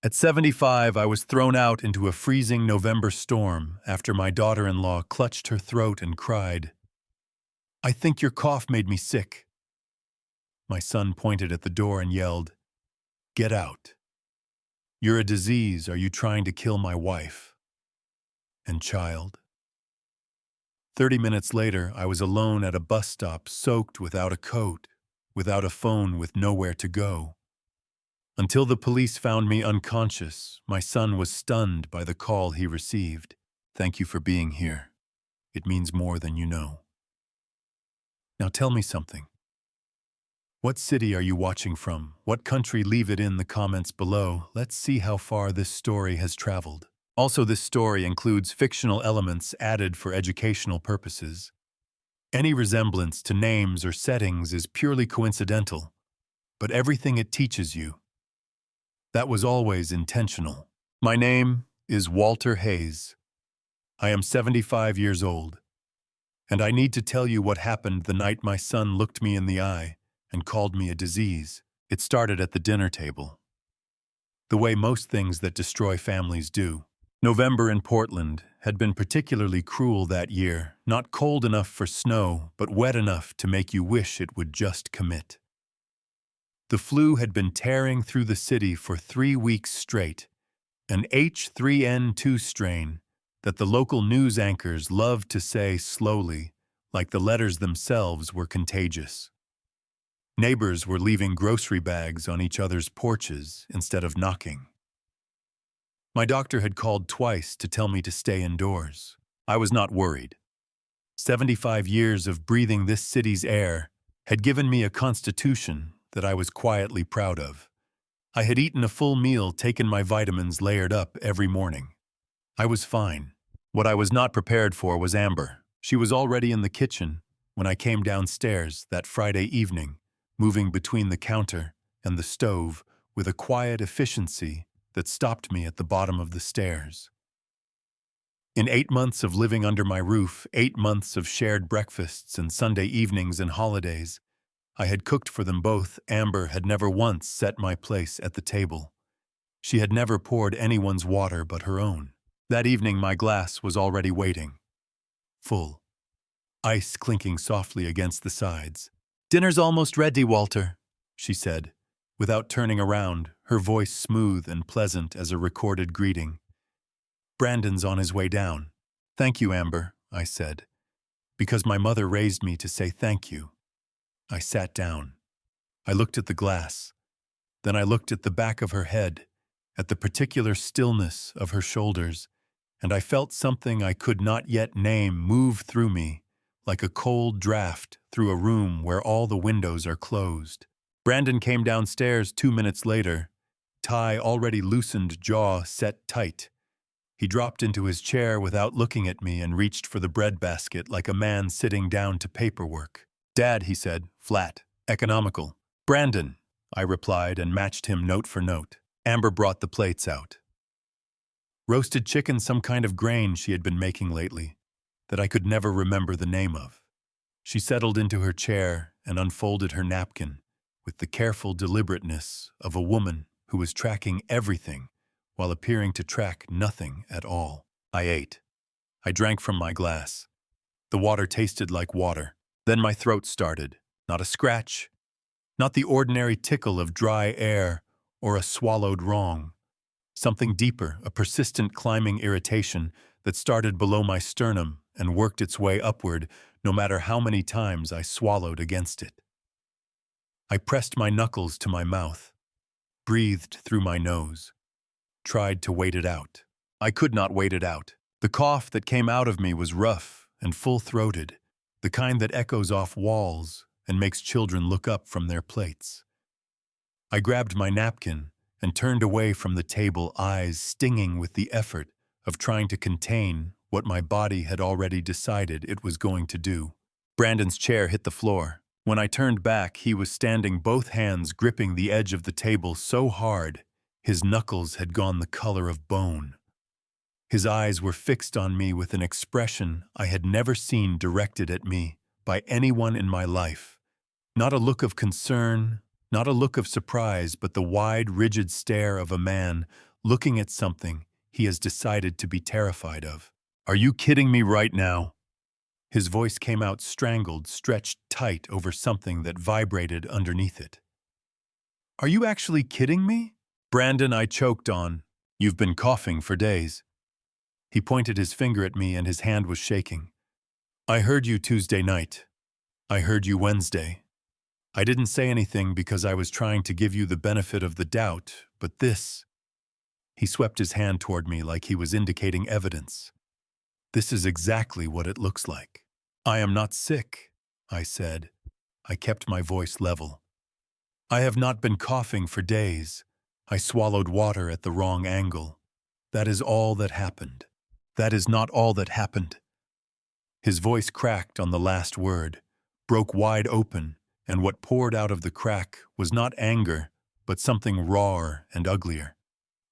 At 75, I was thrown out into a freezing November storm after my daughter-in-law clutched her throat and cried, "I think your cough made me sick." My son pointed at the door and yelled, "Get out. You're a disease. Are you trying to kill my wife and child?" 30 minutes later, I was alone at a bus stop, soaked, without a coat, without a phone, with nowhere to go. Until the police found me unconscious, my son was stunned by the call he received. "Thank you for being here. It means more than you know." Now tell me something. What city are you watching from? What country? Leave it in the comments below. Let's see how far this story has traveled. Also, this story includes fictional elements added for educational purposes. Any resemblance to names or settings is purely coincidental, but everything it teaches you, that was always intentional. My name is Walter Hayes. I am 75 years old, and I need to tell you what happened the night my son looked me in the eye and called me a disease. It started at the dinner table, the way most things that destroy families do. November in Portland had been particularly cruel that year, not cold enough for snow, but wet enough to make you wish it would just commit. The flu had been tearing through the city for 3 weeks straight, an H3N2 strain that the local news anchors loved to say slowly, like the letters themselves were contagious. Neighbors were leaving grocery bags on each other's porches instead of knocking. My doctor had called twice to tell me to stay indoors. I was not worried. 75 years of breathing this city's air had given me a constitution that I was quietly proud of. I had eaten a full meal, taken my vitamins layered up every morning. I was fine. What I was not prepared for was Amber. She was already in the kitchen when I came downstairs that Friday evening, moving between the counter and the stove with a quiet efficiency that stopped me at the bottom of the stairs. In 8 months of living under my roof, 8 months of shared breakfasts and Sunday evenings and holidays, I had cooked for them both. Amber had never once set my place at the table. She had never poured anyone's water but her own. That evening my glass was already waiting, full, ice clinking softly against the sides. "Dinner's almost ready, Walter," she said, without turning around, her voice smooth and pleasant as a recorded greeting. "Brandon's on his way down." "Thank you, Amber," I said, "because my mother raised me to say thank you." I sat down. I looked at the glass. Then I looked at the back of her head, at the particular stillness of her shoulders, and I felt something I could not yet name move through me, like a cold draft through a room where all the windows are closed. Brandon came downstairs 2 minutes later, tie already loosened, jaw set tight. He dropped into his chair without looking at me and reached for the breadbasket like a man sitting down to paperwork. "Dad," he said, flat, economical. "Brandon," I replied and matched him note for note. Amber brought the plates out. Roasted chicken, some kind of grain she had been making lately, that I could never remember the name of. She settled into her chair and unfolded her napkin with the careful deliberateness of a woman who was tracking everything while appearing to track nothing at all. I ate. I drank from my glass. The water tasted like water. Then my throat started. Not a scratch, not the ordinary tickle of dry air or a swallowed wrong. Something deeper, a persistent climbing irritation that started below my sternum and worked its way upward no matter how many times I swallowed against it. I pressed my knuckles to my mouth, breathed through my nose, tried to wait it out. I could not wait it out. The cough that came out of me was rough and full-throated, the kind that echoes off walls and makes children look up from their plates. I grabbed my napkin and turned away from the table, eyes stinging with the effort of trying to contain what my body had already decided it was going to do. Brandon's chair hit the floor. When I turned back, he was standing, both hands gripping the edge of the table so hard, his knuckles had gone the color of bone. His eyes were fixed on me with an expression I had never seen directed at me by anyone in my life. Not a look of concern, not a look of surprise, but the wide, rigid stare of a man looking at something he has decided to be terrified of. Are you kidding me right now? His voice came out strangled, stretched tight over something that vibrated underneath it. Are you actually kidding me? Brandon, I choked on. You've been coughing for days. He pointed his finger at me and his hand was shaking. I heard you Tuesday night. I heard you Wednesday. I didn't say anything because I was trying to give you the benefit of the doubt, but this... He swept his hand toward me like he was indicating evidence. This is exactly what it looks like. I am not sick, I said. I kept my voice level. I have not been coughing for days. I swallowed water at the wrong angle. That is all that happened. That is not all that happened. His voice cracked on the last word, broke wide open, and what poured out of the crack was not anger, but something rawer and uglier.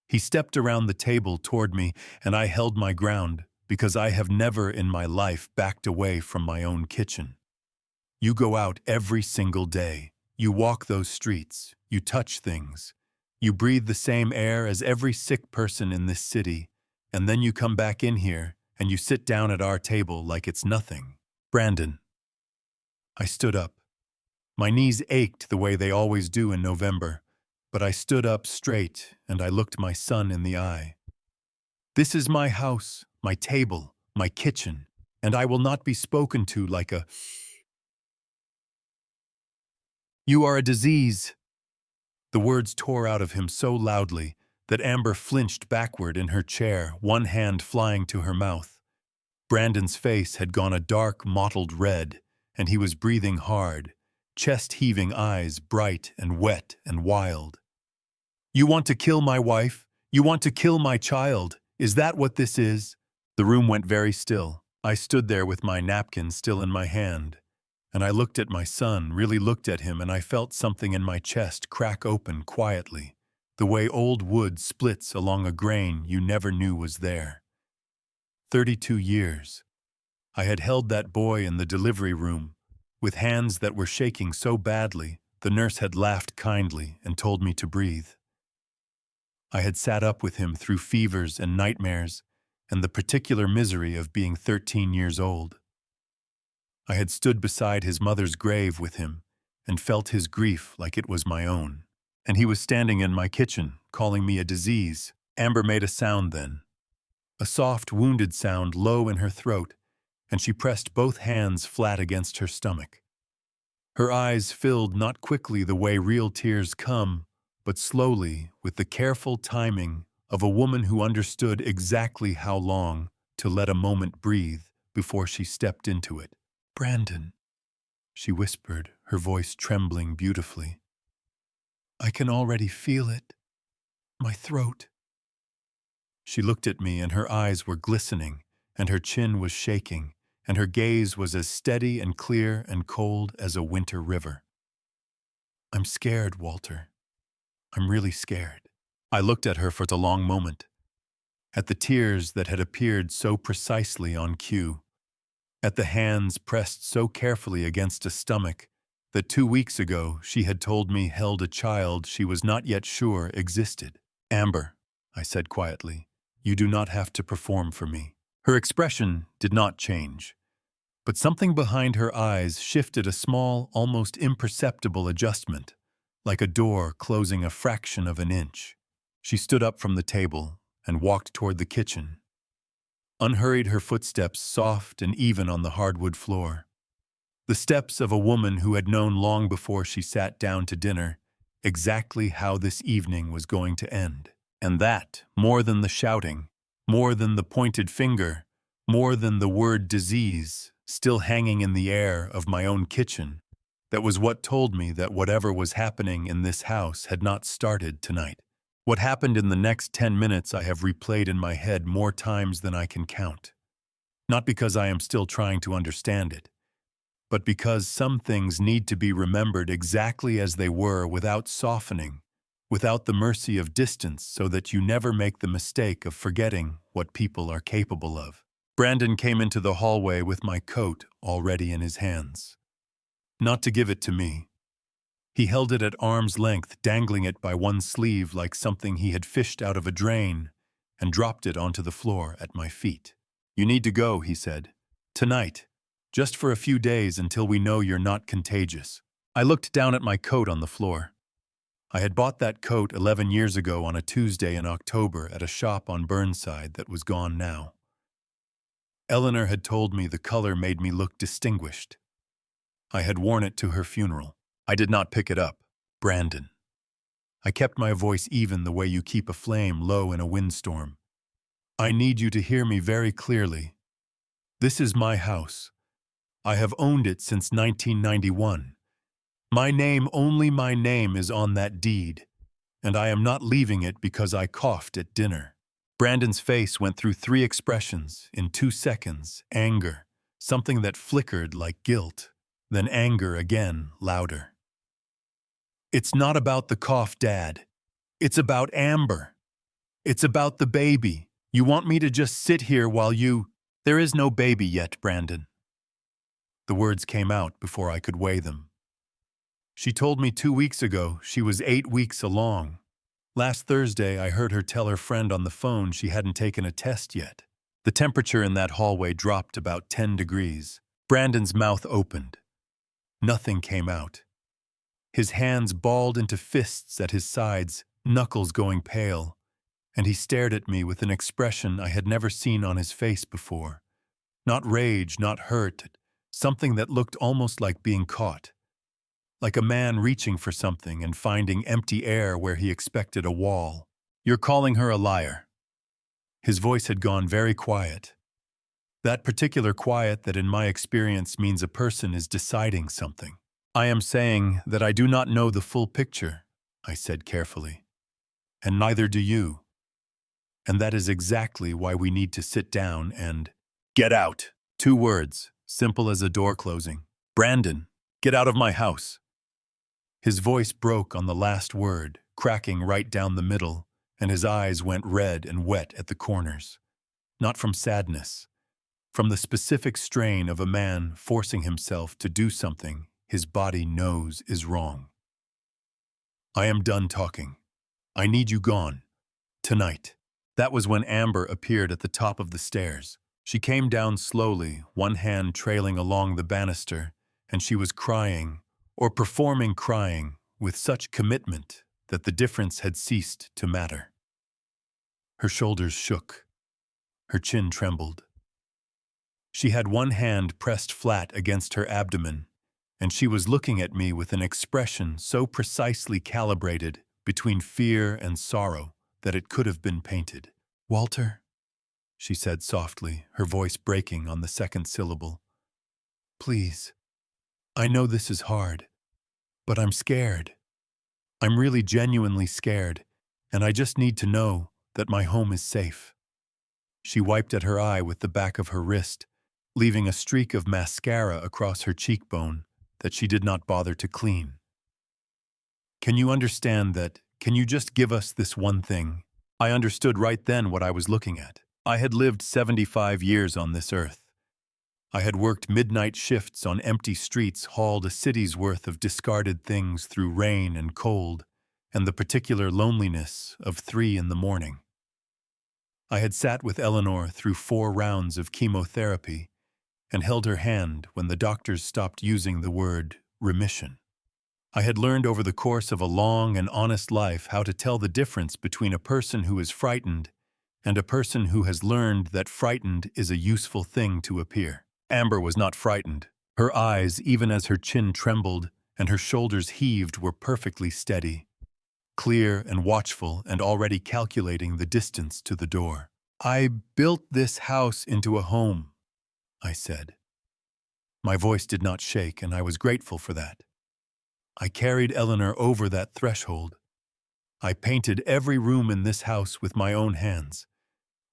He stepped around the table toward me, and I held my ground, because I have never in my life backed away from my own kitchen. You go out every single day. You walk those streets. You touch things. You breathe the same air as every sick person in this city, and then you come back in here, and you sit down at our table like it's nothing. Brandon. I stood up. My knees ached the way they always do in November, but I stood up straight and I looked my son in the eye. This is my house, my table, my kitchen, and I will not be spoken to like a... You are a disease. The words tore out of him so loudly that Amber flinched backward in her chair, one hand flying to her mouth. Brandon's face had gone a dark, mottled red, and he was breathing hard, chest-heaving eyes bright and wet and wild. You want to kill my wife? You want to kill my child? Is that what this is? The room went very still. I stood there with my napkin still in my hand, and I looked at my son, really looked at him, and I felt something in my chest crack open quietly, the way old wood splits along a grain you never knew was there. 32 years. I had held that boy in the delivery room, with hands that were shaking so badly, the nurse had laughed kindly and told me to breathe. I had sat up with him through fevers and nightmares and the particular misery of being 13 years old. I had stood beside his mother's grave with him and felt his grief like it was my own. And he was standing in my kitchen, calling me a disease. Amber made a sound then. A soft, wounded sound low in her throat, and she pressed both hands flat against her stomach. Her eyes filled not quickly the way real tears come, but slowly, with the careful timing of a woman who understood exactly how long to let a moment breathe before she stepped into it. Brandon, she whispered, her voice trembling beautifully. I can already feel it. My throat. She looked at me and her eyes were glistening, and her chin was shaking, and her gaze was as steady and clear and cold as a winter river. I'm scared, Walter. I'm really scared. I looked at her for the long moment, at the tears that had appeared so precisely on cue, at the hands pressed so carefully against a stomach that 2 weeks ago she had told me held a child she was not yet sure existed. Amber, I said quietly, you do not have to perform for me. Her expression did not change, but something behind her eyes shifted a small, almost imperceptible adjustment, like a door closing a fraction of an inch. She stood up from the table and walked toward the kitchen. Unhurried, her footsteps soft and even on the hardwood floor. The steps of a woman who had known long before she sat down to dinner exactly how this evening was going to end. And that, more than the shouting, more than the pointed finger, more than the word disease still hanging in the air of my own kitchen, that was what told me that whatever was happening in this house had not started tonight. What happened in the next 10 minutes I have replayed in my head more times than I can count. Not because I am still trying to understand it, but because some things need to be remembered exactly as they were without softening, without the mercy of distance, so that you never make the mistake of forgetting what people are capable of. Brandon came into the hallway with my coat already in his hands. Not to give it to me. He held it at arm's length, dangling it by one sleeve like something he had fished out of a drain, and dropped it onto the floor at my feet. "You need to go," he said. "Tonight. Just for a few days until we know you're not contagious." I looked down at my coat on the floor. I had bought that coat 11 years ago on a Tuesday in October at a shop on Burnside that was gone now. Eleanor had told me the color made me look distinguished. I had worn it to her funeral. I did not pick it up. "Brandon." I kept my voice even the way you keep a flame low in a windstorm. "I need you to hear me very clearly. This is my house. I have owned it since 1991. My name, only my name, is on that deed, and I am not leaving it because I coughed at dinner." Brandon's face went through 3 expressions in 2 seconds: anger, something that flickered like guilt, then anger again, louder. "It's not about the cough, Dad. It's about Amber. It's about the baby. You want me to just sit here while you—" "There is no baby yet, Brandon." The words came out before I could weigh them. She told me 2 weeks ago she was 8 weeks along. Last Thursday, I heard her tell her friend on the phone she hadn't taken a test yet. The temperature in that hallway dropped about 10 degrees. Brandon's mouth opened. Nothing came out. His hands balled into fists at his sides, knuckles going pale, and he stared at me with an expression I had never seen on his face before. Not rage, not hurt, something that looked almost like being caught. Like a man reaching for something and finding empty air where he expected a wall. "You're calling her a liar." His voice had gone very quiet. That particular quiet that in my experience means a person is deciding something. "I am saying that I do not know the full picture," I said carefully. "And neither do you. And that is exactly why we need to sit down and—" "Get out." 2 words, simple as a door closing. "Brandon, get out of my house." His voice broke on the last word, cracking right down the middle, and his eyes went red and wet at the corners. Not from sadness, from the specific strain of a man forcing himself to do something his body knows is wrong. "I am done talking. I need you gone. Tonight." That was when Amber appeared at the top of the stairs. She came down slowly, one hand trailing along the banister, and she was crying, or performing crying, with such commitment that the difference had ceased to matter. Her shoulders shook. Her chin trembled. She had one hand pressed flat against her abdomen, and she was looking at me with an expression so precisely calibrated between fear and sorrow that it could have been painted. "Walter," she said softly, her voice breaking on the second syllable. "Please. I know this is hard, but I'm scared. I'm really genuinely scared, and I just need to know that my home is safe." She wiped at her eye with the back of her wrist, leaving a streak of mascara across her cheekbone that she did not bother to clean. "Can you understand that? Can you just give us this one thing?" I understood right then what I was looking at. I had lived 75 years on this earth. I had worked midnight shifts on empty streets, hauled a city's worth of discarded things through rain and cold, and the particular loneliness of 3 in the morning. I had sat with Eleanor through 4 rounds of chemotherapy and held her hand when the doctors stopped using the word remission. I had learned over the course of a long and honest life how to tell the difference between a person who is frightened and a person who has learned that frightened is a useful thing to appear. Amber was not frightened. Her eyes, even as her chin trembled and her shoulders heaved, were perfectly steady, clear and watchful, and already calculating the distance to the door. "I built this house into a home," I said. My voice did not shake, and I was grateful for that. I carried Eleanor over that threshold. I painted every room in this house with my own hands.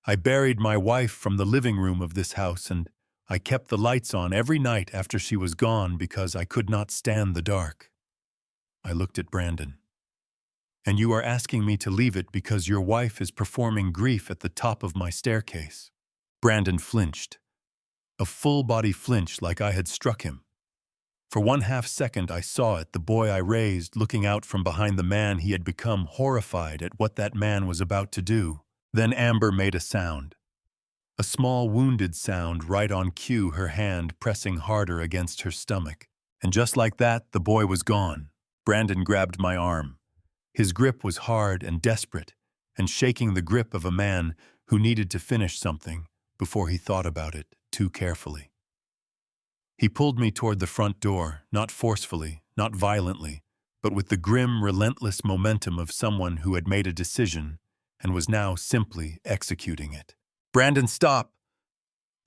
I buried my wife from the living room of this house, and I kept the lights on every night after she was gone because I could not stand the dark. I looked at Brandon. "And you are asking me to leave it because your wife is performing grief at the top of my staircase." Brandon flinched. A full-body flinch like I had struck him. For 1/2 second I saw it, the boy I raised looking out from behind the man he had become, horrified at what that man was about to do. Then Amber made a sound. A small wounded sound right on cue, her hand pressing harder against her stomach. And just like that, the boy was gone. Brandon grabbed my arm. His grip was hard and desperate, and shaking the grip of a man who needed to finish something before he thought about it too carefully. He pulled me toward the front door, not forcefully, not violently, but with the grim, relentless momentum of someone who had made a decision and was now simply executing it. "Brandon, stop!"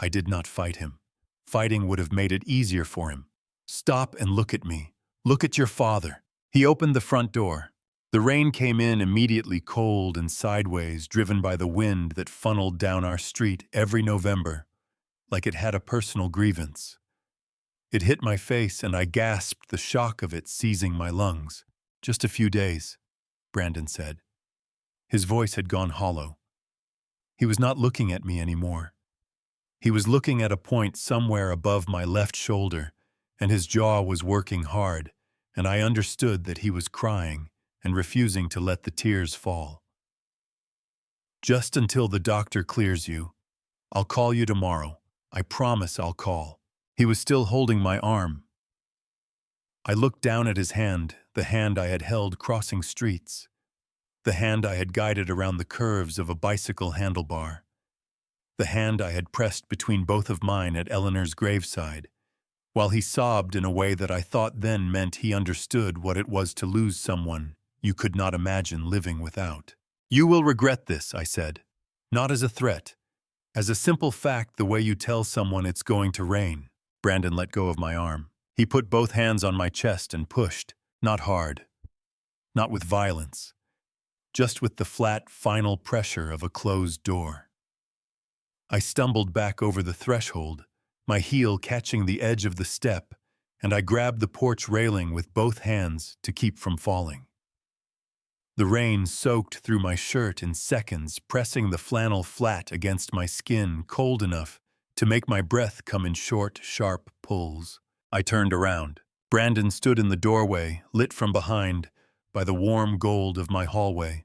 I did not fight him. Fighting would have made it easier for him. "Stop and look at me. Look at your father." He opened the front door. The rain came in immediately, cold and sideways, driven by the wind that funneled down our street every November, like it had a personal grievance. It hit my face and I gasped, the shock of it seizing my lungs. "Just a few days," Brandon said. His voice had gone hollow. He was not looking at me anymore. He was looking at a point somewhere above my left shoulder, and his jaw was working hard, and I understood that he was crying and refusing to let the tears fall. "Just until the doctor clears you. I'll call you tomorrow. I promise I'll call." He was still holding my arm. I looked down at his hand, the hand I had held crossing streets, the hand I had guided around the curves of a bicycle handlebar, the hand I had pressed between both of mine at Eleanor's graveside, while he sobbed in a way that I thought then meant he understood what it was to lose someone you could not imagine living without. "You will regret this," I said, not as a threat, as a simple fact, the way you tell someone it's going to rain. Brandon let go of my arm. He put both hands on my chest and pushed, not hard, not with violence, just with the flat, final pressure of a closed door. I stumbled back over the threshold, my heel catching the edge of the step, and I grabbed the porch railing with both hands to keep from falling. The rain soaked through my shirt in seconds, pressing the flannel flat against my skin, cold enough to make my breath come in short, sharp pulls. I turned around. Brandon stood in the doorway, lit from behind by the warm gold of my hallway.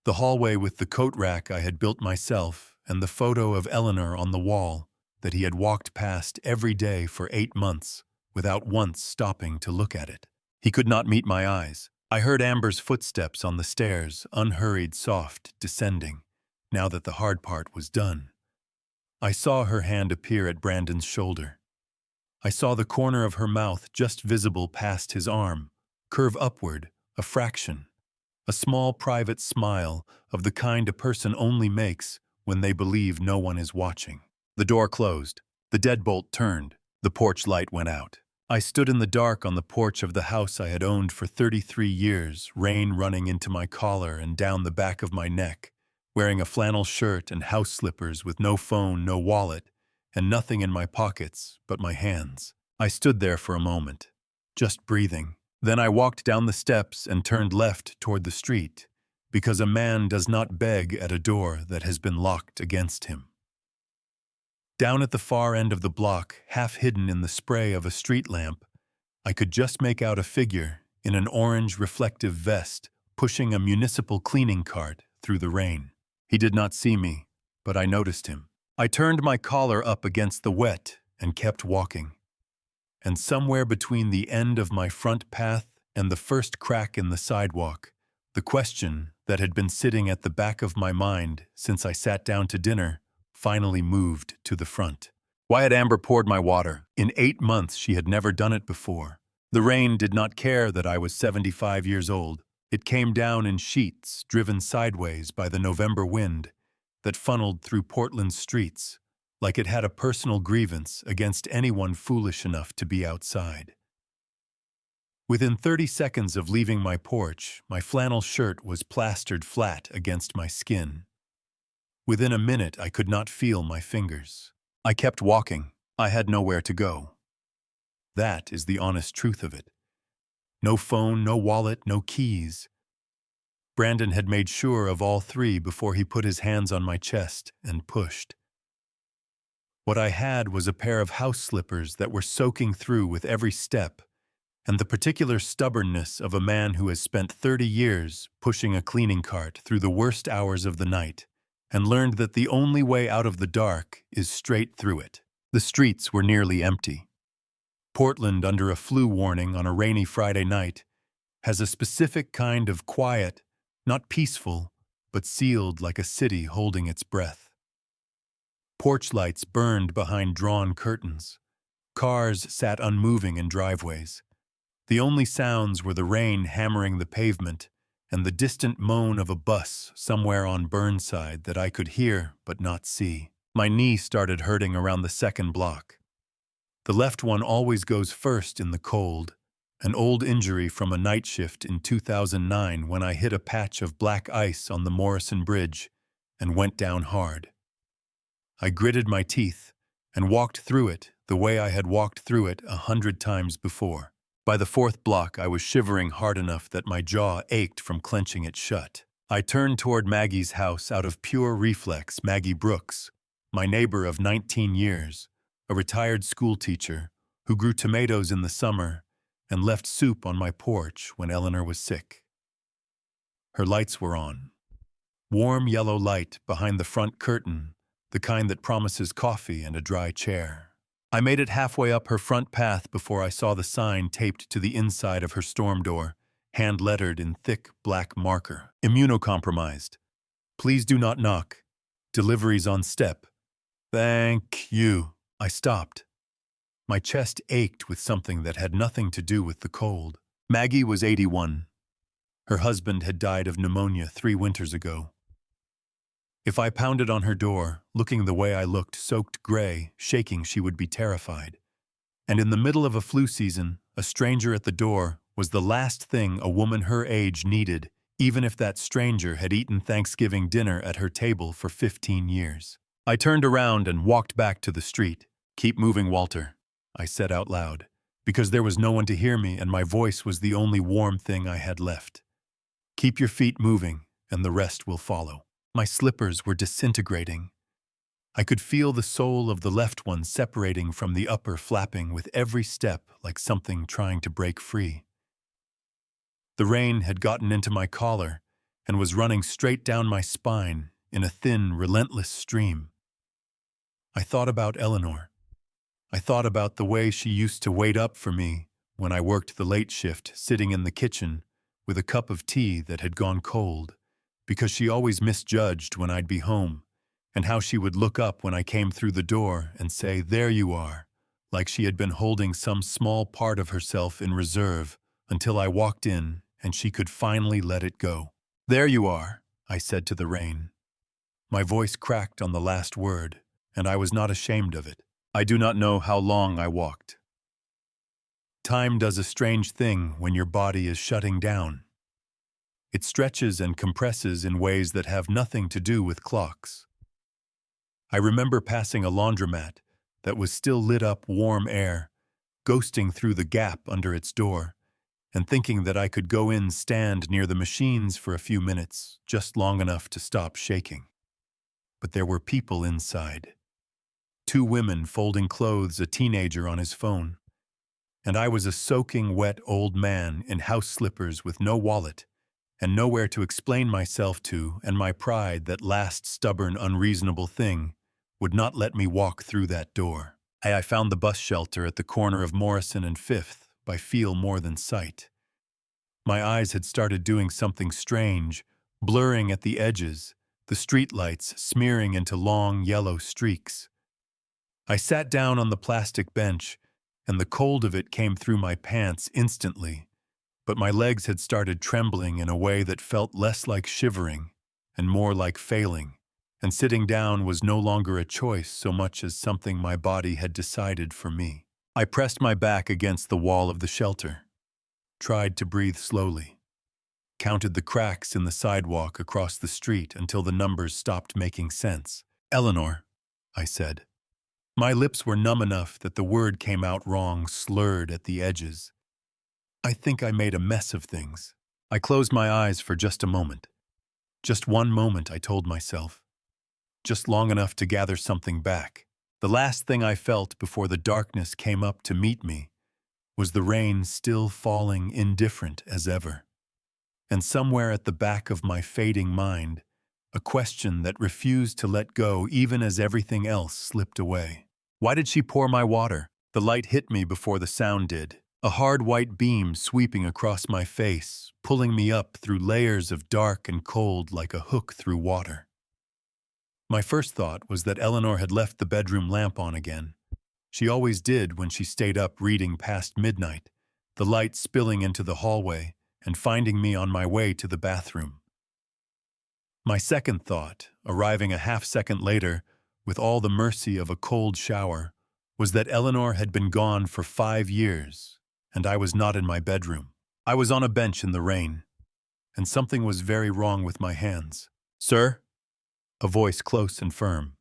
The hallway with the coat rack I had built myself and the photo of Eleanor on the wall that he had walked past every day for 8 months without once stopping to look at it. He could not meet my eyes. I heard Amber's footsteps on the stairs, unhurried, soft, descending, now that the hard part was done. I saw her hand appear at Brandon's shoulder. I saw the corner of her mouth just visible past his arm, curve upward, a fraction, a small private smile of the kind a person only makes when they believe no one is watching. The door closed. The deadbolt turned. The porch light went out. I stood in the dark on the porch of the house I had owned for 33 years, rain running into my collar and down the back of my neck, wearing a flannel shirt and house slippers with no phone, no wallet, and nothing in my pockets but my hands. I stood there for a moment, just breathing. Then I walked down the steps and turned left toward the street, because a man does not beg at a door that has been locked against him. Down at the far end of the block, half hidden in the spray of a street lamp, I could just make out a figure in an orange reflective vest pushing a municipal cleaning cart through the rain. He did not see me, but I noticed him. I turned my collar up against the wet and kept walking. And somewhere between the end of my front path and the first crack in the sidewalk, the question that had been sitting at the back of my mind since I sat down to dinner finally moved to the front. Why had Amber poured my water? In 8 months she had never done it before. The rain did not care that I was 75 years old. It came down in sheets, driven sideways by the November wind that funneled through Portland's streets, like it had a personal grievance against anyone foolish enough to be outside. Within 30 seconds of leaving my porch, my flannel shirt was plastered flat against my skin. Within a minute, I could not feel my fingers. I kept walking. I had nowhere to go. That is the honest truth of it. No phone, no wallet, no keys. Brandon had made sure of all 3 before he put his hands on my chest and pushed. What I had was a pair of house slippers that were soaking through with every step and the particular stubbornness of a man who has spent 30 years pushing a cleaning cart through the worst hours of the night and learned that the only way out of the dark is straight through it. The streets were nearly empty. Portland, under a flu warning on a rainy Friday night, has a specific kind of quiet, not peaceful, but sealed like a city holding its breath. Porch lights burned behind drawn curtains. Cars sat unmoving in driveways. The only sounds were the rain hammering the pavement and the distant moan of a bus somewhere on Burnside that I could hear but not see. My knee started hurting around the second block. The left one always goes first in the cold, an old injury from a night shift in 2009 when I hit a patch of black ice on the Morrison Bridge and went down hard. I gritted my teeth and walked through it the way I had walked through it 100 times before. By the fourth block, I was shivering hard enough that my jaw ached from clenching it shut. I turned toward Maggie's house out of pure reflex. Maggie Brooks, my neighbor of 19 years, a retired school teacher who grew tomatoes in the summer and left soup on my porch when Eleanor was sick. Her lights were on. Warm yellow light behind the front curtain, the kind that promises coffee and a dry chair. I made it halfway up her front path before I saw the sign taped to the inside of her storm door, hand-lettered in thick black marker. Immunocompromised. Please do not knock. Deliveries on step. Thank you. I stopped. My chest ached with something that had nothing to do with the cold. Maggie was 81. Her husband had died of pneumonia 3 winters ago. If I pounded on her door, looking the way I looked, soaked gray, shaking, she would be terrified. And in the middle of a flu season, a stranger at the door was the last thing a woman her age needed, even if that stranger had eaten Thanksgiving dinner at her table for 15 years. I turned around and walked back to the street. "Keep moving, Walter," I said out loud, because there was no one to hear me and my voice was the only warm thing I had left. "Keep your feet moving, and the rest will follow." My slippers were disintegrating. I could feel the sole of the left one separating from the upper, flapping with every step like something trying to break free. The rain had gotten into my collar and was running straight down my spine in a thin, relentless stream. I thought about Eleanor. I thought about the way she used to wait up for me when I worked the late shift, sitting in the kitchen with a cup of tea that had gone cold, because she always misjudged when I'd be home, and how she would look up when I came through the door and say, "There you are," like she had been holding some small part of herself in reserve until I walked in and she could finally let it go. "There you are," I said to the rain. My voice cracked on the last word, and I was not ashamed of it. I do not know how long I walked. Time does a strange thing when your body is shutting down. It stretches and compresses in ways that have nothing to do with clocks. I remember passing a laundromat that was still lit up warm air, ghosting through the gap under its door, and thinking that I could go in, stand near the machines for a few minutes, just long enough to stop shaking. But there were people inside. 2 women folding clothes, a teenager on his phone. And I was a soaking wet old man in house slippers with no wallet, and nowhere to explain myself to, and my pride, that last stubborn, unreasonable thing, would not let me walk through that door. I found the bus shelter at the corner of Morrison and 5th by feel more than sight. My eyes had started doing something strange, blurring at the edges, the streetlights smearing into long yellow streaks. I sat down on the plastic bench, and the cold of it came through my pants instantly, but my legs had started trembling in a way that felt less like shivering and more like failing, and sitting down was no longer a choice so much as something my body had decided for me. I pressed my back against the wall of the shelter, tried to breathe slowly, counted the cracks in the sidewalk across the street until the numbers stopped making sense. "Eleanor," I said. My lips were numb enough that the word came out wrong, slurred at the edges. I think I made a mess of things. I closed my eyes for just a moment. Just one moment, I told myself. Just long enough to gather something back. The last thing I felt before the darkness came up to meet me Was the rain still falling indifferent as ever? And somewhere at the back of my fading mind, a question that refused to let go even as everything else slipped away. Why did she pour my water? The light hit me before the sound did. A hard white beam sweeping across my face, pulling me up through layers of dark and cold like a hook through water. My first thought was that Eleanor had left the bedroom lamp on again. She always did when she stayed up reading past midnight, the light spilling into the hallway and finding me on my way to the bathroom. My second thought, arriving a half-second later, with all the mercy of a cold shower, was that Eleanor had been gone for 5 years, and I was not in my bedroom. I was on a bench in the rain, and something was very wrong with my hands. "Sir?" A voice close and firm.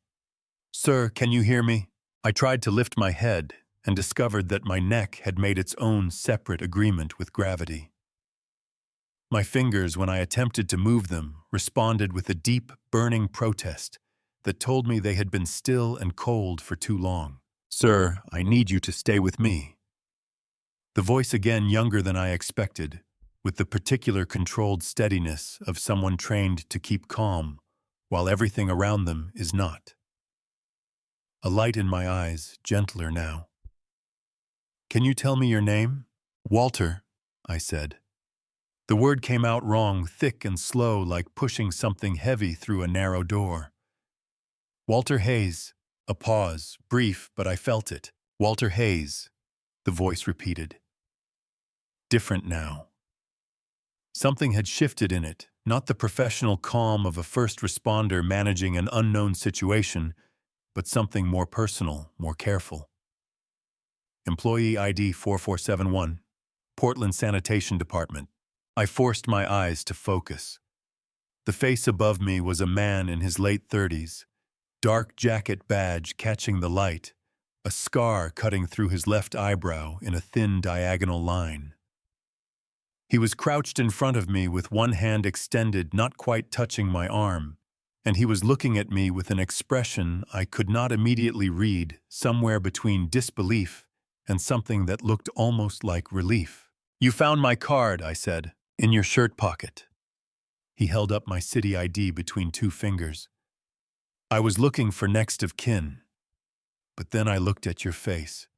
"Sir, can you hear me?" I tried to lift my head and discovered that my neck had made its own separate agreement with gravity. My fingers, when I attempted to move them, responded with a deep, burning protest that told me they had been still and cold for too long. "Sir, I need you to stay with me." The voice again younger than I expected, with the particular controlled steadiness of someone trained to keep calm, while everything around them is not. A light in my eyes, gentler now. "Can you tell me your name?" "Walter," I said. The word came out wrong, thick and slow, like pushing something heavy through a narrow door. "Walter Hayes." A pause, brief, but I felt it. "Walter Hayes," the voice repeated. Different now. Something had shifted in it, not the professional calm of a first responder managing an unknown situation, but something more personal, more careful. Employee ID 4471, Portland Sanitation Department. I forced my eyes to focus. The face above me was a man in his late 30s, dark jacket badge catching the light, a scar cutting through his left eyebrow in a thin diagonal line. He was crouched in front of me with one hand extended, not quite touching my arm, and he was looking at me with an expression I could not immediately read, somewhere between disbelief and something that looked almost like relief. "You found my card," I said, "in your shirt pocket." He held up my city ID between 2 fingers. "I was looking for next of kin, but then I looked at your face."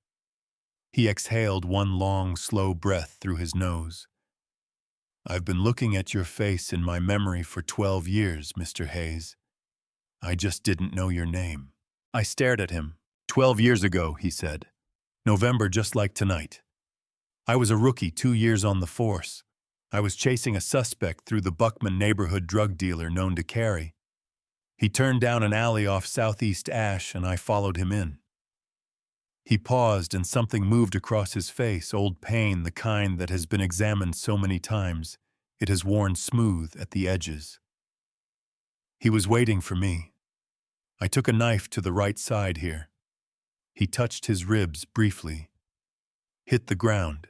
He exhaled one long, slow breath through his nose. "I've been looking at your face in my memory for 12 years, Mr. Hayes. I just didn't know your name." I stared at him. "12 years ago," he said. "November just like tonight. I was a rookie, 2 years on the force. I was chasing a suspect through the Buckman neighborhood drug dealer known to carry. He turned down an alley off Southeast Ash and I followed him in." He paused and something moved across his face, old pain, the kind that has been examined so many times. It has worn smooth at the edges. He was waiting for me. I took a knife to the right side here. He touched his ribs briefly. Hit the ground.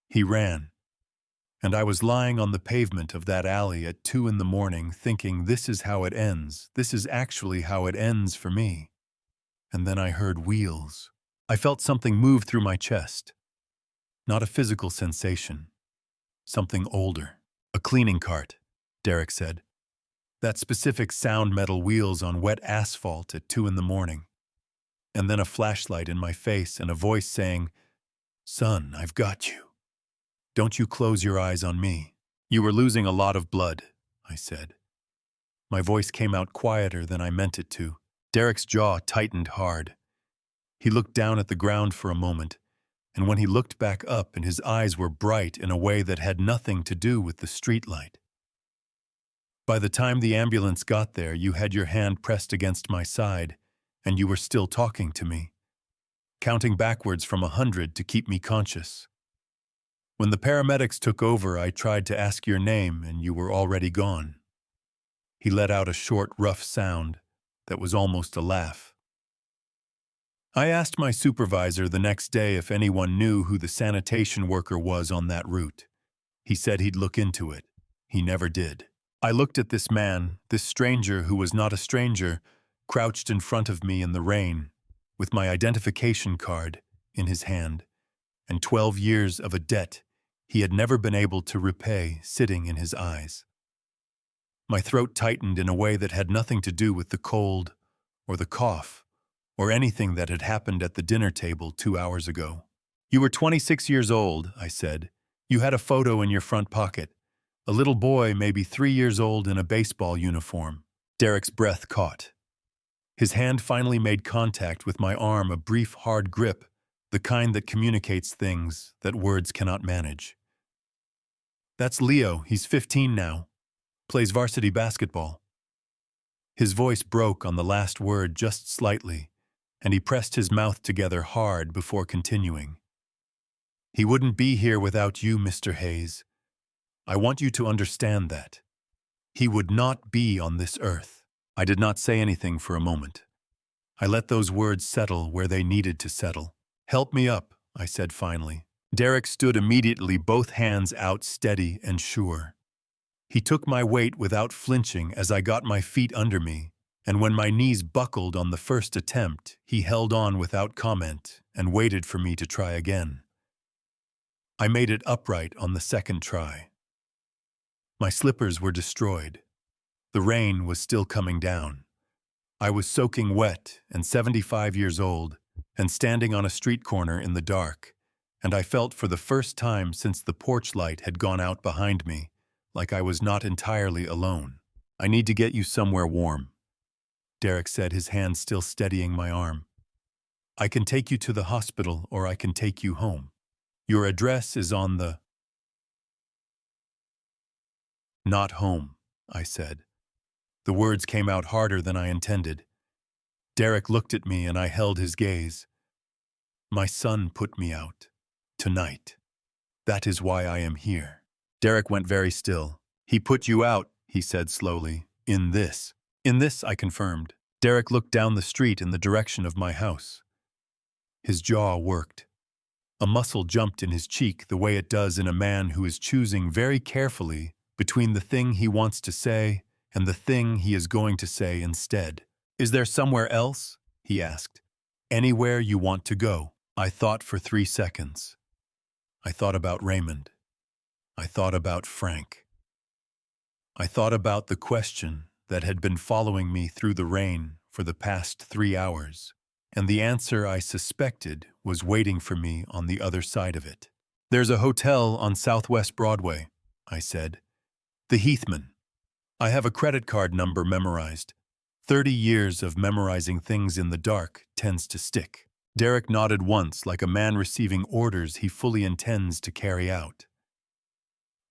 He ran. And I was lying on the pavement of that alley at 2 in the morning thinking, this is how it ends. This is actually how it ends for me. And then I heard wheels. I felt something move through my chest. Not a physical sensation. Something older. "A cleaning cart," Derek said. That specific sound metal wheels on wet asphalt at 2 in the morning. And then a flashlight in my face and a voice saying, "Son, I've got you. Don't you close your eyes on me." "You were losing a lot of blood," I said. My voice came out quieter than I meant it to. Derek's jaw tightened hard. He looked down at the ground for a moment, and when he looked back up and his eyes were bright in a way that had nothing to do with the streetlight. "By the time the ambulance got there, you had your hand pressed against my side, and you were still talking to me, counting backwards from 100 to keep me conscious. When the paramedics took over, I tried to ask your name, and you were already gone." He let out a short, rough sound that was almost a laugh. "I asked my supervisor the next day if anyone knew who the sanitation worker was on that route. He said he'd look into it. He never did." I looked at this man, this stranger who was not a stranger, crouched in front of me in the rain, with my identification card in his hand. and 12 years of a debt he had never been able to repay sitting in his eyes. My throat tightened in a way that had nothing to do with the cold or the cough or anything that had happened at the dinner table 2 hours ago. "You were 26 years old," I said. "You had a photo in your front pocket. A little boy, maybe 3 years old, in a baseball uniform." Derek's breath caught. His hand finally made contact with my arm, a brief, hard grip, the kind that communicates things that words cannot manage. "That's Leo. He's 15 now. Plays varsity basketball." His voice broke on the last word just slightly, and he pressed his mouth together hard before continuing. "He wouldn't be here without you, Mr. Hayes. I want you to understand that. He would not be on this earth." I did not say anything for a moment. I let those words settle where they needed to settle. "Help me up," I said finally. Derek stood immediately, both hands out, steady and sure. He took my weight without flinching as I got my feet under me, and when my knees buckled on the first attempt, he held on without comment and waited for me to try again. I made it upright on the second try. My slippers were destroyed. The rain was still coming down. I was soaking wet and 75 years old and standing on a street corner in the dark, and I felt for the first time since the porch light had gone out behind me, like I was not entirely alone. "I need to get you somewhere warm," Derek said, his hand still steadying my arm. "I can take you to the hospital or I can take you home. Your address is on the—" "Not home," I said. The words came out harder than I intended. Derek looked at me and I held his gaze. "My son put me out. Tonight. That is why I am here." Derek went very still. "He put you out," he said slowly. "In this." "In this," I confirmed. Derek looked down the street in the direction of my house. His jaw worked. A muscle jumped in his cheek the way it does in a man who is choosing very carefully between the thing he wants to say and the thing he is going to say instead. "Is there somewhere else?" he asked. "Anywhere you want to go." I thought for 3 seconds. I thought about Raymond. I thought about Frank. I thought about the question that had been following me through the rain for the past 3 hours, and the answer I suspected was waiting for me on the other side of it. "There's a hotel on Southwest Broadway," I said. "The Heathman. I have a credit card number memorized. 30 years of memorizing things in the dark tends to stick." Derek nodded once, like a man receiving orders he fully intends to carry out.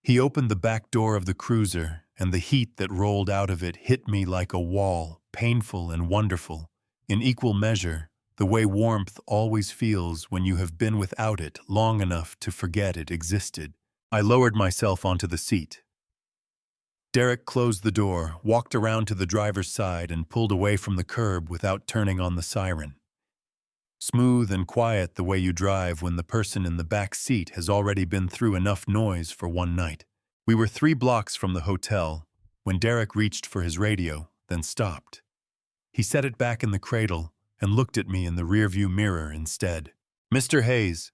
He opened the back door of the cruiser, and the heat that rolled out of it hit me like a wall, painful and wonderful, in equal measure, the way warmth always feels when you have been without it long enough to forget it existed. I lowered myself onto the seat. Derek closed the door, walked around to the driver's side, and pulled away from the curb without turning on the siren. Smooth and quiet, the way you drive when the person in the back seat has already been through enough noise for one night. We were 3 blocks from the hotel when Derek reached for his radio, then stopped. He set it back in the cradle and looked at me in the rearview mirror instead. "Mr. Hayes,"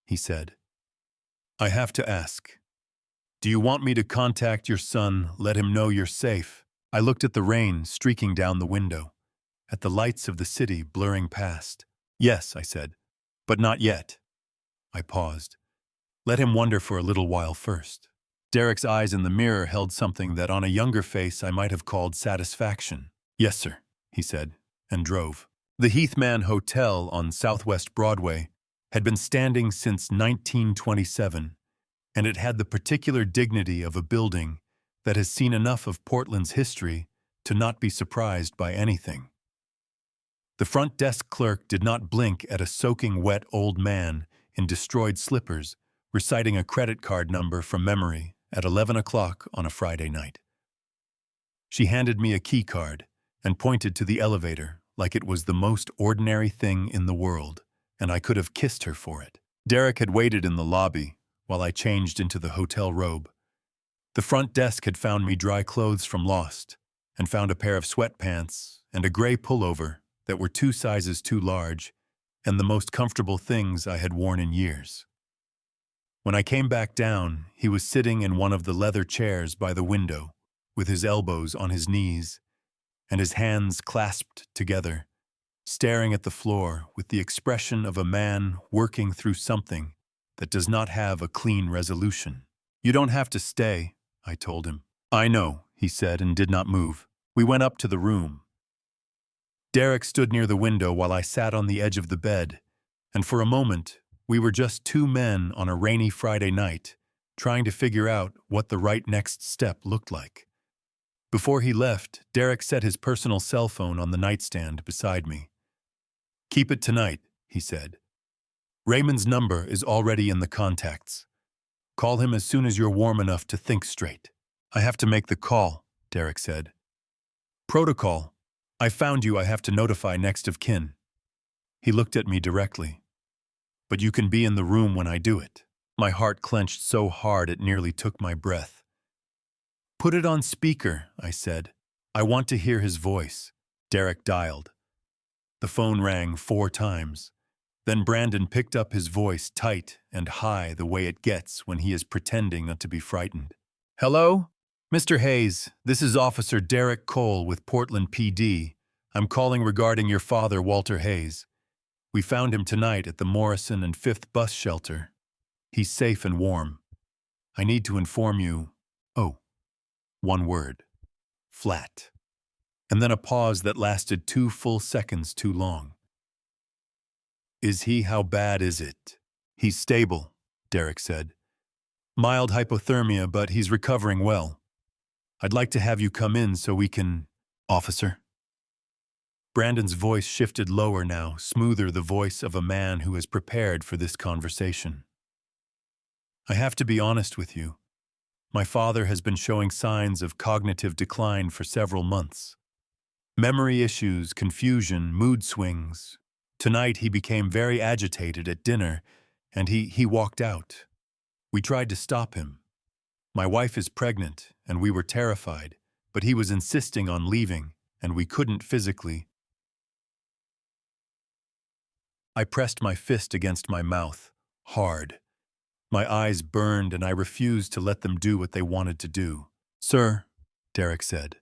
he said, "I have to ask. Do you want me to contact your son, let him know you're safe?" I looked at the rain streaking down the window, at the lights of the city blurring past. "Yes," I said, "but not yet." I paused. Let him wonder for a little while first. Derek's eyes in the mirror held something that on a younger face I might have called satisfaction. "Yes, sir," he said, and drove. The Heathman Hotel on Southwest Broadway had been standing since 1927, and it had the particular dignity of a building that has seen enough of Portland's history to not be surprised by anything. The front desk clerk did not blink at a soaking wet old man in destroyed slippers reciting a credit card number from memory at 11 o'clock on a Friday night. She handed me a key card and pointed to the elevator like it was the most ordinary thing in the world, and I could have kissed her for it. Derek had waited in the lobby while I changed into the hotel robe. The front desk had found me dry clothes from Lost and found a pair of sweatpants and a gray pullover that were 2 sizes too large and the most comfortable things I had worn in years. When I came back down, he was sitting in one of the leather chairs by the window, with his elbows on his knees and his hands clasped together, staring at the floor with the expression of a man working through something that does not have a clean resolution. "You don't have to stay," I told him. "I know," he said, and did not move. We went up to the room. Derek stood near the window while I sat on the edge of the bed, and for a moment, we were just two men on a rainy Friday night, trying to figure out what the right next step looked like. Before he left, Derek set his personal cell phone on the nightstand beside me. "Keep it tonight," he said. "Raymond's number is already in the contacts. Call him as soon as you're warm enough to think straight." "I have to make the call," Derek said. "Protocol. I found you. I have to notify next of kin." He looked at me directly. "But you can be in the room when I do it." My heart clenched so hard it nearly took my breath. "Put it on speaker," I said. "I want to hear his voice." Derek dialed. The phone rang 4 times. Then Brandon picked up his voice tight and high the way it gets when he is pretending not to be frightened. "Hello? Mr. Hayes, this is Officer Derek Cole with Portland PD. I'm calling regarding your father, Walter Hayes. We found him tonight at the Morrison and 5th bus shelter. He's safe and warm. I need to inform you—" Oh, one word. Flat. And then a pause that lasted 2 full seconds too long. "Is he? How bad is it?" "He's stable," Derek said. "Mild hypothermia, but he's recovering well. I'd like to have you come in so we can—" "Officer?" Brandon's voice shifted lower now, smoother, the voice of a man who is prepared for this conversation. "I have to be honest with you. My father has been showing signs of cognitive decline for several months. Memory issues, confusion, mood swings. Tonight he became very agitated at dinner, and he walked out. We tried to stop him. My wife is pregnant, and we were terrified, but he was insisting on leaving, and we couldn't physically." I pressed my fist against my mouth, hard. My eyes burned, and I refused to let them do what they wanted to do. "Sir," Derek said,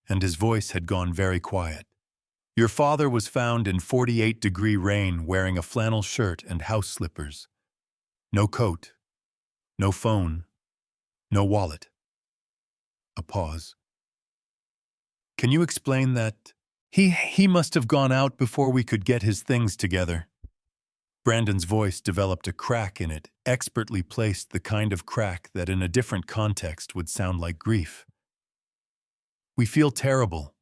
and his voice had gone very quiet. "Your father was found in 48-degree rain wearing a flannel shirt and house slippers. No coat. No phone. No wallet." A pause. "Can you explain that?" He must have gone out before we could get his things together." Brandon's voice developed a crack in it, expertly placed, the kind of crack that in a different context would sound like grief. "We feel terrible.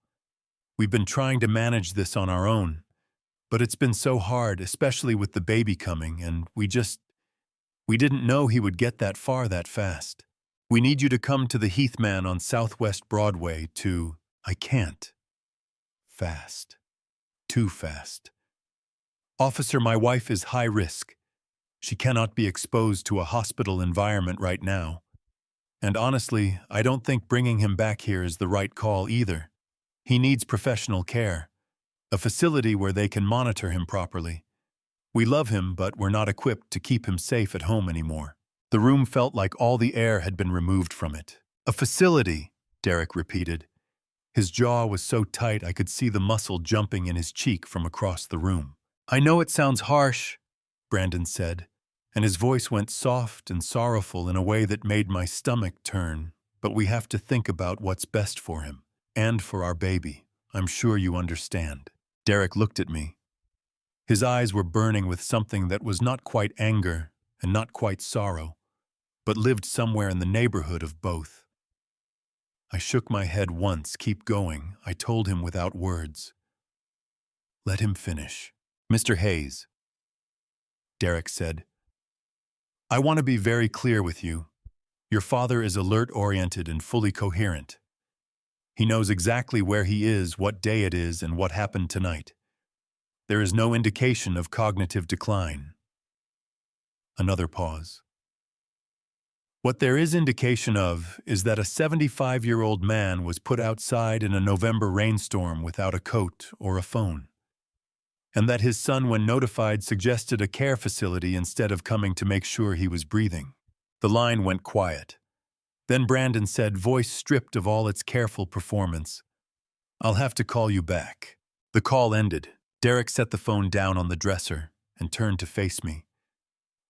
We've been trying to manage this on our own, but it's been so hard, especially with the baby coming, and we didn't know he would get that far that fast. We need you to come to the Heathman on Southwest Broadway to—" "I can't." Fast. Too fast. "Officer, my wife is high risk. She cannot be exposed to a hospital environment right now. And honestly, I don't think bringing him back here is the right call either. He needs professional care, a facility where they can monitor him properly. We love him, but we're not equipped to keep him safe at home anymore." The room felt like all the air had been removed from it. "A facility," Derek repeated. His jaw was so tight I could see the muscle jumping in his cheek from across the room. "I know it sounds harsh," Brandon said, and his voice went soft and sorrowful in a way that made my stomach turn, "but we have to think about what's best for him, and for our baby. I'm sure you understand." Derek looked at me. His eyes were burning with something that was not quite anger and not quite sorrow, but lived somewhere in the neighborhood of both. I shook my head once. "Keep going," I told him without words. "Let him finish." "Mr. Hayes," Derek said, "I want to be very clear with you. Your father is alert-oriented and fully coherent. He knows exactly where he is, what day it is, and what happened tonight. There is no indication of cognitive decline." Another pause. "What there is indication of is that a 75-year-old man was put outside in a November rainstorm without a coat or a phone, and that his son, when notified, suggested a care facility instead of coming to make sure he was breathing. The line went quiet. Then Brandon said, voice stripped of all its careful performance, "I'll have to call you back." The call ended. Derek set the phone down on the dresser and turned to face me.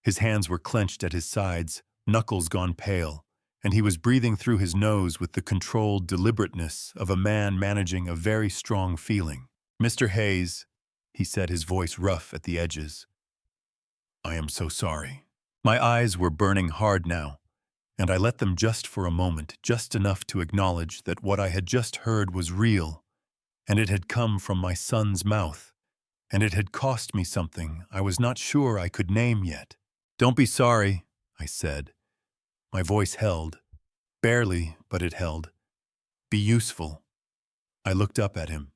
His hands were clenched at his sides, knuckles gone pale, and he was breathing through his nose with the controlled deliberateness of a man managing a very strong feeling. "Mr. Hayes," he said, his voice rough at the edges, "I am so sorry." My eyes were burning hard now, and I let them just for a moment, just enough to acknowledge that what I had just heard was real, and it had come from my son's mouth, and it had cost me something I was not sure I could name yet. "Don't be sorry," I said. My voice held. Barely, but it held. "Be useful." I looked up at him.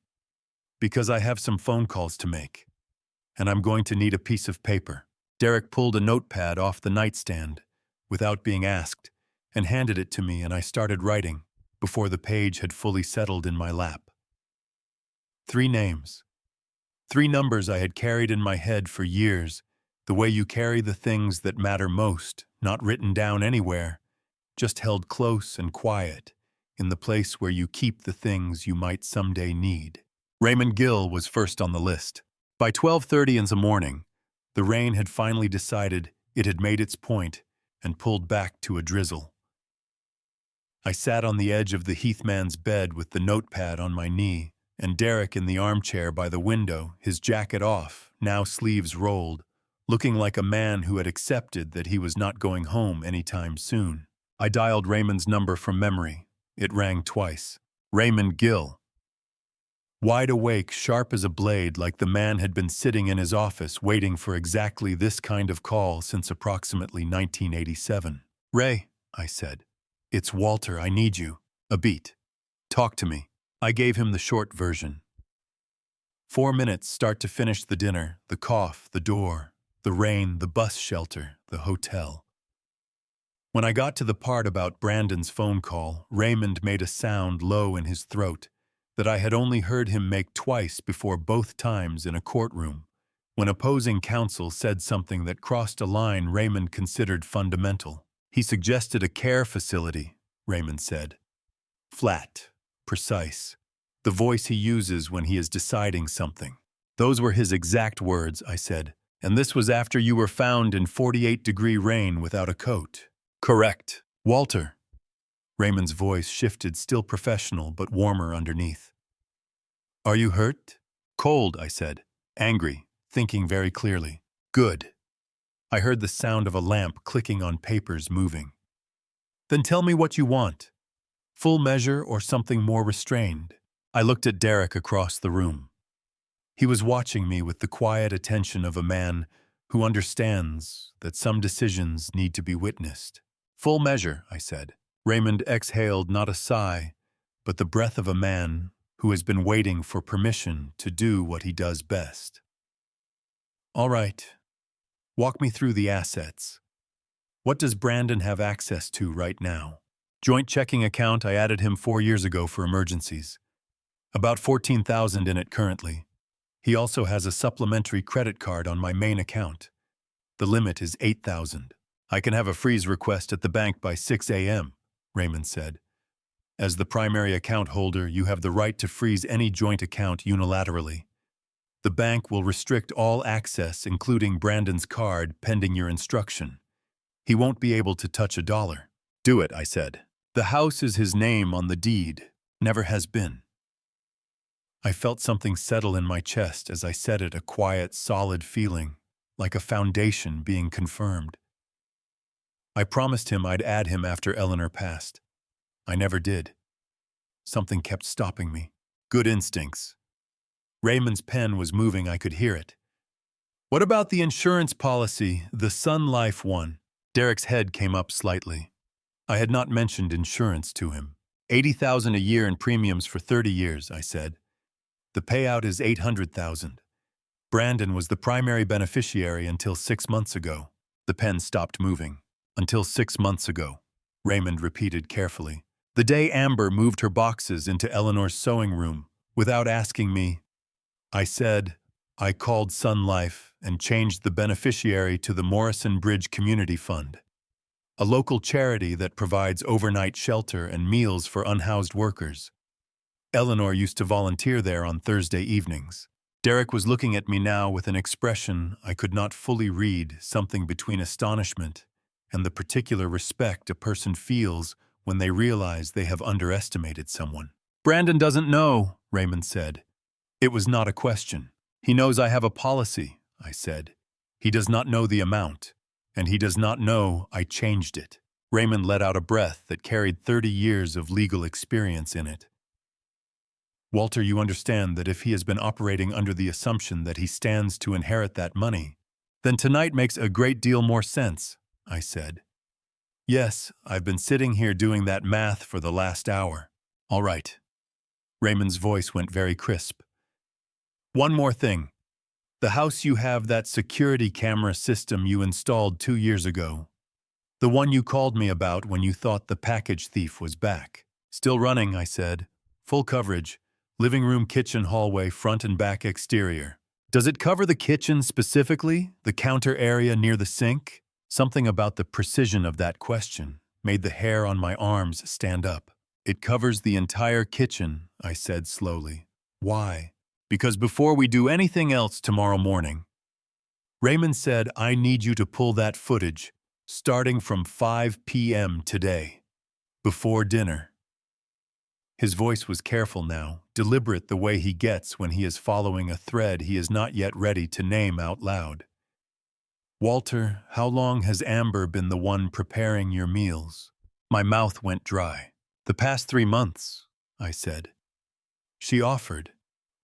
"Because I have some phone calls to make, and I'm going to need a piece of paper." Derek pulled a notepad off the nightstand, without being asked, and handed it to me, and I started writing, before the page had fully settled in my lap. 3 names. 3 numbers I had carried in my head for years, the way you carry the things that matter most, not written down anywhere, just held close and quiet, in the place where you keep the things you might someday need. Raymond Gill was first on the list. By 12:30 in the morning, the rain had finally decided it had made its point and pulled back to a drizzle. I sat on the edge of the Heathman's bed with the notepad on my knee, and Derek in the armchair by the window, his jacket off, now sleeves rolled, looking like a man who had accepted that he was not going home anytime soon. I dialed Raymond's number from memory. It rang twice. Raymond Gill. Wide awake, sharp as a blade, like the man had been sitting in his office waiting for exactly this kind of call since approximately 1987. "Ray," I said. "It's Walter, I need you." "A beat. Talk to me." I gave him the short version. 4 minutes start to finish, the dinner, the cough, the door, the rain, the bus shelter, the hotel. When I got to the part about Brandon's phone call, Raymond made a sound low in his throat that I had only heard him make twice before, both times in a courtroom, when opposing counsel said something that crossed a line Raymond considered fundamental. "He suggested a care facility," Raymond said. Flat, precise, the voice he uses when he is deciding something. "Those were his exact words," I said. "And this was after you were found in 48-degree rain without a coat." "Correct." "Walter." Raymond's voice shifted, still professional but warmer underneath. "Are you hurt?" "Cold," I said. "Angry, thinking very clearly." "Good." I heard the sound of a lamp clicking on papers moving. "Then tell me what you want. Full measure or something more restrained?" I looked at Derek across the room. He was watching me with the quiet attention of a man who understands that some decisions need to be witnessed. "Full measure," I said. Raymond exhaled not a sigh, but the breath of a man who has been waiting for permission to do what he does best. "All right. Walk me through the assets. What does Brandon have access to right now?" "Joint checking account. I added him 4 years ago for emergencies. About 14,000 in it currently. He also has a supplementary credit card on my main account. The limit is 8,000. I can have a freeze request at the bank by 6 a.m., Raymond said. "As the primary account holder, you have the right to freeze any joint account unilaterally. The bank will restrict all access, including Brandon's card, pending your instruction. He won't be able to touch a dollar." "Do it," I said. "The house is his name on the deed. Never has been." I felt something settle in my chest as I said it, a quiet, solid feeling, like a foundation being confirmed. I promised him I'd add him after Eleanor passed. I never did. Something kept stopping me. Good instincts. Raymond's pen was moving, I could hear it. "What about the insurance policy, the Sun Life one?" Derek's head came up slightly. I had not mentioned insurance to him. 80,000 a year in premiums for 30 years, I said. The payout is 800,000. Brandon was the primary beneficiary until 6 months ago. The pen stopped moving. "Until 6 months ago," Raymond repeated carefully. "The day Amber moved her boxes into Eleanor's sewing room, without asking me, I said, I called Sun Life and changed the beneficiary to the Morrison Bridge Community Fund. a local charity that provides overnight shelter and meals for unhoused workers. Eleanor used to volunteer there on Thursday evenings. Derek was looking at me now with an expression I could not fully read, something between astonishment and the particular respect a person feels when they realize they have underestimated someone. "Brandon doesn't know," Raymond said. It was not a question. "He knows I have a policy," I said. "He does not know the amount, and he does not know I changed it." Raymond let out a breath that carried 30 years of legal experience in it. "Walter, you understand that if he has been operating under the assumption that he stands to inherit that money, then tonight makes a great deal more sense," I said. "Yes, I've been sitting here doing that math for the last hour." "All right." Raymond's voice went very crisp. "One more thing. The house you have that security camera system you installed 2 years ago. The one you called me about when you thought the package thief was back." "Still running," I said. "Full coverage. Living room, kitchen, hallway, front and back exterior." "Does it cover the kitchen specifically, the counter area near the sink?" Something about the precision of that question made the hair on my arms stand up. "It covers the entire kitchen," I said slowly. "Why?" "Because before we do anything else tomorrow morning," Raymond said, "I need you to pull that footage, starting from 5 p.m. today, before dinner." His voice was careful now, deliberate the way he gets when he is following a thread he is not yet ready to name out loud. "Walter, how long has Amber been the one preparing your meals?" My mouth went dry. "The past 3 months," I said. She offered.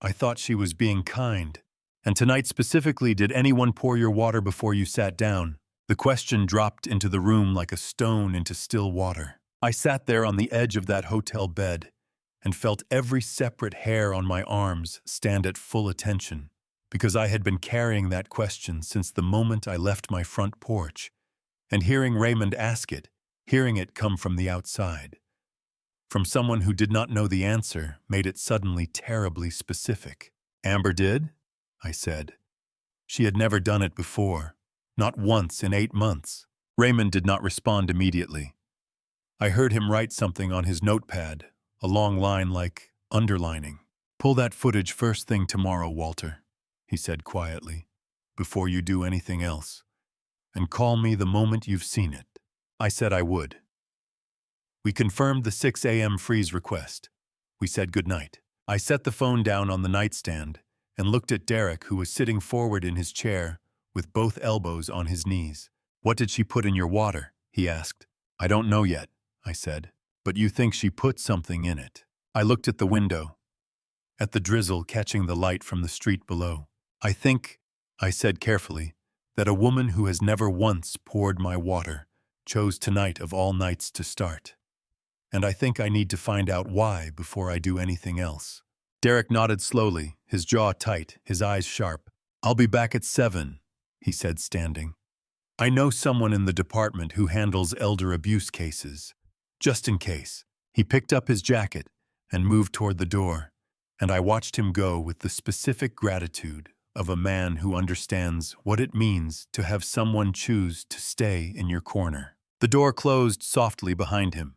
I thought she was being kind. "And tonight specifically, did anyone pour your water before you sat down?" The question dropped into the room like a stone into still water. I sat there on the edge of that hotel bed and felt every separate hair on my arms stand at full attention, because I had been carrying that question since the moment I left my front porch, and hearing Raymond ask it, hearing it come from the outside, from someone who did not know the answer, made it suddenly terribly specific. "Amber did?" I said. She had never done it before, not once in 8 months. Raymond did not respond immediately. I heard him write something on his notepad, a long line like underlining. "Pull that footage first thing tomorrow, Walter," he said quietly, "before you do anything else. And call me the moment you've seen it." I said I would. We confirmed the 6 a.m. freeze request. We said goodnight. I set the phone down on the nightstand and looked at Derek, who was sitting forward in his chair with both elbows on his knees. "What did she put in your water?" he asked. "I don't know yet," I said. "But you think she put something in it?" I looked at the window, at the drizzle catching the light from the street below. "I think," I said carefully, "that a woman who has never once poured my water chose tonight of all nights to start. And I think I need to find out why before I do anything else." Derek nodded slowly, his jaw tight, his eyes sharp. "I'll be back at 7, he said, standing. "I know someone in the department who handles elder abuse cases. Just in case." He picked up his jacket and moved toward the door, and I watched him go with the specific gratitude of a man who understands what it means to have someone choose to stay in your corner. The door closed softly behind him.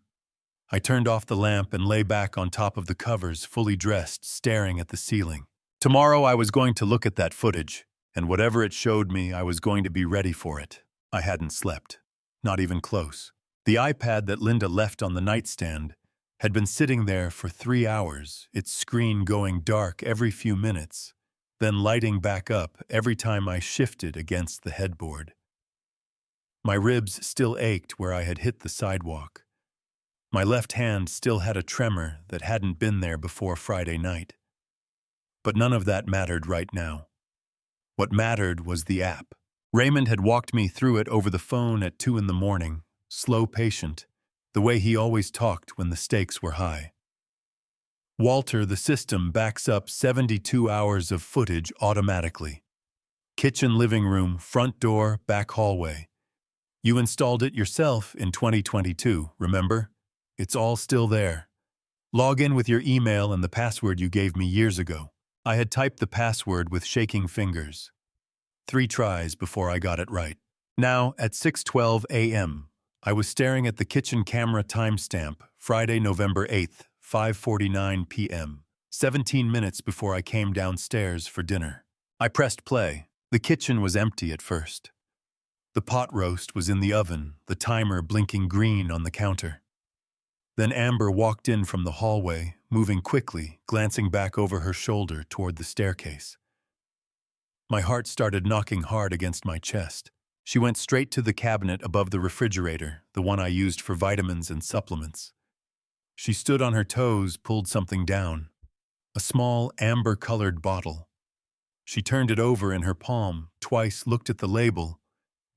I turned off the lamp and lay back on top of the covers, fully dressed, staring at the ceiling. Tomorrow I was going to look at that footage, and whatever it showed me, I was going to be ready for it. I hadn't slept. Not even close. The iPad that Linda left on the nightstand had been sitting there for 3 hours, its screen going dark every few minutes, then lighting back up every time I shifted against the headboard. My ribs still ached where I had hit the sidewalk. My left hand still had a tremor that hadn't been there before Friday night. But none of that mattered right now. What mattered was the app. Raymond had walked me through it over the phone at 2 in the morning, slow, patient, the way he always talked when the stakes were high. "Walter, the system backs up 72 hours of footage automatically. Kitchen, living room, front door, back hallway. You installed it yourself in 2022, remember? It's all still there. Log in with your email and the password you gave me years ago." I had typed the password with shaking fingers. 3 tries before I got it right. Now, at 6:12 a.m., I was staring at the kitchen camera timestamp, Friday, November 8th, 5:49 p.m., 17 minutes before I came downstairs for dinner. I pressed play. The kitchen was empty at first. The pot roast was in the oven, the timer blinking green on the counter. Then Amber walked in from the hallway, moving quickly, glancing back over her shoulder toward the staircase. My heart started knocking hard against my chest. She went straight to the cabinet above the refrigerator, the one I used for vitamins and supplements. She stood on her toes, pulled something down. A small, amber-colored bottle. She turned it over in her palm, twice looked at the label,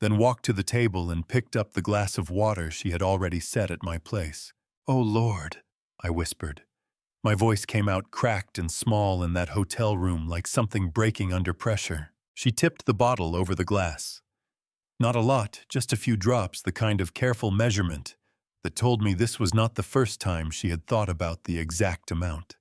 then walked to the table and picked up the glass of water she had already set at my place. "Oh, Lord," I whispered. My voice came out cracked and small in that hotel room like something breaking under pressure. She tipped the bottle over the glass. Not a lot, just a few drops, the kind of careful measurement that told me this was not the first time she had thought about the exact amount.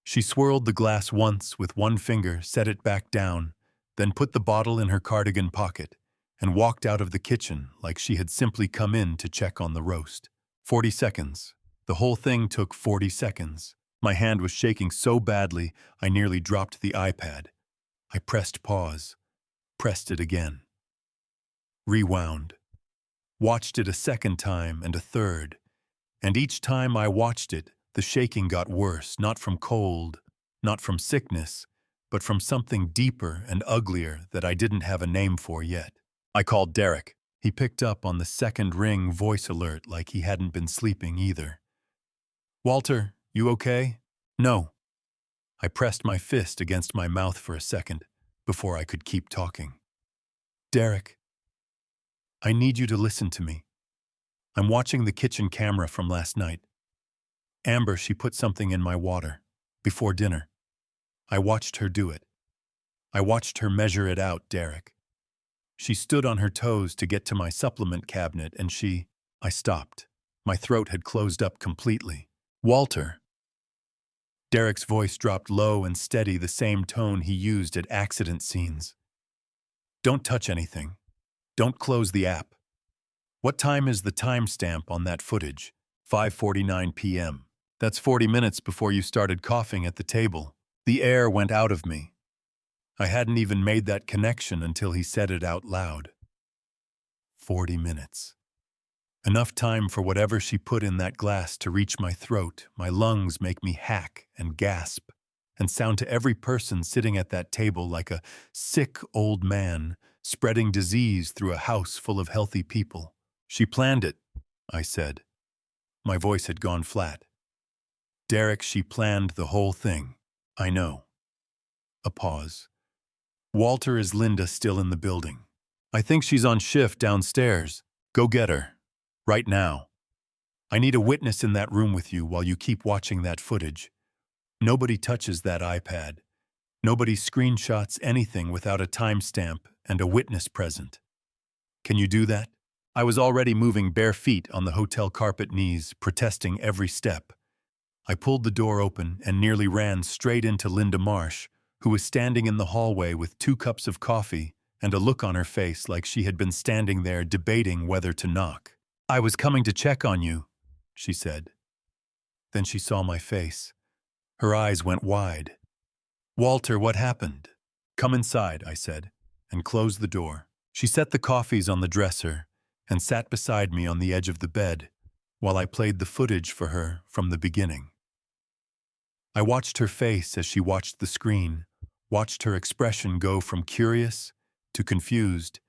She swirled the glass once with one finger, set it back down, then put the bottle in her cardigan pocket and walked out of the kitchen like she had simply come in to check on the roast. 40 seconds. The whole thing took 40 seconds. My hand was shaking so badly I nearly dropped the iPad. I pressed pause, pressed it again. Rewound. Watched it a second time and a third. And each time I watched it, the shaking got worse, not from cold, not from sickness, but from something deeper and uglier that I didn't have a name for yet. I called Derek. He picked up on the second ring voice alert like he hadn't been sleeping either. "Walter, you okay?" "No." I pressed my fist against my mouth for a second before I could keep talking. "Derek, I need you to listen to me. I'm watching the kitchen camera from last night. Amber, she put something in my water before dinner. I watched her do it. I watched her measure it out, Derek. She stood on her toes to get to my supplement cabinet and I stopped. My throat had closed up completely. "Walter." Derek's voice dropped low and steady, the same tone he used at accident scenes. "Don't touch anything. Don't close the app. What time is the timestamp on that footage?" 5:49 p.m. That's 40 minutes before you started coughing at the table. The air went out of me. I hadn't even made that connection until he said it out loud. 40 minutes. Enough time for whatever she put in that glass to reach my throat. My lungs make me hack and gasp and sound to every person sitting at that table like a sick old man spreading disease through a house full of healthy people. "She planned it," I said. My voice had gone flat. "Derek, she planned the whole thing. I know." A pause. "Walter, is Linda still in the building?" "I think she's on shift downstairs. Go get her. Right now. I need a witness in that room with you while you keep watching that footage. Nobody touches that iPad. Nobody screenshots anything without a timestamp and a witness present. Can you do that?" I was already moving bare feet on the hotel carpet knees, protesting every step. I pulled the door open and nearly ran straight into Linda Marsh, who was standing in the hallway with 2 cups of coffee and a look on her face like she had been standing there debating whether to knock. "I was coming to check on you," she said. Then she saw my face. Her eyes went wide. "Walter, what happened?" "Come inside," I said, and closed the door. She set the coffees on the dresser and sat beside me on the edge of the bed while I played the footage for her from the beginning. I watched her face as she watched the screen, watched her expression go from curious to confused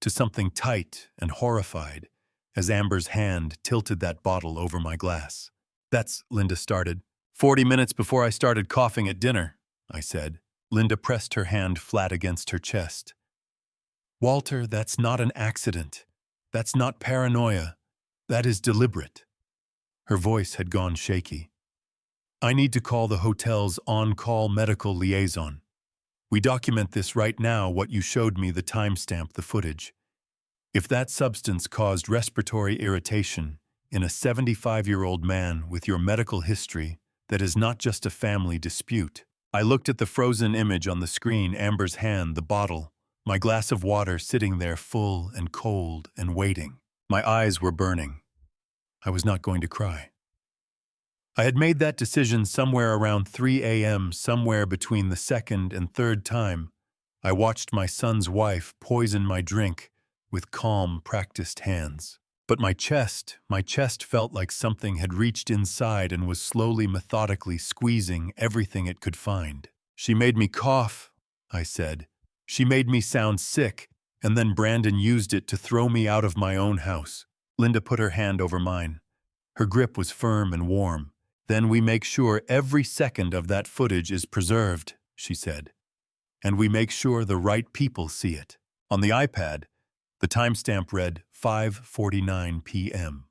to something tight and horrified as Amber's hand tilted that bottle over my glass. "That's," Linda started. 40 minutes before I started coughing at dinner," I said. Linda pressed her hand flat against her chest. "Walter, that's not an accident. That's not paranoia. That is deliberate." Her voice had gone shaky. "I need to call the hotel's on-call medical liaison. We document this right now, what you showed me, the timestamp, the footage. If that substance caused respiratory irritation in a 75-year-old man with your medical history, that is not just a family dispute." I looked at the frozen image on the screen, Amber's hand, the bottle, my glass of water sitting there full and cold and waiting. My eyes were burning. I was not going to cry. I had made that decision somewhere around 3 a.m., somewhere between the second and third time. I watched my son's wife poison my drink with calm, practiced hands. But my chest felt like something had reached inside and was slowly, methodically squeezing everything it could find. She made me cough, I said. She made me sound sick, and then Brandon used it to throw me out of my own house. Linda put her hand over mine. Her grip was firm and warm. Then we make sure every second of that footage is preserved, she said. And we make sure the right people see it. On the iPad, the timestamp read 5:49 p.m.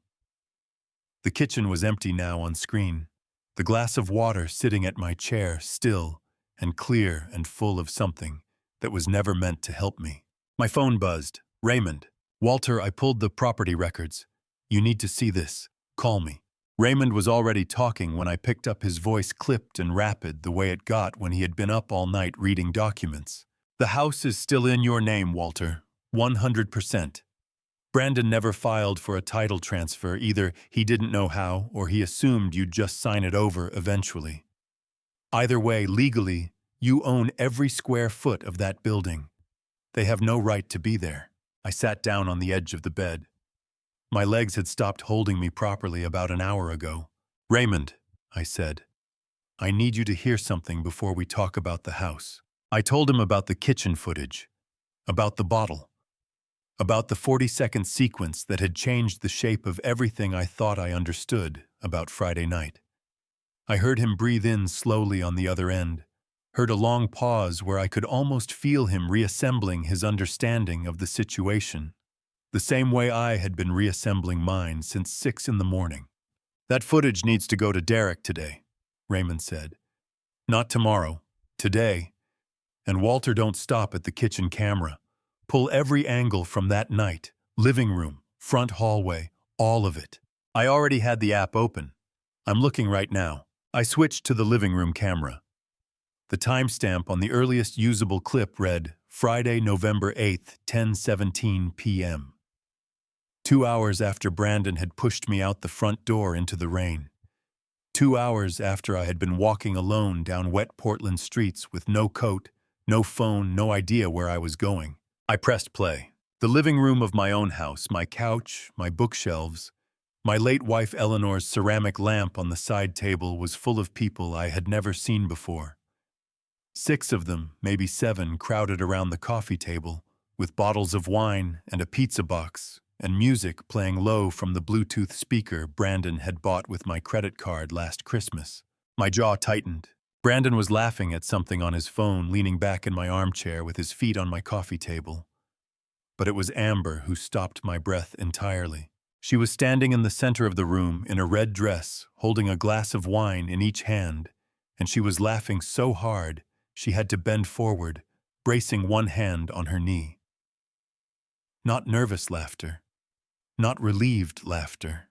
The kitchen was empty now on screen. The glass of water sitting at my chair, still and clear and full of something that was never meant to help me. My phone buzzed. Raymond. Walter, I pulled the property records. You need to see this. Call me. Raymond was already talking when I picked up his voice, clipped and rapid the way it got when he had been up all night reading documents. The house is still in your name, Walter. 100%. Brandon never filed for a title transfer. Either he didn't know how or he assumed you'd just sign it over eventually. Either way, legally, you own every square foot of that building. They have no right to be there. I sat down on the edge of the bed. My legs had stopped holding me properly about an hour ago. Raymond, I said, I need you to hear something before we talk about the house. I told him about the kitchen footage, about the bottle, about the 40-second sequence that had changed the shape of everything I thought I understood about Friday night. I heard him breathe in slowly on the other end, heard a long pause where I could almost feel him reassembling his understanding of the situation, the same way I had been reassembling mine since 6 in the morning. That footage needs to go to Derek today, Raymond said. Not tomorrow, today. And Walter, don't stop at the kitchen camera. Pull every angle from that night, living room, front hallway, all of it. I already had the app open. I'm looking right now. I switched to the living room camera. The timestamp on the earliest usable clip read Friday, November 8th, 10:17 p.m. 2 hours after Brandon had pushed me out the front door into the rain. 2 hours after I had been walking alone down wet Portland streets with no coat, no phone, no idea where I was going. I pressed play. The living room of my own house, my couch, my bookshelves, my late wife Eleanor's ceramic lamp on the side table was full of people I had never seen before. 6 of them, maybe 7, crowded around the coffee table, with bottles of wine and a pizza box, and music playing low from the Bluetooth speaker Brandon had bought with my credit card last Christmas. My jaw tightened. Brandon was laughing at something on his phone, leaning back in my armchair with his feet on my coffee table. But it was Amber who stopped my breath entirely. She was standing in the center of the room in a red dress, holding a glass of wine in each hand, and she was laughing so hard she had to bend forward, bracing one hand on her knee. Not nervous laughter. Not relieved laughter.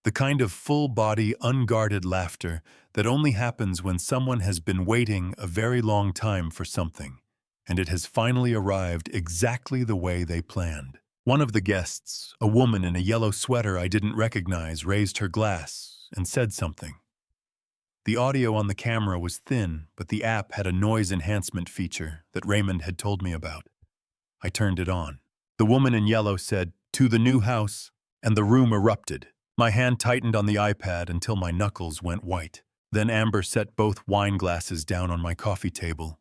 The kind of full-body, unguarded laughter that only happens when someone has been waiting a very long time for something, and it has finally arrived exactly the way they planned. One of the guests, a woman in a yellow sweater I didn't recognize, raised her glass and said something. The audio on the camera was thin, but the app had a noise enhancement feature that Raymond had told me about. I turned it on. The woman in yellow said, "To the new house," and the room erupted. My hand tightened on the iPad until my knuckles went white. Then Amber set both wine glasses down on my coffee table,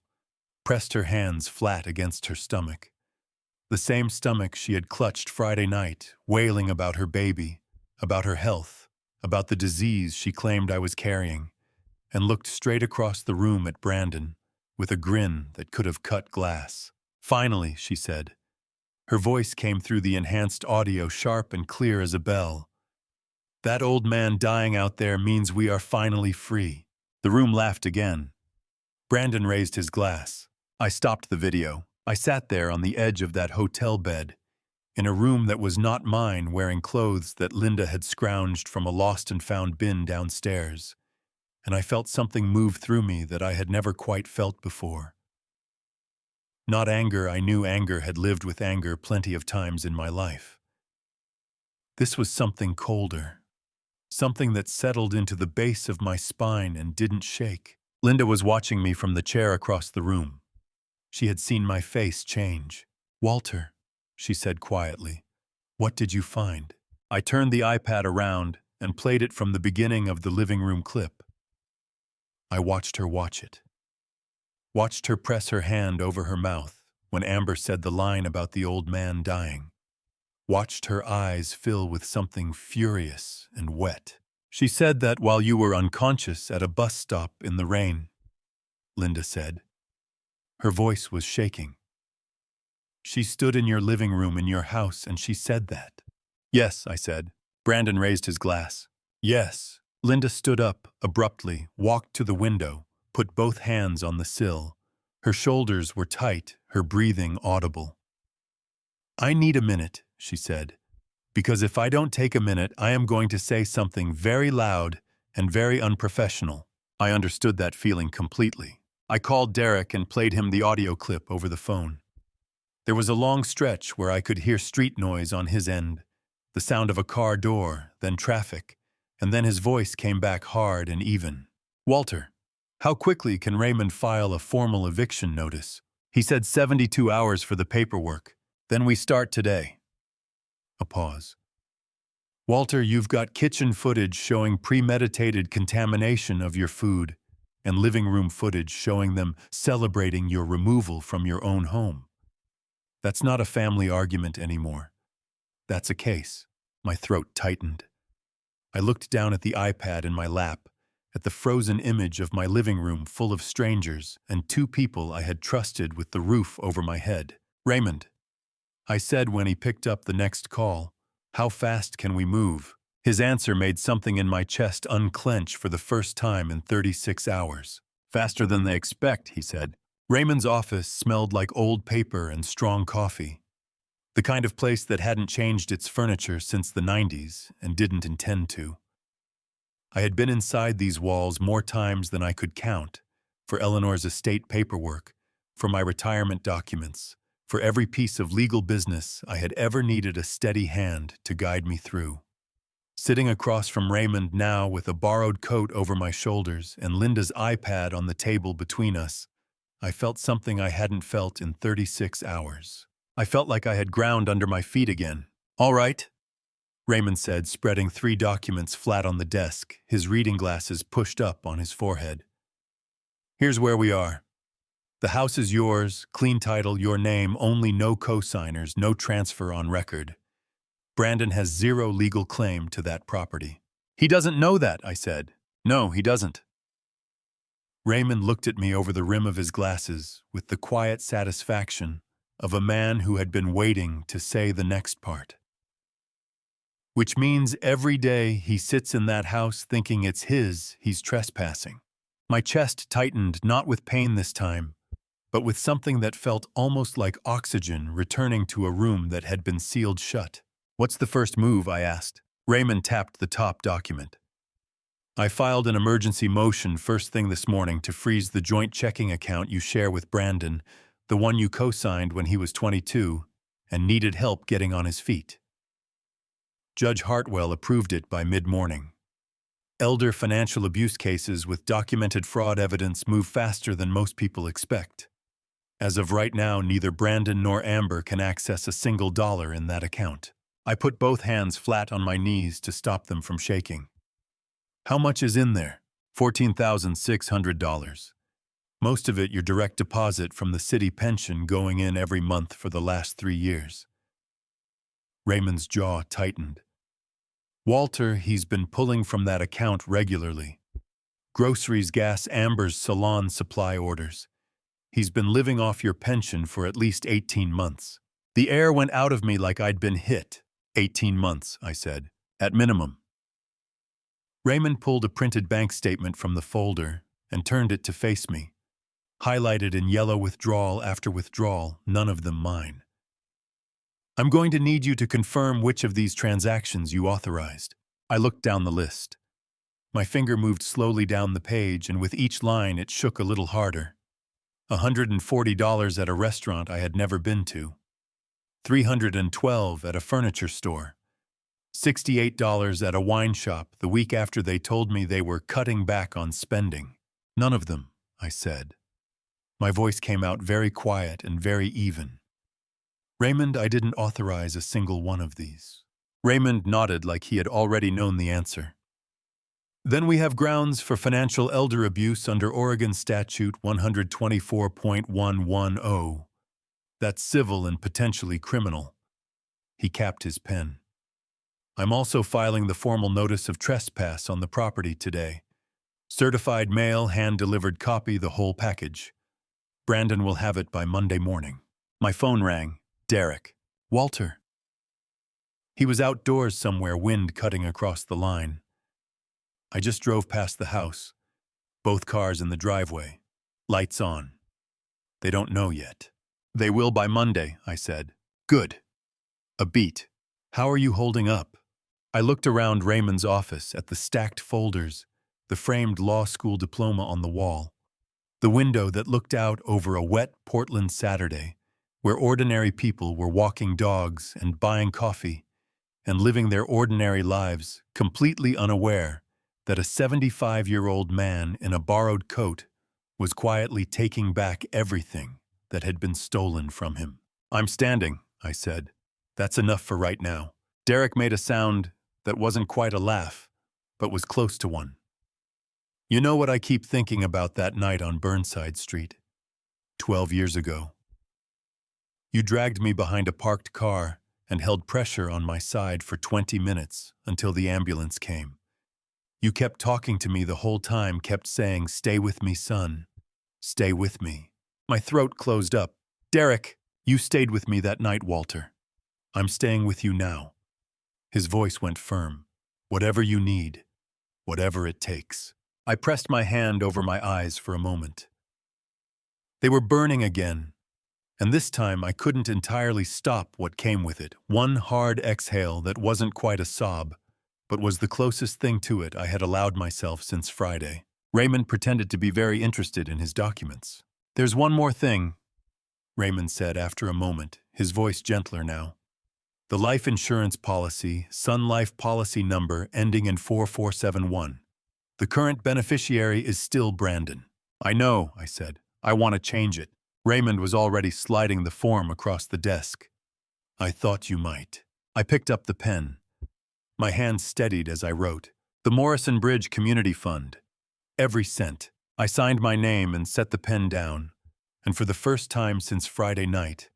pressed her hands flat against her stomach. The same stomach she had clutched Friday night, wailing about her baby, about her health, about the disease she claimed I was carrying, and looked straight across the room at Brandon, with a grin that could have cut glass. "Finally," she said. Her voice came through the enhanced audio sharp and clear as a bell. "That old man dying out there means we are finally free." The room laughed again. Brandon raised his glass. I stopped the video. I sat there on the edge of that hotel bed, in a room that was not mine, wearing clothes that Linda had scrounged from a lost-and-found bin downstairs, and I felt something move through me that I had never quite felt before. Not anger. I knew anger, had lived with anger plenty of times in my life. This was something colder, something that settled into the base of my spine and didn't shake. Linda was watching me from the chair across the room. She had seen my face change. "Walter," she said quietly, "what did you find?" I turned the iPad around and played it from the beginning of the living room clip. I watched her watch it. Watched her press her hand over her mouth when Amber said the line about the old man dying. Watched her eyes fill with something furious and wet. "She said that while you were unconscious at a bus stop in the rain," Linda said. Her voice was shaking. "She stood in your living room in your house and she said that." "Yes," I said. Brandon raised his glass. "Yes." Linda stood up abruptly, walked to the window, put both hands on the sill. Her shoulders were tight, her breathing audible. "I need a minute," she said, "because if I don't take a minute, I am going to say something very loud and very unprofessional." I understood that feeling completely. I called Derek and played him the audio clip over the phone. There was a long stretch where I could hear street noise on his end, the sound of a car door, then traffic, and then his voice came back hard and even. "Walter, how quickly can Raymond file a formal eviction notice? He said 72 hours for the paperwork. Then we start today." A pause. "Walter, you've got kitchen footage showing premeditated contamination of your food and living room footage showing them celebrating your removal from your own home. That's not a family argument anymore. That's a case." My throat tightened. I looked down at the iPad in my lap, at the frozen image of my living room full of strangers and two people I had trusted with the roof over my head. "Raymond," I said when he picked up the next call, "how fast can we move?" His answer made something in my chest unclench for the first time in 36 hours. "Faster than they expect," he said. Raymond's office smelled like old paper and strong coffee. The kind of place that hadn't changed its furniture since the 90s and didn't intend to. I had been inside these walls more times than I could count, for Eleanor's estate paperwork, for my retirement documents, for every piece of legal business I had ever needed a steady hand to guide me through. Sitting across from Raymond now with a borrowed coat over my shoulders and Linda's iPad on the table between us, I felt something I hadn't felt in 36 hours. I felt like I had ground under my feet again. "All right," Raymond said, spreading 3 documents flat on the desk, his reading glasses pushed up on his forehead. "Here's where we are. The house is yours, clean title, your name, only no co-signers, no transfer on record. Brandon has 0 legal claim to that property." "He doesn't know that," I said. "No, he doesn't." Raymond looked at me over the rim of his glasses with the quiet satisfaction of a man who had been waiting to say the next part. "Which means every day he sits in that house thinking it's his, he's trespassing." My chest tightened, not with pain this time, but with something that felt almost like oxygen returning to a room that had been sealed shut. "What's the first move?" I asked. Raymond tapped the top document. "I filed an emergency motion first thing this morning to freeze the joint checking account you share with Brandon, the one you co-signed when he was 22 and needed help getting on his feet. Judge Hartwell approved it by mid-morning. Elder financial abuse cases with documented fraud evidence move faster than most people expect. As of right now, neither Brandon nor Amber can access a single dollar in that account." I put both hands flat on my knees to stop them from shaking. "How much is in there?" $14,600. Most of it your direct deposit from the city pension going in every month for the last 3 years. Raymond's jaw tightened. "Walter, he's been pulling from that account regularly. Groceries, gas, Amber's salon supply orders. He's been living off your pension for at least 18 months. The air went out of me like I'd been hit. 18 months, I said. At minimum. Raymond pulled a printed bank statement from the folder and turned it to face me. Highlighted in yellow withdrawal after withdrawal, none of them mine. "I'm going to need you to confirm which of these transactions you authorized." I looked down the list. My finger moved slowly down the page, and with each line it shook a little harder. $140 at a restaurant I had never been to. $312 at a furniture store. $68 at a wine shop the week after they told me they were cutting back on spending. None of them, I said. My voice came out very quiet and very even. Raymond, I didn't authorize a single one of these. Raymond nodded like he had already known the answer. Then we have grounds for financial elder abuse under Oregon Statute 124.110. That's civil and potentially criminal. He capped his pen. I'm also filing the formal notice of trespass on the property today. Certified mail, hand-delivered copy, the whole package. Brandon will have it by Monday morning. My phone rang. Derek. Walter. He was outdoors somewhere, wind cutting across the line. I just drove past the house. Both cars in the driveway. Lights on. They don't know yet. They will by Monday, I said. Good. A beat. How are you holding up? I looked around Raymond's office at the stacked folders, the framed law school diploma on the wall, the window that looked out over a wet Portland Saturday, where ordinary people were walking dogs and buying coffee and living their ordinary lives, completely unaware that a 75-year-old man in a borrowed coat was quietly taking back everything that had been stolen from him. I'm standing, I said. That's enough for right now. Derek made a sound that wasn't quite a laugh, but was close to one. You know what I keep thinking about that night on Burnside Street? 12 years ago. You dragged me behind a parked car and held pressure on my side for 20 minutes until the ambulance came. You kept talking to me the whole time, kept saying, "Stay with me, son. Stay with me." My throat closed up. Derek, you stayed with me that night, Walter. I'm staying with you now. His voice went firm. Whatever you need, whatever it takes. I pressed my hand over my eyes for a moment. They were burning again, and this time I couldn't entirely stop what came with it. One hard exhale that wasn't quite a sob, but was the closest thing to it I had allowed myself since Friday. Raymond pretended to be very interested in his documents. There's one more thing, Raymond said after a moment, his voice gentler now. The life insurance policy, Sun Life policy number ending in 4471. The current beneficiary is still Brandon. I know, I said. I want to change it. Raymond was already sliding the form across the desk. I thought you might. I picked up the pen. My hand steadied as I wrote. The Morrison Bridge Community Fund. Every cent. I signed my name and set the pen down, and for the first time since Friday night,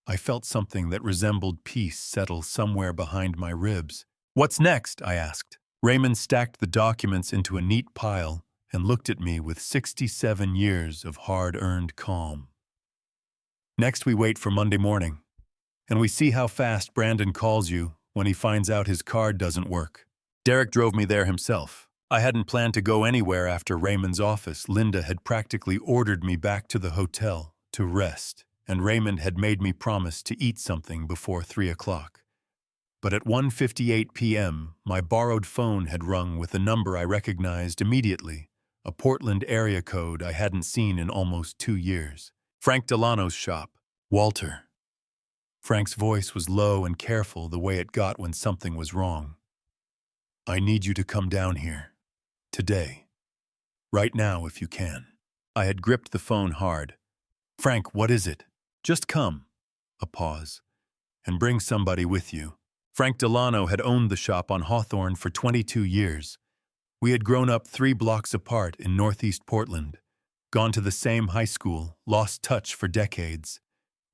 I felt something that resembled peace settle somewhere behind my ribs. What's next? I asked. Raymond stacked the documents into a neat pile and looked at me with 67 years of hard-earned calm. Next, we wait for Monday morning, and we see how fast Brandon calls you when he finds out his card doesn't work. Derek drove me there himself. I hadn't planned to go anywhere after Raymond's office. Linda had practically ordered me back to the hotel to rest, and Raymond had made me promise to eat something before 3 o'clock. But at 1:58 p.m., my borrowed phone had rung with a number I recognized immediately, a Portland area code I hadn't seen in almost 2 years. Frank Delano's shop. Walter. Frank's voice was low and careful, the way it got when something was wrong. I need you to come down here. Today. Right now, if you can. I had gripped the phone hard. Frank, what is it? Just come. A pause. And bring somebody with you. Frank Delano had owned the shop on Hawthorne for 22 years. We had grown up 3 blocks apart in Northeast Portland, gone to the same high school, lost touch for decades,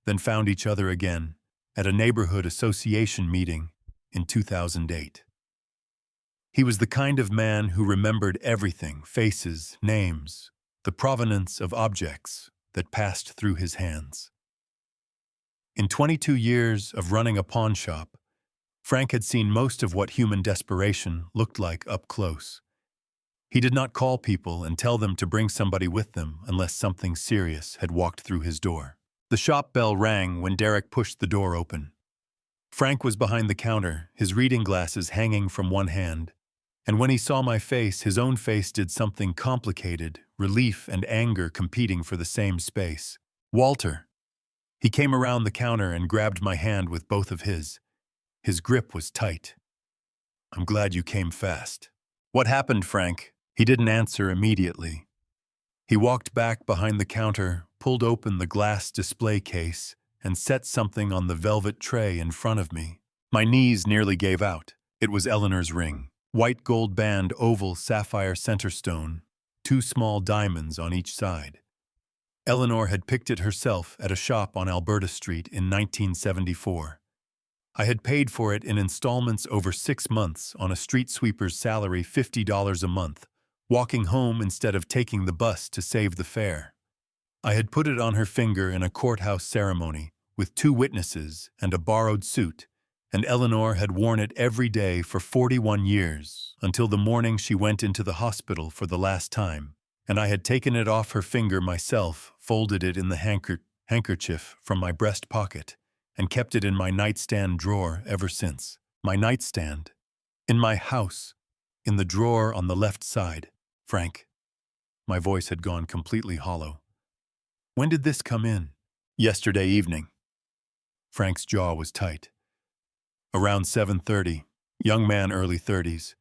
then found each other again at a neighborhood association meeting in 2008. He was the kind of man who remembered everything, faces, names, the provenance of objects that passed through his hands. In 22 years of running a pawn shop, Frank had seen most of what human desperation looked like up close. He did not call people and tell them to bring somebody with them unless something serious had walked through his door. The shop bell rang when Derek pushed the door open. Frank was behind the counter, his reading glasses hanging from one hand, and when he saw my face, his own face did something complicated, relief and anger competing for the same space. Walter. He came around the counter and grabbed my hand with both of his. His grip was tight. I'm glad you came fast. What happened, Frank? He didn't answer immediately. He walked back behind the counter, pulled open the glass display case, and set something on the velvet tray in front of me. My knees nearly gave out. It was Eleanor's ring. White gold band oval sapphire center stone, 2 small diamonds on each side. Eleanor had picked it herself at a shop on Alberta Street in 1974. I had paid for it in installments over 6 months on a street sweeper's salary $50 a month, walking home instead of taking the bus to save the fare. I had put it on her finger in a courthouse ceremony with 2 witnesses and a borrowed suit, and Eleanor had worn it every day for 41 years until the morning she went into the hospital for the last time, and I had taken it off her finger myself, folded it in the handkerchief from my breast pocket, and kept it in my nightstand drawer ever since. My nightstand. In my house. In the drawer on the left side. Frank. My voice had gone completely hollow. When did this come in? Yesterday evening. Frank's jaw was tight. Around 7:30. Young man, early 30s.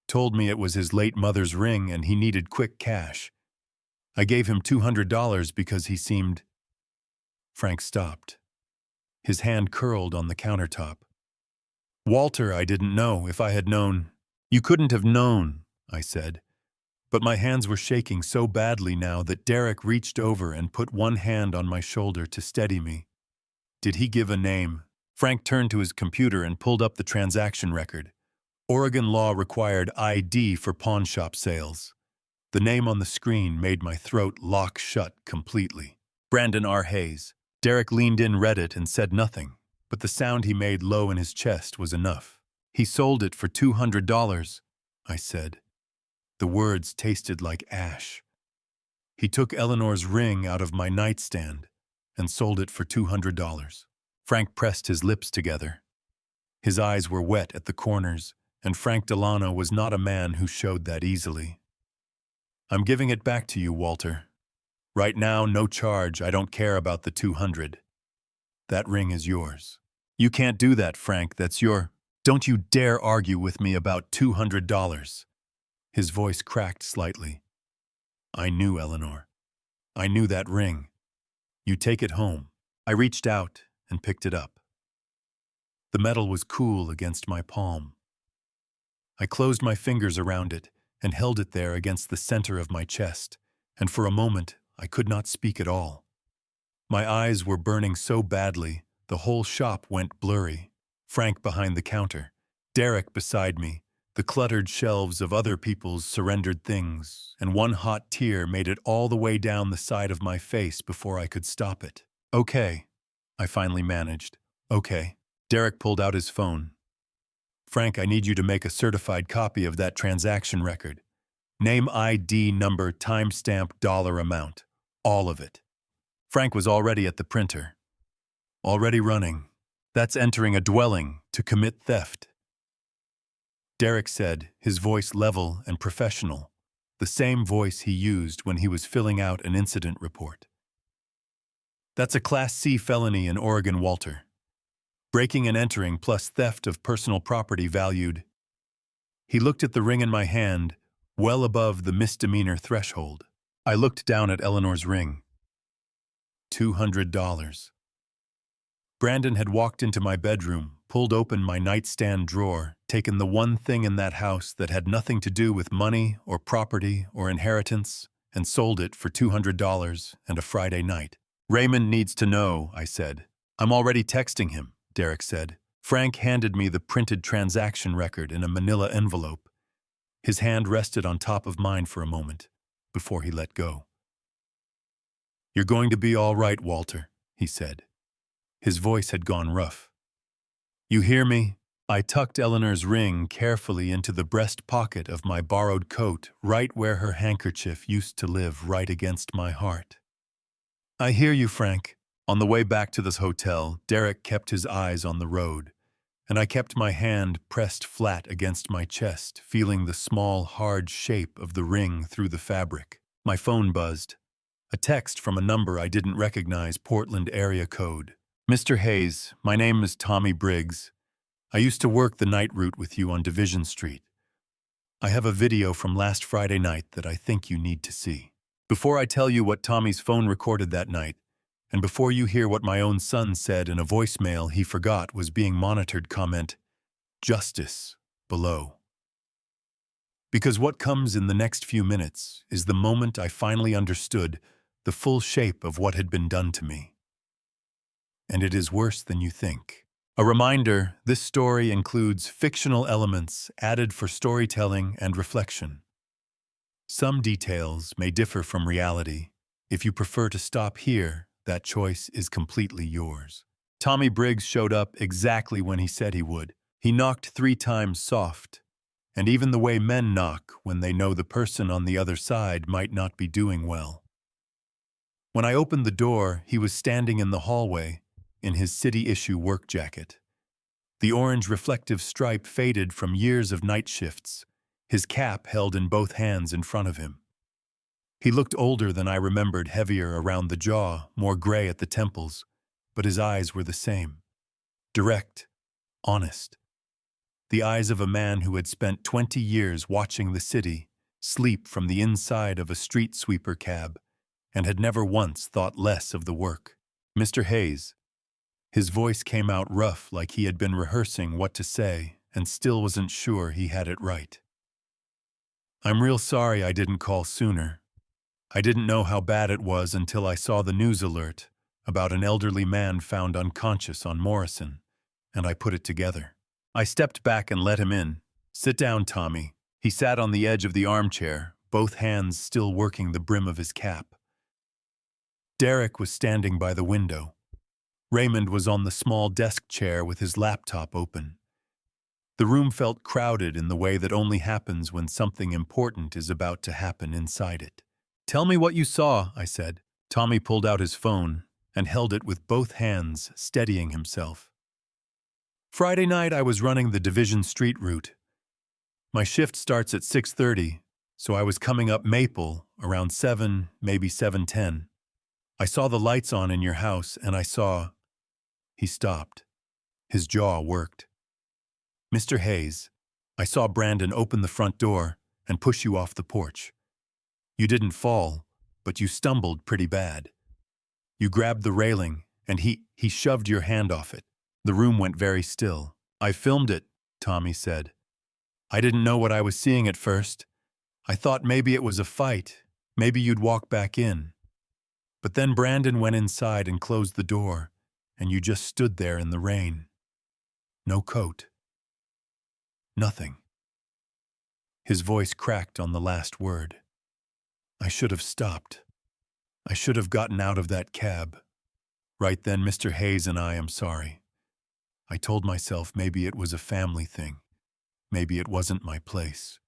Told me it was his late mother's ring and he needed quick cash. I gave him $200 because he seemed... Frank stopped. His hand curled on the countertop. Walter, I didn't know. If I had known... You couldn't have known, I said. But my hands were shaking so badly now that Derek reached over and put one hand on my shoulder to steady me. Did he give a name? Frank turned to his computer and pulled up the transaction record. Oregon law required ID for pawn shop sales. The name on the screen made my throat lock shut completely. Brandon R. Hayes. Derek leaned in, read it, and said nothing, but the sound he made low in his chest was enough. He sold it for $200, I said. The words tasted like ash. He took Eleanor's ring out of my nightstand and sold it for $200. Frank pressed his lips together. His eyes were wet at the corners, and Frank Delano was not a man who showed that easily. I'm giving it back to you, Walter. Right now, no charge. I don't care about the 200. That ring is yours. You can't do that, Frank. That's your... Don't you dare argue with me about $200. His voice cracked slightly. I knew, Eleanor. I knew that ring. You take it home. I reached out and picked it up. The metal was cool against my palm. I closed my fingers around it and held it there against the center of my chest, and for a moment I could not speak at all. My eyes were burning so badly, the whole shop went blurry. Frank behind the counter, Derek beside me, the cluttered shelves of other people's surrendered things, and one hot tear made it all the way down the side of my face before I could stop it. Okay, I finally managed. Okay. Derek pulled out his phone. Frank, I need you to make a certified copy of that transaction record. Name, ID, number, timestamp, dollar amount. All of it. Frank was already at the printer. Already running. That's entering a dwelling to commit theft. Derek said, his voice level and professional, the same voice he used when he was filling out an incident report. That's a Class C felony in Oregon, Walter. Breaking and entering plus theft of personal property valued. He looked at the ring in my hand, well above the misdemeanor threshold. I looked down at Eleanor's ring. $200. Brandon had walked into my bedroom, pulled open my nightstand drawer, taken the one thing in that house that had nothing to do with money or property or inheritance, and sold it for $200 and a Friday night. Raymond needs to know, I said. I'm already texting him, Derek said. Frank handed me the printed transaction record in a manila envelope. His hand rested on top of mine for a moment, before he let go. You're going to be all right, Walter, he said. His voice had gone rough. You hear me? I tucked Eleanor's ring carefully into the breast pocket of my borrowed coat, right where her handkerchief used to live, right against my heart. I hear you, Frank. On the way back to this hotel, Derek kept his eyes on the road, and I kept my hand pressed flat against my chest, feeling the small, hard shape of the ring through the fabric. My phone buzzed. A text from a number I didn't recognize, Portland area code. Mr. Hayes, my name is Tommy Briggs. I used to work the night route with you on Division Street. I have a video from last Friday night that I think you need to see. Before I tell you what Tommy's phone recorded that night, and before you hear what my own son said in a voicemail he forgot was being monitored, comment, "Justice," below. Because what comes in the next few minutes is the moment I finally understood the full shape of what had been done to me. And it is worse than you think. A reminder, this story includes fictional elements added for storytelling and reflection. Some details may differ from reality. If you prefer to stop here, that choice is completely yours. Tommy Briggs showed up exactly when he said he would. He knocked 3 times soft, and even the way men knock when they know the person on the other side might not be doing well. When I opened the door, he was standing in the hallway in his city-issue work jacket. The orange reflective stripe faded from years of night shifts, his cap held in both hands in front of him. He looked older than I remembered, heavier around the jaw, more gray at the temples, but his eyes were the same. Direct, honest. The eyes of a man who had spent 20 years watching the city sleep from the inside of a street sweeper cab and had never once thought less of the work. "Mr. Hayes." His voice came out rough, like he had been rehearsing what to say and still wasn't sure he had it right. "I'm real sorry I didn't call sooner. I didn't know how bad it was until I saw the news alert about an elderly man found unconscious on Morrison, and I put it together." I stepped back and let him in. "Sit down, Tommy." He sat on the edge of the armchair, both hands still working the brim of his cap. Derek was standing by the window. Raymond was on the small desk chair with his laptop open. The room felt crowded in the way that only happens when something important is about to happen inside it. "Tell me what you saw," I said. Tommy pulled out his phone and held it with both hands, steadying himself. "Friday night I was running the Division Street route. My shift starts at 6:30, so I was coming up Maple around 7, maybe 7:10. I saw the lights on in your house and I saw—" He stopped. His jaw worked. "Mr. Hayes, I saw Brandon open the front door and push you off the porch. You didn't fall, but you stumbled pretty bad. You grabbed the railing and he shoved your hand off it." The room went very still. "I filmed it," Tommy said. "I didn't know what I was seeing at first. I thought maybe it was a fight, maybe you'd walk back in. But then Brandon went inside and closed the door, and you just stood there in the rain. No coat. Nothing." His voice cracked on the last word. "I should have stopped. I should have gotten out of that cab. Right then, Mr. Hayes and I am sorry. I told myself maybe it was a family thing. Maybe it wasn't my place."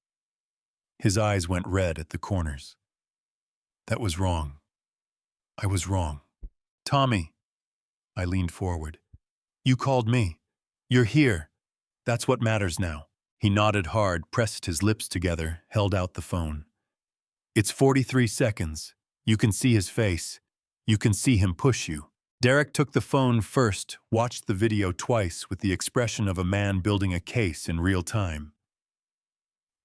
His eyes went red at the corners. "That was wrong. I was wrong." "Tommy." I leaned forward. "You called me. You're here. That's what matters now." He nodded hard, pressed his lips together, held out the phone. "It's 43 seconds. You can see his face. You can see him push you." Derek took the phone first, watched the video twice with the expression of a man building a case in real time.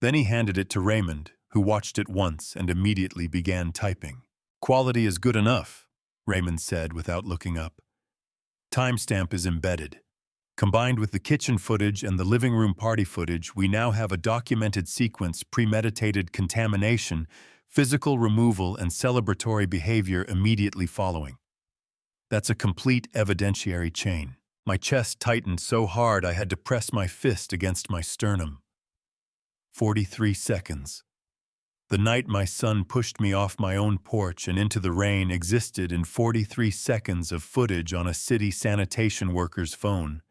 Then he handed it to Raymond, who watched it once and immediately began typing. "Quality is good enough," Raymond said without looking up. "Timestamp is embedded. Combined with the kitchen footage and the living room party footage, we now have a documented sequence: premeditated contamination, physical removal, and celebratory behavior immediately following. That's a complete evidentiary chain." My chest tightened so hard I had to press my fist against my sternum. 43 seconds. The night my son pushed me off my own porch and into the rain existed in 43 seconds of footage on a city sanitation worker's phone.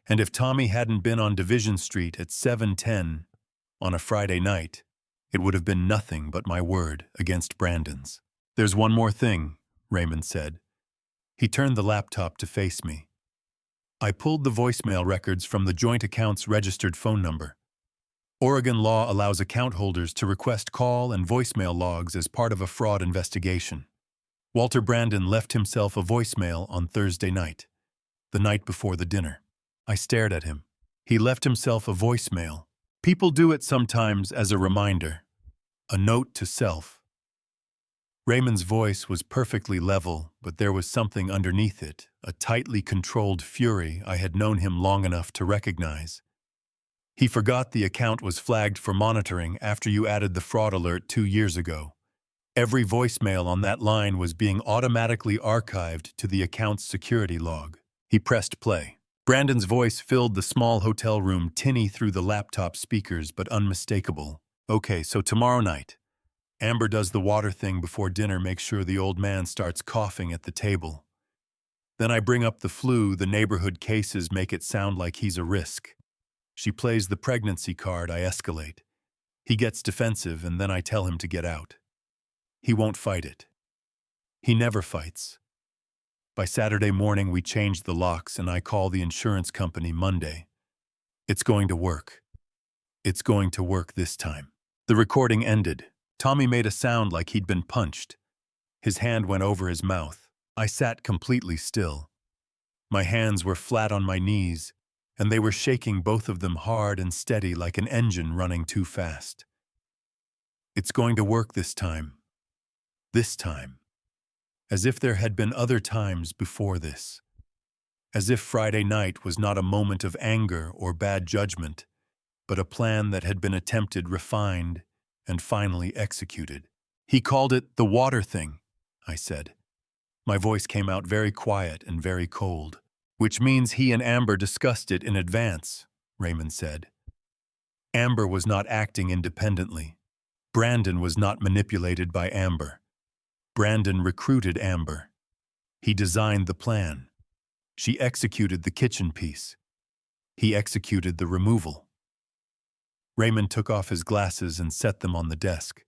And if Tommy hadn't been on Division Street at 7:10 on a Friday night, it would have been nothing but my word against Brandon's. "There's one more thing," Raymond said. He turned the laptop to face me. I pulled the voicemail records from the joint account's registered phone number. Oregon law allows account holders to request call and voicemail logs as part of a fraud investigation. Walter Brandon left himself a voicemail on Thursday night, the night before the dinner. I stared at him. He left himself a voicemail. People do it sometimes as a reminder, a note to self. Raymond's voice was perfectly level, but there was something underneath it, a tightly controlled fury I had known him long enough to recognize. He forgot the account was flagged for monitoring after you added the fraud alert 2 years ago. Every voicemail on that line was being automatically archived to the account's security log. He pressed play. Brandon's voice filled the small hotel room, tinny through the laptop speakers, but unmistakable. Okay, so tomorrow night. Amber does the water thing before dinner, makes sure the old man starts coughing at the table. Then I bring up the flu, the neighborhood cases make it sound like he's a risk. She plays the pregnancy card, I escalate. He gets defensive, and then I tell him to get out. He won't fight it. He never fights. By Saturday morning, we change the locks, and I call the insurance company Monday. It's going to work. It's going to work this time. The recording ended. Tommy made a sound like he'd been punched. His hand went over his mouth. I sat completely still. My hands were flat on my knees, and they were shaking, both of them hard and steady like an engine running too fast. It's going to work this time. This time. As if there had been other times before this. As if Friday night was not a moment of anger or bad judgment, but a plan that had been attempted, refined, and finally executed. He called it the water thing, I said. My voice came out very quiet and very cold. Which means he and Amber discussed it in advance, Raymond said. Amber was not acting independently. Brandon was not manipulated by Amber. Brandon recruited Amber. He designed the plan. She executed the kitchen piece. He executed the removal. Raymond took off his glasses and set them on the desk.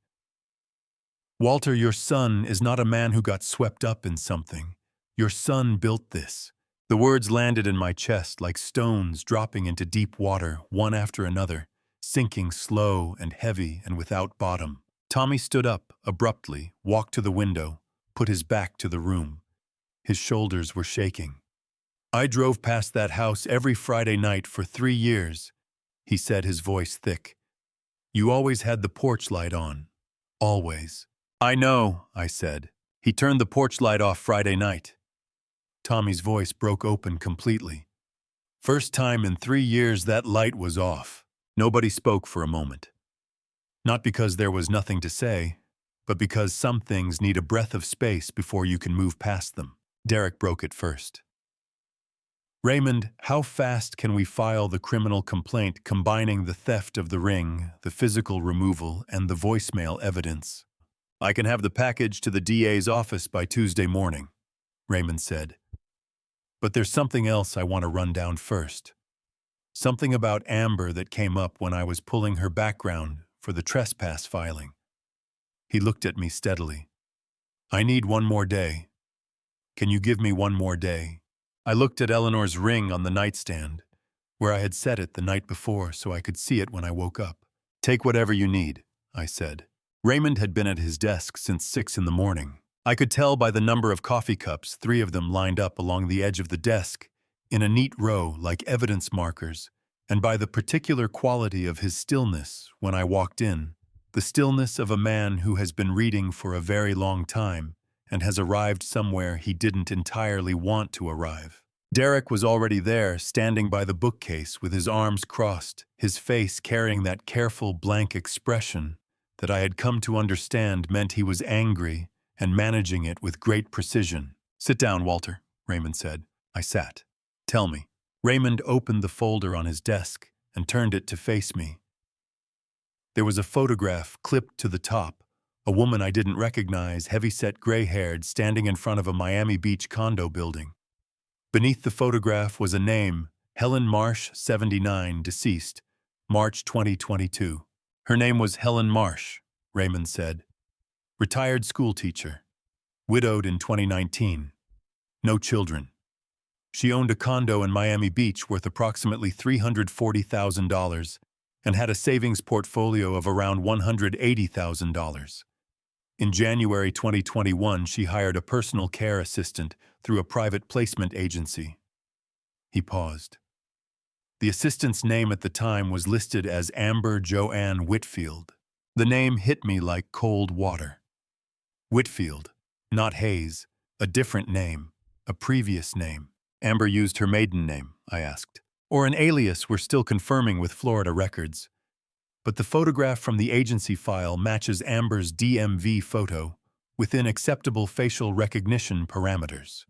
Walter, your son is not a man who got swept up in something. Your son built this. The words landed in my chest like stones dropping into deep water, one after another, sinking slow and heavy and without bottom. Tommy stood up abruptly, walked to the window, put his back to the room. His shoulders were shaking. I drove past that house every Friday night for 3 years, he said, his voice thick. You always had the porch light on. Always. I know, I said. He turned the porch light off Friday night. Tommy's voice broke open completely. First time in 3 years that light was off. Nobody spoke for a moment. Not because there was nothing to say, but because some things need a breath of space before you can move past them. Derek broke it first. Raymond, how fast can we file the criminal complaint combining the theft of the ring, the physical removal, and the voicemail evidence? I can have the package to the DA's office by Tuesday morning, Raymond said. But there's something else I want to run down first. Something about Amber that came up when I was pulling her background for the trespass filing. He looked at me steadily. I need 1 more day. Can you give me 1 more day? I looked at Eleanor's ring on the nightstand, where I had set it the night before so I could see it when I woke up. Take whatever you need, I said. Raymond had been at his desk since 6 in the morning. I could tell by the number of coffee cups, 3 of them lined up along the edge of the desk, in a neat row like evidence markers, and by the particular quality of his stillness when I walked in, the stillness of a man who has been reading for a very long time and has arrived somewhere he didn't entirely want to arrive. Derek was already there, standing by the bookcase with his arms crossed, his face carrying that careful, blank expression that I had come to understand meant he was angry and managing it with great precision. Sit down, Walter, Raymond said. I sat. Tell me. Raymond opened the folder on his desk and turned it to face me. There was a photograph clipped to the top, a woman I didn't recognize, heavy-set, gray-haired, standing in front of a Miami Beach condo building. Beneath the photograph was a name, Helen Marsh, 79, deceased, March 2022. Her name was Helen Marsh, Raymond said. Retired schoolteacher. Widowed in 2019. No children. She owned a condo in Miami Beach worth approximately $340,000 and had a savings portfolio of around $180,000. In January 2021, she hired a personal care assistant through a private placement agency. He paused. The assistant's name at the time was listed as Amber Joanne Whitfield. The name hit me like cold water. Whitfield, not Hayes, a different name, a previous name. Amber used her maiden name, I asked. Or an alias we're still confirming with Florida records. But the photograph from the agency file matches Amber's DMV photo within acceptable facial recognition parameters.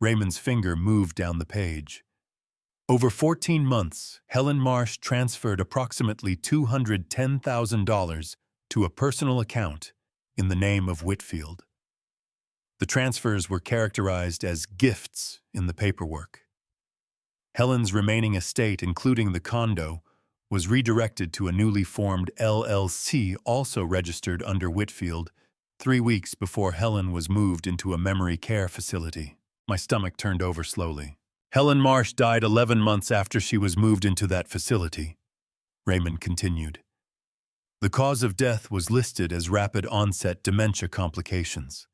Raymond's finger moved down the page. Over 14 months, Helen Marsh transferred approximately $210,000 to a personal account in the name of Whitfield. The transfers were characterized as gifts in the paperwork. Helen's remaining estate, including the condo, was redirected to a newly formed LLC also registered under Whitfield 3 weeks before Helen was moved into a memory care facility. My stomach turned over slowly. Helen Marsh died 11 months after she was moved into that facility, Raymond continued. The cause of death was listed as rapid-onset dementia complications.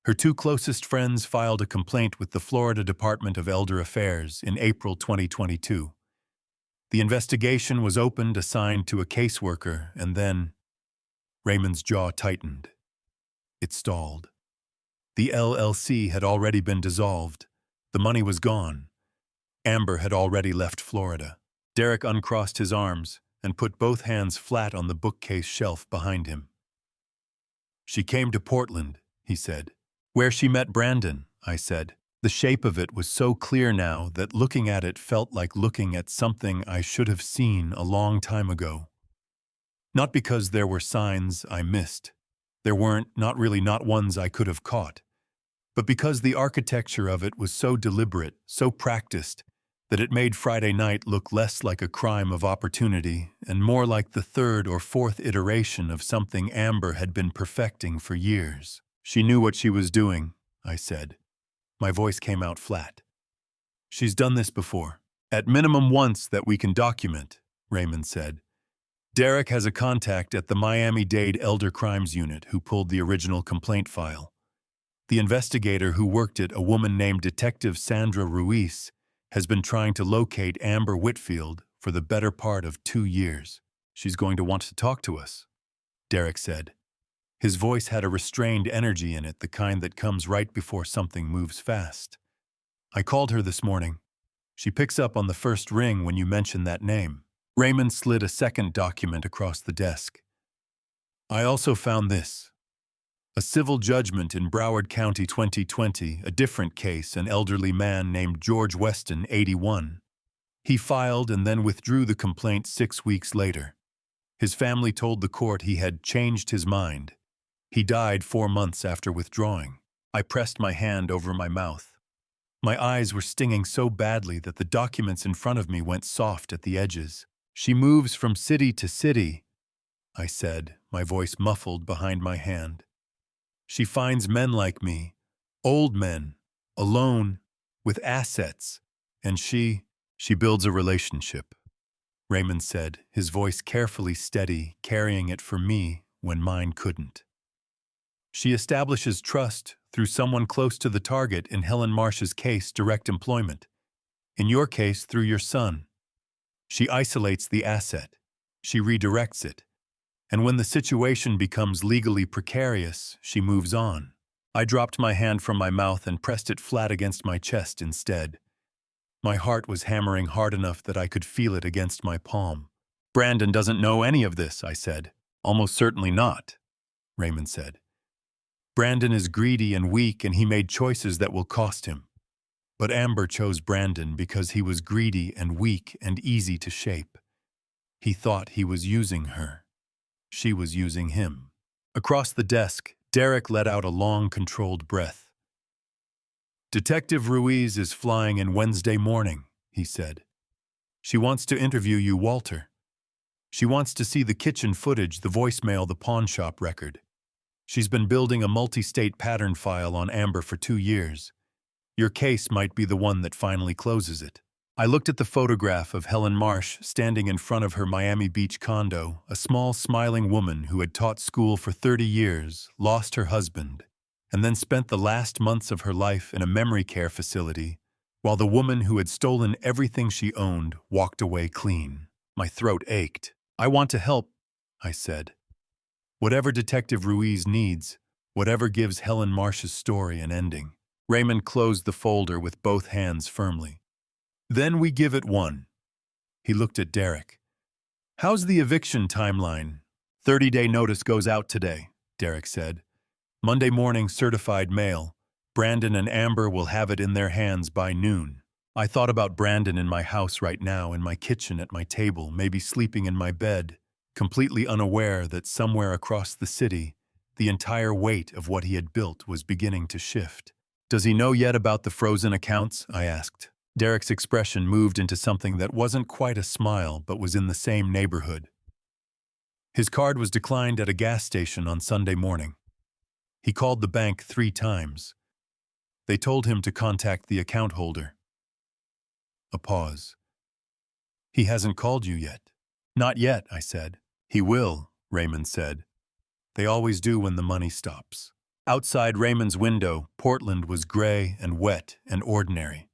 Her 2 closest friends filed a complaint with the Florida Department of Elder Affairs in April 2022. The investigation was opened, assigned to a caseworker, and then Raymond's jaw tightened. It stalled. The LLC had already been dissolved. The money was gone. Amber had already left Florida. Derek uncrossed his arms and put both hands flat on the bookcase shelf behind him. She came to Portland, he said. Where she met Brandon, I said. The shape of it was so clear now that looking at it felt like looking at something I should have seen a long time ago. Not because there were signs I missed. There weren't, not ones I could have caught. But because the architecture of it was so deliberate, so practiced, that it made Friday night look less like a crime of opportunity and more like the 3rd or 4th iteration of something Amber had been perfecting for years. She knew what she was doing, I said. My voice came out flat. She's done this before. At minimum once that we can document, Raymond said. Derek has a contact at the Miami-Dade Elder Crimes Unit who pulled the original complaint file. The investigator who worked it, a woman named Detective Sandra Ruiz, has been trying to locate Amber Whitfield for the better part of 2 years. She's going to want to talk to us, Derek said. His voice had a restrained energy in it, the kind that comes right before something moves fast. I called her this morning. She picks up on the first ring when you mention that name. Raymond slid a second document across the desk. I also found this. A civil judgment in Broward County 2020, a different case, an elderly man named George Weston, 81. He filed and then withdrew the complaint 6 weeks later. His family told the court he had changed his mind. He died 4 months after withdrawing. I pressed my hand over my mouth. My eyes were stinging so badly that the documents in front of me went soft at the edges. She moves from city to city, I said, my voice muffled behind my hand. She finds men like me, old men, alone, with assets, and she builds a relationship, Raymond said, his voice carefully steady, carrying it for me when mine couldn't. She establishes trust through someone close to the target, in Helen Marsh's case, direct employment. In your case, through your son. She isolates the asset. She redirects it. And when the situation becomes legally precarious, she moves on. I dropped my hand from my mouth and pressed it flat against my chest instead. My heart was hammering hard enough that I could feel it against my palm. Brandon doesn't know any of this, I said. Almost certainly not, Raymond said. Brandon is greedy and weak, and he made choices that will cost him. But Amber chose Brandon because he was greedy and weak and easy to shape. He thought he was using her. She was using him. Across the desk, Derek let out a long, controlled breath. Detective Ruiz is flying in Wednesday morning, he said. She wants to interview you, Walter. She wants to see the kitchen footage, the voicemail, the pawn shop record. She's been building a multi-state pattern file on Amber for 2 years. Your case might be the one that finally closes it. I looked at the photograph of Helen Marsh standing in front of her Miami Beach condo, a small, smiling woman who had taught school for 30 years, lost her husband, and then spent the last months of her life in a memory care facility while the woman who had stolen everything she owned walked away clean. My throat ached. "I want to help," I said. "Whatever Detective Ruiz needs, whatever gives Helen Marsh's story an ending." Raymond closed the folder with both hands firmly. "Then we give it one." He looked at Derek. "How's the eviction timeline?" 30-day notice goes out today, Derek said. "Monday morning certified mail. Brandon and Amber will have it in their hands by noon." I thought about Brandon in my house right now, in my kitchen at my table, maybe sleeping in my bed, completely unaware that somewhere across the city, the entire weight of what he had built was beginning to shift. "Does he know yet about the frozen accounts?" I asked. Derek's expression moved into something that wasn't quite a smile, but was in the same neighborhood. His card was declined at a gas station on Sunday morning. He called the bank 3 times. They told him to contact the account holder. A pause. "He hasn't called you yet?" "Not yet," I said. "He will," Raymond said. "They always do when the money stops." Outside Raymond's window, Portland was gray and wet and ordinary.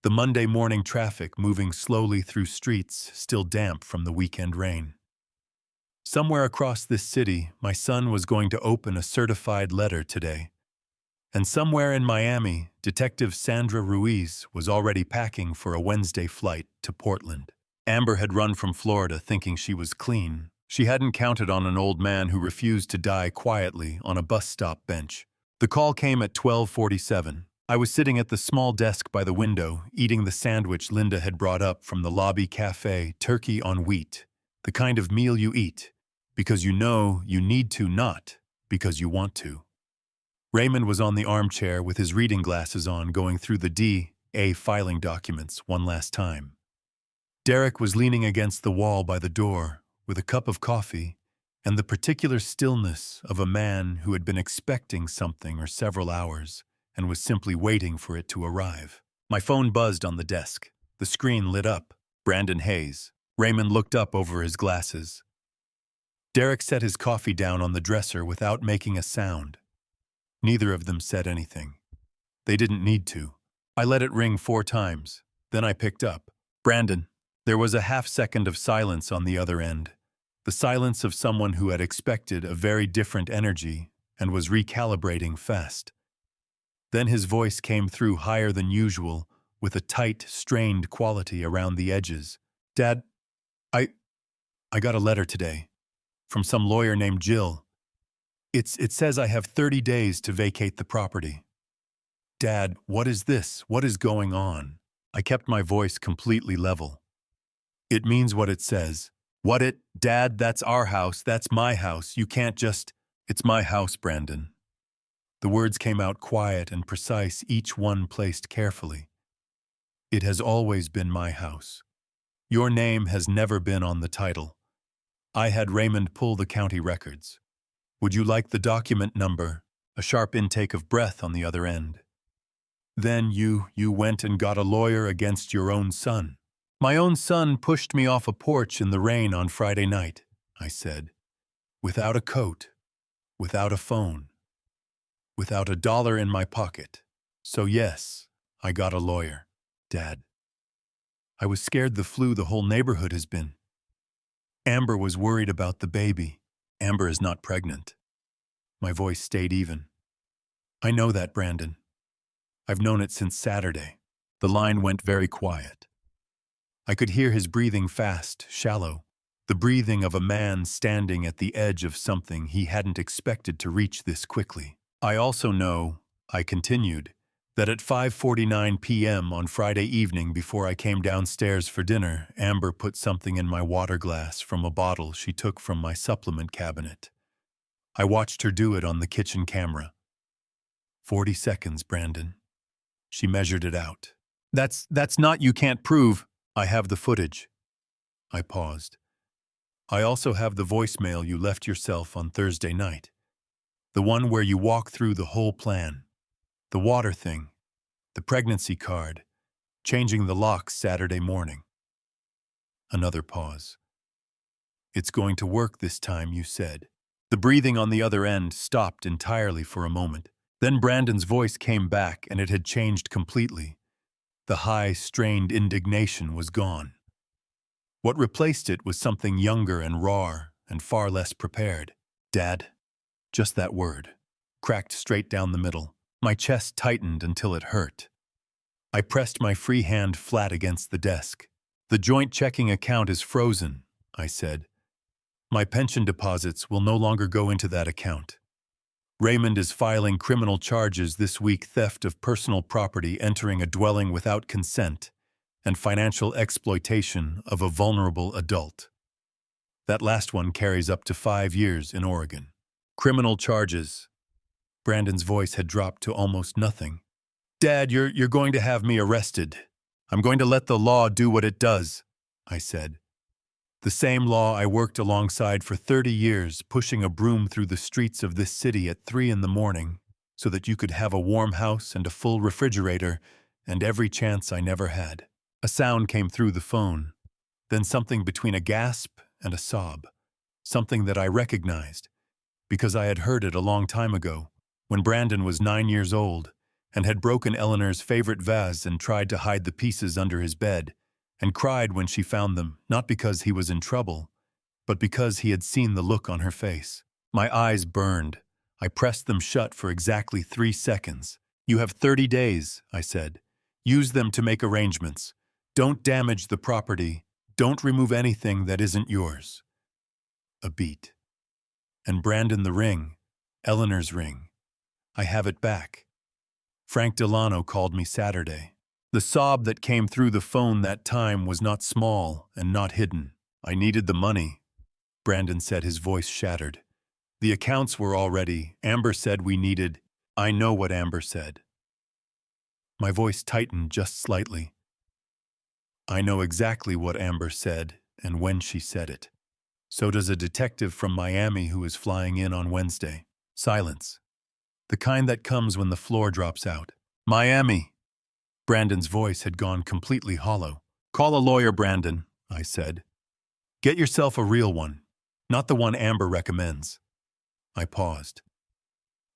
The Monday morning traffic moving slowly through streets still damp from the weekend rain. Somewhere across this city, my son was going to open a certified letter today. And somewhere in Miami, Detective Sandra Ruiz was already packing for a Wednesday flight to Portland. Amber had run from Florida thinking she was clean. She hadn't counted on an old man who refused to die quietly on a bus stop bench. The call came at 12:47. I was sitting at the small desk by the window, eating the sandwich Linda had brought up from the lobby cafe, turkey on wheat. The kind of meal you eat, because you know you need to, not because you want to. Raymond was on the armchair with his reading glasses on, going through the DA filing documents one last time. Derek was leaning against the wall by the door with a cup of coffee and the particular stillness of a man who had been expecting something or several hours and was simply waiting for it to arrive. My phone buzzed on the desk. The screen lit up. Brandon Hayes. Raymond looked up over his glasses. Derek set his coffee down on the dresser without making a sound. Neither of them said anything. They didn't need to. I let it ring 4 times. Then I picked up. "Brandon." There was a half-second of silence on the other end. The silence of someone who had expected a very different energy and was recalibrating fast. Then his voice came through higher than usual, with a tight, strained quality around the edges. "Dad, I got a letter today. From some lawyer named Jill. It says I have 30 days to vacate the property." "Dad, what is this? What is going on?" I kept my voice completely level. "It means what it says." Dad, that's our house. That's my house. You can't just..." "It's my house, Brandon." The words came out quiet and precise, each one placed carefully. "It has always been my house. Your name has never been on the title. I had Raymond pull the county records. Would you like the document number?" A sharp intake of breath on the other end. "Then you went and got a lawyer against your own son." "My own son pushed me off a porch in the rain on Friday night," I said. "Without a coat, without a phone, without $1 in my pocket. So yes, I got a lawyer, Dad. I was scared the flu the whole neighborhood has been. Amber was worried about the baby. Amber is not pregnant." My voice stayed even. "I know that, Brandon. I've known it since Saturday." The line went very quiet. I could hear his breathing fast, shallow, the breathing of a man standing at the edge of something he hadn't expected to reach this quickly. "I also know," I continued, "that at 5:49 p.m. on Friday evening, before I came downstairs for dinner, Amber put something in my water glass from a bottle she took from my supplement cabinet. I watched her do it on the kitchen camera. 40 seconds, Brandon." She measured it out. That's not, you can't prove." "I have the footage." I paused. "I also have the voicemail you left yourself on Thursday night. The one where you walk through the whole plan. The water thing, the pregnancy card, changing the locks Saturday morning." Another pause. "It's going to work this time," you said. The breathing on the other end stopped entirely for a moment. Then Brandon's voice came back, and it had changed completely. The high, strained indignation was gone. What replaced it was something younger and raw and far less prepared. Dad, just that word, cracked straight down the middle. My chest tightened until it hurt. I pressed my free hand flat against the desk. The joint checking account is frozen, I said. My pension deposits will no longer go into that account. Raymond is filing criminal charges this week: theft of personal property, entering a dwelling without consent, and financial exploitation of a vulnerable adult. That last one carries up to 5 years in Oregon. Criminal charges. Brandon's voice had dropped to almost nothing. Dad, you're going to have me arrested. I'm going to let the law do what it does, I said. The same law I worked alongside for 30 years, pushing a broom through the streets of this city at 3 in the morning so that you could have a warm house and a full refrigerator and every chance I never had. A sound came through the phone, then something between a gasp and a sob, something that I recognized because I had heard it a long time ago when Brandon was 9 years old and had broken Eleanor's favorite vase and tried to hide the pieces under his bed, and cried when she found them, not because he was in trouble, but because he had seen the look on her face. My eyes burned. I pressed them shut for exactly 3 seconds. You have 30 days, I said. Use them to make arrangements. Don't damage the property. Don't remove anything that isn't yours. A beat. And Brandon, the ring, Eleanor's ring. I have it back. Frank Delano called me Saturday. The sob that came through the phone that time was not small and not hidden. I needed the money, Brandon said, his voice shattered. The accounts were already. Amber said we needed. I know what Amber said. My voice tightened just slightly. I know exactly what Amber said and when she said it. So does a detective from Miami who is flying in on Wednesday. Silence. The kind that comes when the floor drops out. Miami. Brandon's voice had gone completely hollow. Call a lawyer, Brandon, I said. Get yourself a real one, not the one Amber recommends. I paused.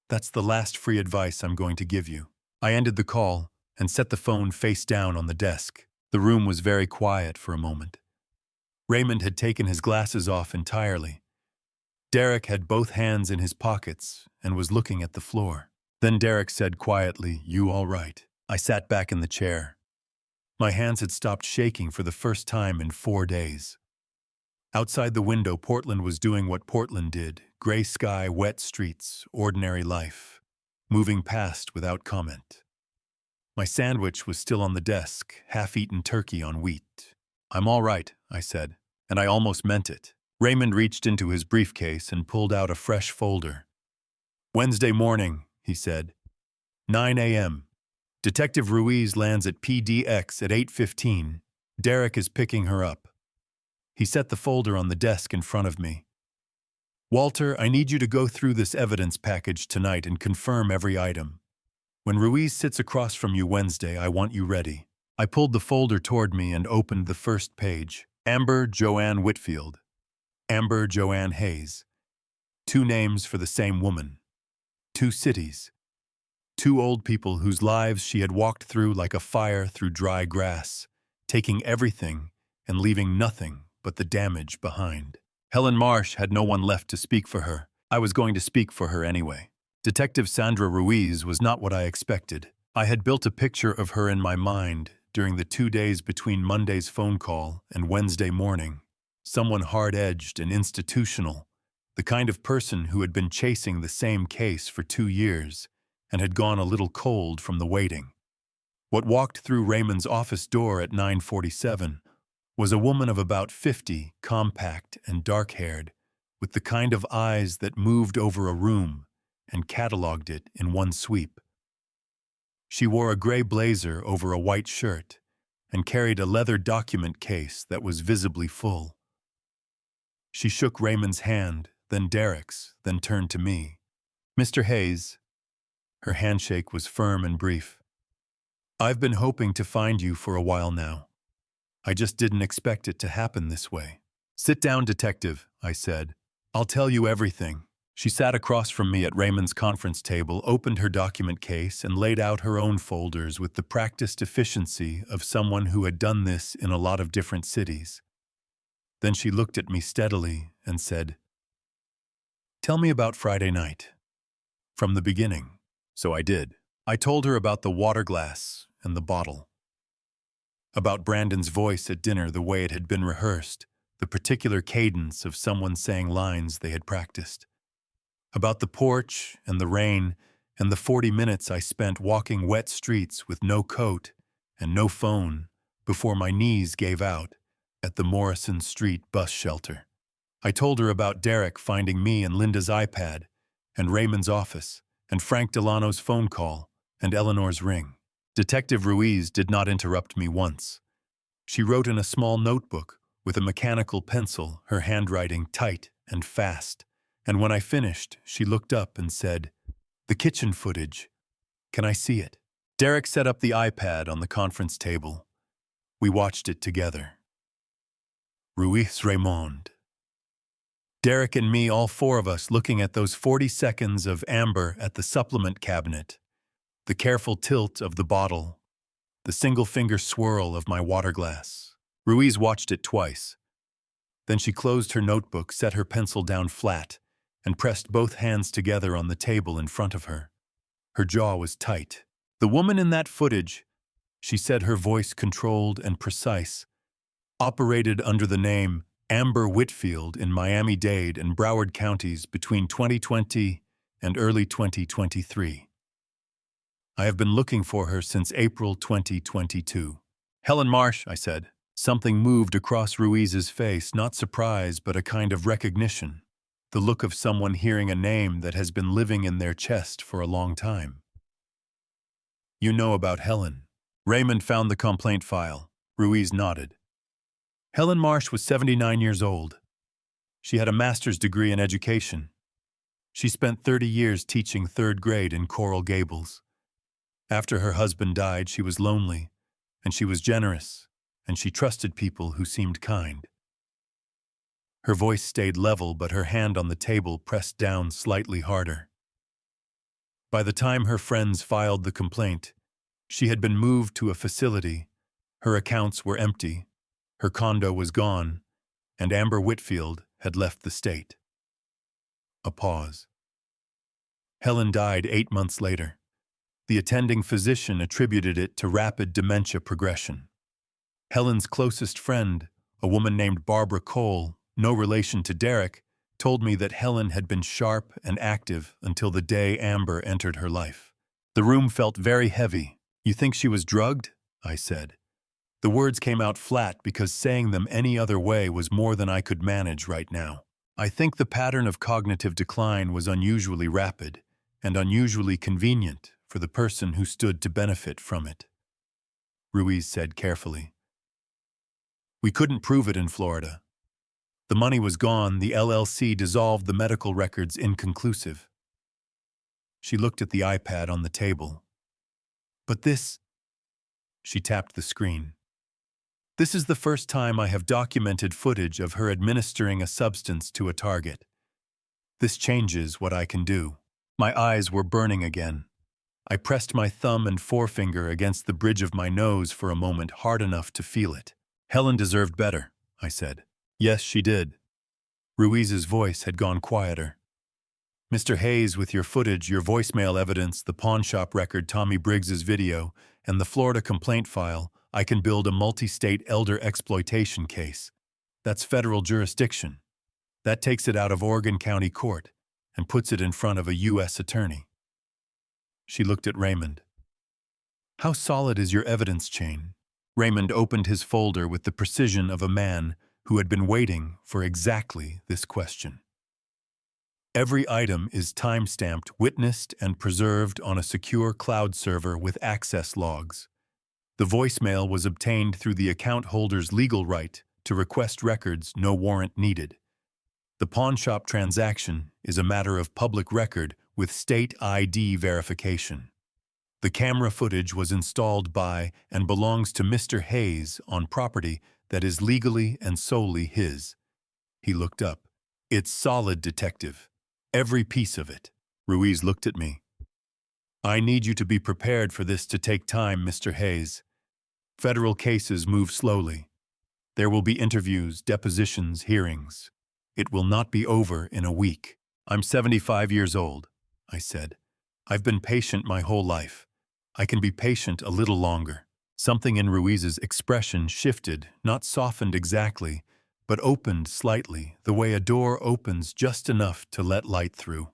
That's the last free advice I'm going to give you. I ended the call and set the phone face down on the desk. The room was very quiet for a moment. Raymond had taken his glasses off entirely. Derek had both hands in his pockets and was looking at the floor. Then Derek said quietly, "You all right?" I sat back in the chair. My hands had stopped shaking for the first time in 4 days. Outside the window, Portland was doing what Portland did. Gray sky, wet streets, ordinary life. Moving past without comment. My sandwich was still on the desk, half-eaten turkey on wheat. "I'm all right," I said, and I almost meant it. Raymond reached into his briefcase and pulled out a fresh folder. "Wednesday morning," he said. 9 a.m. Detective Ruiz lands at PDX at 8:15. Derek is picking her up. He set the folder on the desk in front of me. "Walter, I need you to go through this evidence package tonight and confirm every item. When Ruiz sits across from you Wednesday, I want you ready." I pulled the folder toward me and opened the first page. Amber Joanne Whitfield. Amber Joanne Hayes. 2 names for the same woman. 2 cities. 2 old people whose lives she had walked through like a fire through dry grass, taking everything and leaving nothing but the damage behind. Helen Marsh had no one left to speak for her. I was going to speak for her anyway. Detective Sandra Ruiz was not what I expected. I had built a picture of her in my mind during the 2 days between Monday's phone call and Wednesday morning. Someone hard-edged and institutional, the kind of person who had been chasing the same case for 2 years and had gone a little cold from the waiting. What walked through Raymond's office door at 9:47 was a woman of about 50, compact and dark-haired, with the kind of eyes that moved over a room and cataloged it in one sweep. She wore a gray blazer over a white shirt and carried a leather document case that was visibly full. She shook Raymond's hand, then Derek's, then turned to me. "Mr. Hayes." Her handshake was firm and brief. "I've been hoping to find you for a while now. I just didn't expect it to happen this way." "Sit down, detective," I said. "I'll tell you everything." She sat across from me at Raymond's conference table, opened her document case, and laid out her own folders with the practiced efficiency of someone who had done this in a lot of different cities. Then she looked at me steadily and said, "Tell me about Friday night. From the beginning." So I did. I told her about the water glass and the bottle. About Brandon's voice at dinner, the way it had been rehearsed, the particular cadence of someone saying lines they had practiced. About the porch and the rain and the 40 minutes I spent walking wet streets with no coat and no phone before my knees gave out at the Morrison Street bus shelter. I told her about Derek finding me and Linda's iPad, and Raymond's office, and Frank Delano's phone call, and Eleanor's ring. Detective Ruiz did not interrupt me once. She wrote in a small notebook with a mechanical pencil, her handwriting tight and fast, and when I finished, she looked up and said, "The kitchen footage. Can I see it?" Derek set up the iPad on the conference table. We watched it together. Ruiz Raymond. Derek and me, all four of us, looking at those 40 seconds of amber at the supplement cabinet, the careful tilt of the bottle, the single-finger swirl of my water glass. Ruiz watched it twice. Then she closed her notebook, set her pencil down flat, and pressed both hands together on the table in front of her. Her jaw was tight. "The woman in that footage," she said, her voice controlled and precise, "operated under the name Amber Whitfield in Miami-Dade and Broward counties between 2020 and early 2023. I have been looking for her since April 2022. "Helen Marsh," I said. Something moved across Ruiz's face, not surprise, but a kind of recognition. The look of someone hearing a name that has been living in their chest for a long time. "You know about Helen." Raymond found the complaint file. Ruiz nodded. "Helen Marsh was 79 years old. She had a master's degree in education. She spent 30 years teaching third grade in Coral Gables. After her husband died, she was lonely, and she was generous, and she trusted people who seemed kind." Her voice stayed level, but her hand on the table pressed down slightly harder. By the time her friends filed the complaint, she had been moved to a facility. Her accounts were empty. Her condo was gone, and Amber Whitfield had left the state. A pause. Helen died 8 months later. The attending physician attributed it to rapid dementia progression. Helen's closest friend, a woman named Barbara Cole, no relation to Derek, told me that Helen had been sharp and active until the day Amber entered her life. The room felt very heavy. "You think she was drugged?" I said. The words came out flat because saying them any other way was more than I could manage right now. "I think the pattern of cognitive decline was unusually rapid and unusually convenient for the person who stood to benefit from it," Ruiz said carefully. "We couldn't prove it in Florida. The money was gone. The LLC dissolved the medical records inconclusive." She looked at the iPad on the table. "But this..." She tapped the screen. "This is the first time I have documented footage of her administering a substance to a target. This changes what I can do." My eyes were burning again. I pressed my thumb and forefinger against the bridge of my nose for a moment, hard enough to feel it. "Helen deserved better," I said. "Yes, she did." Ruiz's voice had gone quieter. "Mr. Hayes, with your footage, your voicemail evidence, the pawnshop record, Tommy Briggs's video, and the Florida complaint file, I can build a multi-state elder exploitation case. That's federal jurisdiction. That takes it out of Oregon County Court and puts it in front of a U.S. attorney." She looked at Raymond. "How solid is your evidence chain?" Raymond opened his folder with the precision of a man who had been waiting for exactly this question. "Every item is time-stamped, witnessed, and preserved on a secure cloud server with access logs. The voicemail was obtained through the account holder's legal right to request records, no warrant needed. The pawnshop transaction is a matter of public record with state ID verification. The camera footage was installed by and belongs to Mr. Hayes on property that is legally and solely his." He looked up. "It's solid, detective. Every piece of it. Ruiz looked at me. I need you to be prepared for this to take time, Mr. Hayes. Federal cases move slowly. There will be interviews, depositions, hearings. It will not be over in a week. I'm 75 years old, I said. I've been patient my whole life. I can be patient a little longer. Something in Ruiz's expression shifted, not softened exactly, but opened slightly, the way a door opens just enough to let light through.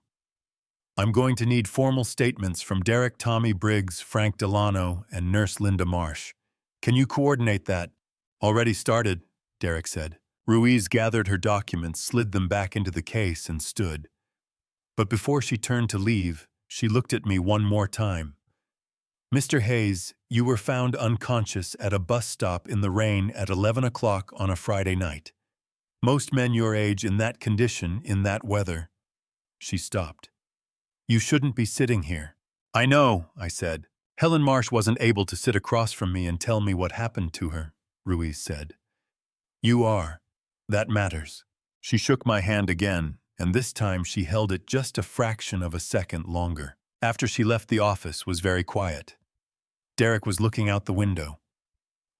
I'm going to need formal statements from Derek Tommy Briggs, Frank Delano, and Nurse Linda Marsh. Can you coordinate that? Already started, Derek said. Ruiz gathered her documents, slid them back into the case, and stood. But before she turned to leave, she looked at me one more time. Mr. Hayes, you were found unconscious at a bus stop in the rain at 11 o'clock on a Friday night. Most men your age in that condition, in that weather. She stopped. You shouldn't be sitting here. I know, I said. Helen Marsh wasn't able to sit across from me and tell me what happened to her, Ruiz said. You are. That matters. She shook my hand again, and this time she held it just a fraction of a second longer. After she left the office was very quiet. Derek was looking out the window.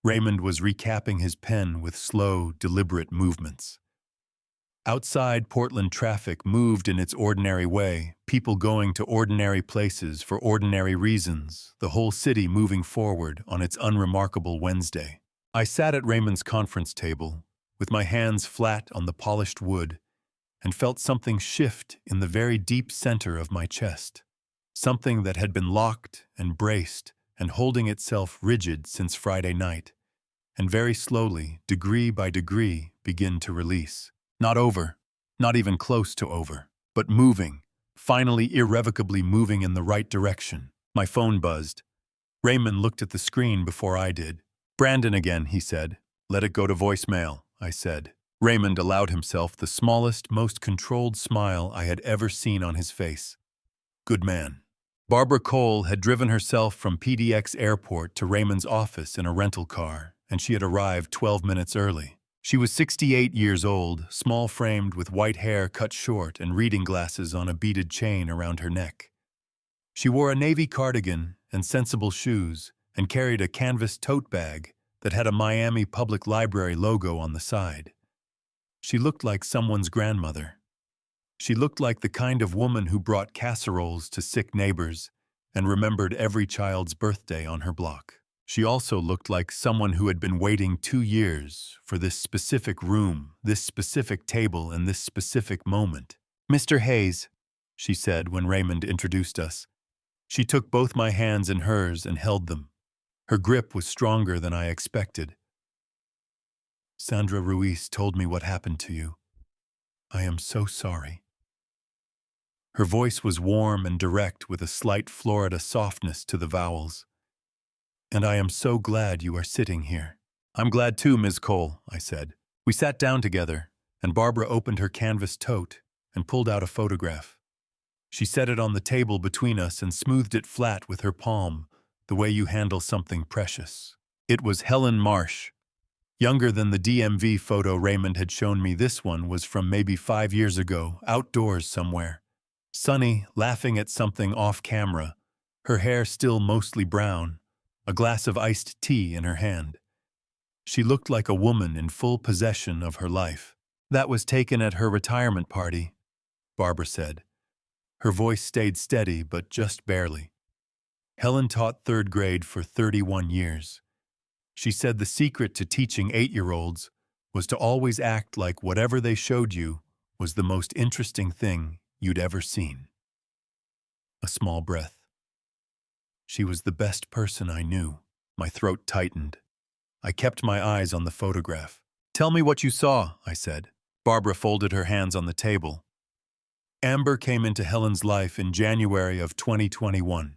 Raymond was recapping his pen with slow, deliberate movements. Outside, Portland traffic moved in its ordinary way, people going to ordinary places for ordinary reasons, the whole city moving forward on its unremarkable Wednesday. I sat at Raymond's conference table, with my hands flat on the polished wood, and felt something shift in the very deep center of my chest. Something that had been locked and braced and holding itself rigid since Friday night, and very slowly, degree by degree, begin to release. Not over, not even close to over, but moving, finally irrevocably moving in the right direction. My phone buzzed. Raymond looked at the screen before I did. Brandon again, he said. Let it go to voicemail, I said. Raymond allowed himself the smallest, most controlled smile I had ever seen on his face. Good man. Barbara Cole had driven herself from PDX Airport to Raymond's office in a rental car, and she had arrived 12 minutes early. She was 68 years old, small-framed with white hair cut short and reading glasses on a beaded chain around her neck. She wore a navy cardigan and sensible shoes and carried a canvas tote bag that had a Miami Public Library logo on the side. She looked like someone's grandmother. She looked like the kind of woman who brought casseroles to sick neighbors and remembered every child's birthday on her block. She also looked like someone who had been waiting 2 years for this specific room, this specific table, and this specific moment. Mr. Hayes, she said when Raymond introduced us. She took both my hands in hers and held them. Her grip was stronger than I expected. Sandra Ruiz told me what happened to you. I am so sorry. Her voice was warm and direct with a slight Florida softness to the vowels. And I am so glad you are sitting here. I'm glad too, Ms. Cole, I said. We sat down together, and Barbara opened her canvas tote and pulled out a photograph. She set it on the table between us and smoothed it flat with her palm, the way you handle something precious. It was Helen Marsh. Younger than the DMV photo Raymond had shown me, this one was from maybe 5 years ago, outdoors somewhere. Sunny, laughing at something off camera, her hair still mostly brown, a glass of iced tea in her hand. She looked like a woman in full possession of her life. That was taken at her retirement party, Barbara said. Her voice stayed steady, but just barely. Helen taught 3rd grade for 31 years. She said the secret to teaching 8-year-olds was to always act like whatever they showed you was the most interesting thing you'd ever seen. A small breath. She was the best person I knew. My throat tightened. I kept my eyes on the photograph. Tell me what you saw, I said. Barbara folded her hands on the table. Amber came into Helen's life in January of 2021.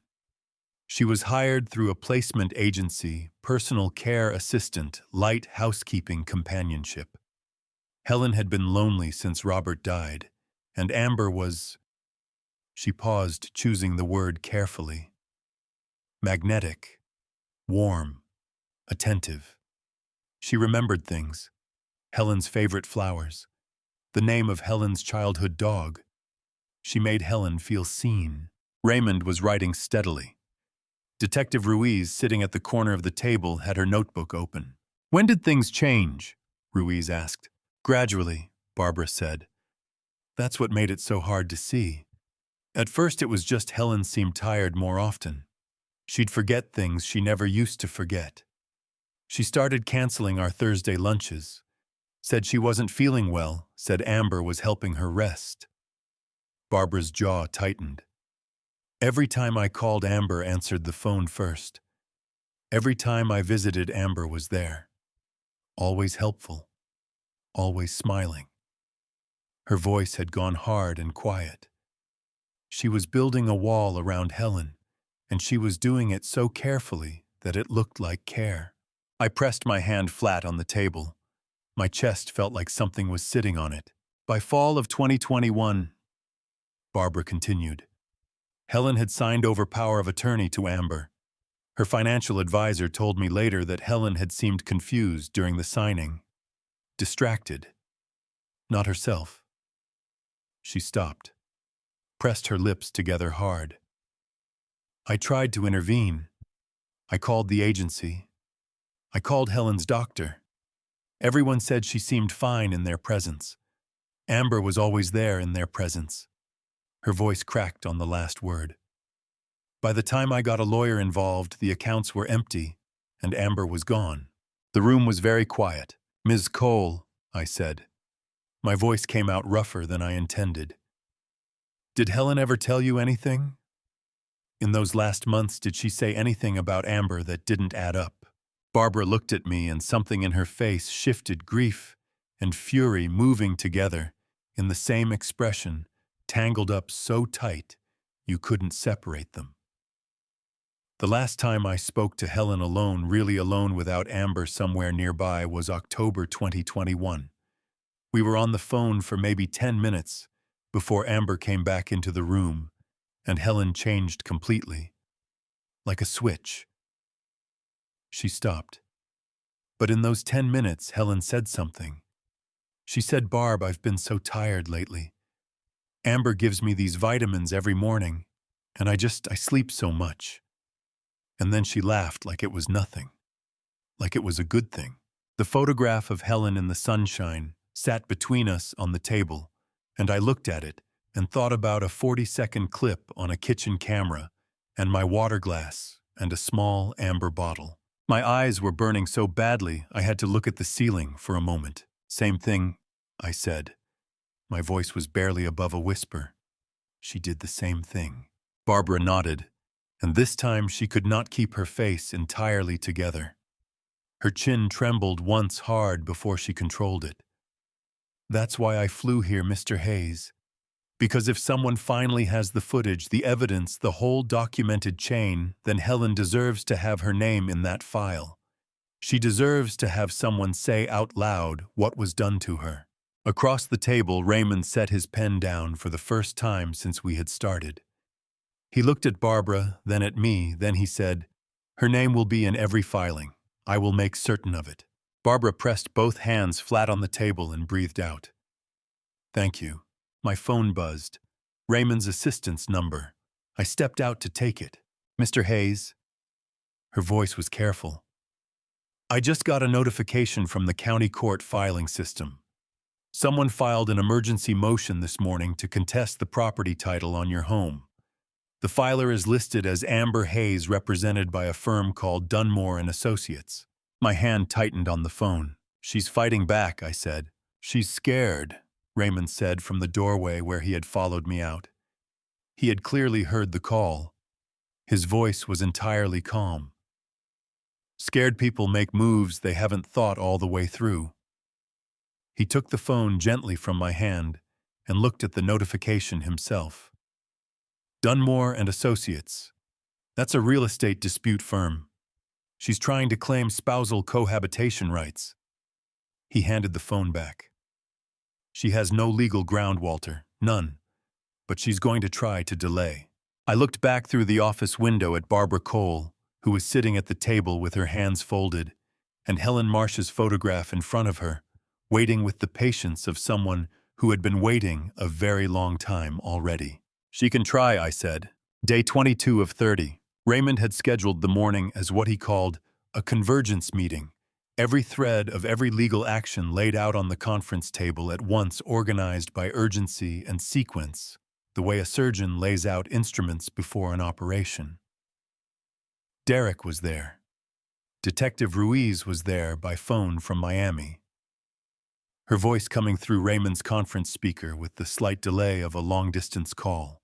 She was hired through a placement agency, personal care assistant, light housekeeping companionship. Helen had been lonely since Robert died, and Amber was... She paused, choosing the word carefully. Magnetic, warm, attentive. She remembered things. Helen's favorite flowers, the name of Helen's childhood dog, She made Helen feel seen. Raymond was writing steadily. Detective Ruiz, sitting at the corner of the table, had her notebook open. "When did things change?" Ruiz asked. "Gradually," Barbara said. "That's what made it so hard to see. At first it was just Helen seemed tired more often. She'd forget things she never used to forget. She started canceling our Thursday lunches. Said she wasn't feeling well, said Amber was helping her rest." Barbara's jaw tightened. "Every time I called, Amber answered the phone first. Every time I visited, Amber was there. Always helpful. Always smiling." Her voice had gone hard and quiet. She was building a wall around Helen, and she was doing it so carefully that it looked like care. I pressed my hand flat on the table. My chest felt like something was sitting on it. "By fall of 2021, Barbara continued, Helen had signed over power of attorney to Amber. Her financial advisor told me later that Helen had seemed confused during the signing. Distracted. Not herself." She stopped, pressed her lips together hard. "I tried to intervene. I called the agency. I called Helen's doctor. Everyone said she seemed fine in their presence. Amber was always there in their presence." Her voice cracked on the last word. "By the time I got a lawyer involved, the accounts were empty, and Amber was gone." The room was very quiet. "Ms. Cole," I said. My voice came out rougher than I intended. "Did Helen ever tell you anything? In those last months, did she say anything about Amber that didn't add up?" Barbara looked at me, and something in her face shifted, grief and fury moving together in the same expression, tangled up so tight you couldn't separate them. "The last time I spoke to Helen alone, really alone without Amber somewhere nearby, was October 2021. We were on the phone for maybe 10 minutes before Amber came back into the room, and Helen changed completely. Like a switch." She stopped. "But in those 10 minutes, Helen said something. She said, 'Barb, I've been so tired lately. Amber gives me these vitamins every morning, and I sleep so much.' And then she laughed like it was nothing, like it was a good thing." The photograph of Helen in the sunshine sat between us on the table, and I looked at it and thought about a 40-second clip on a kitchen camera and my water glass and a small amber bottle. My eyes were burning so badly I had to look at the ceiling for a moment. "Same thing," I said. My voice was barely above a whisper. "She did the same thing." Barbara nodded, and this time she could not keep her face entirely together. Her chin trembled once hard before she controlled it. "That's why I flew here, Mr. Hayes. Because if someone finally has the footage, the evidence, the whole documented chain, then Helen deserves to have her name in that file. She deserves to have someone say out loud what was done to her." Across the table, Raymond set his pen down for the first time since we had started. He looked at Barbara, then at me, then he said, "Her name will be in every filing. I will make certain of it." Barbara pressed both hands flat on the table and breathed out. "Thank you." My phone buzzed. Raymond's assistant's number. I stepped out to take it. "Mr. Hayes." Her voice was careful. "I just got a notification from the county court filing system. Someone filed an emergency motion this morning to contest the property title on your home. The filer is listed as Amber Hayes, represented by a firm called Dunmore and Associates." My hand tightened on the phone. "She's fighting back," I said. "She's scared," Raymond said from the doorway where he had followed me out. He had clearly heard the call. His voice was entirely calm. "Scared people make moves they haven't thought all the way through." He took the phone gently from my hand and looked at the notification himself. "Dunmore and Associates. That's a real estate dispute firm. She's trying to claim spousal cohabitation rights." He handed the phone back. "She has no legal ground, Walter. None. But she's going to try to delay." I looked back through the office window at Barbara Cole, who was sitting at the table with her hands folded, and Helen Marsh's photograph in front of her, waiting with the patience of someone who had been waiting a very long time already. She can try, I said. Day 22 of 30. Raymond had scheduled the morning as what he called a convergence meeting. Every thread of every legal action laid out on the conference table at once organized by urgency and sequence, the way a surgeon lays out instruments before an operation. Derek was there. Detective Ruiz was there by phone from Miami. Her voice coming through Raymond's conference speaker with the slight delay of a long-distance call.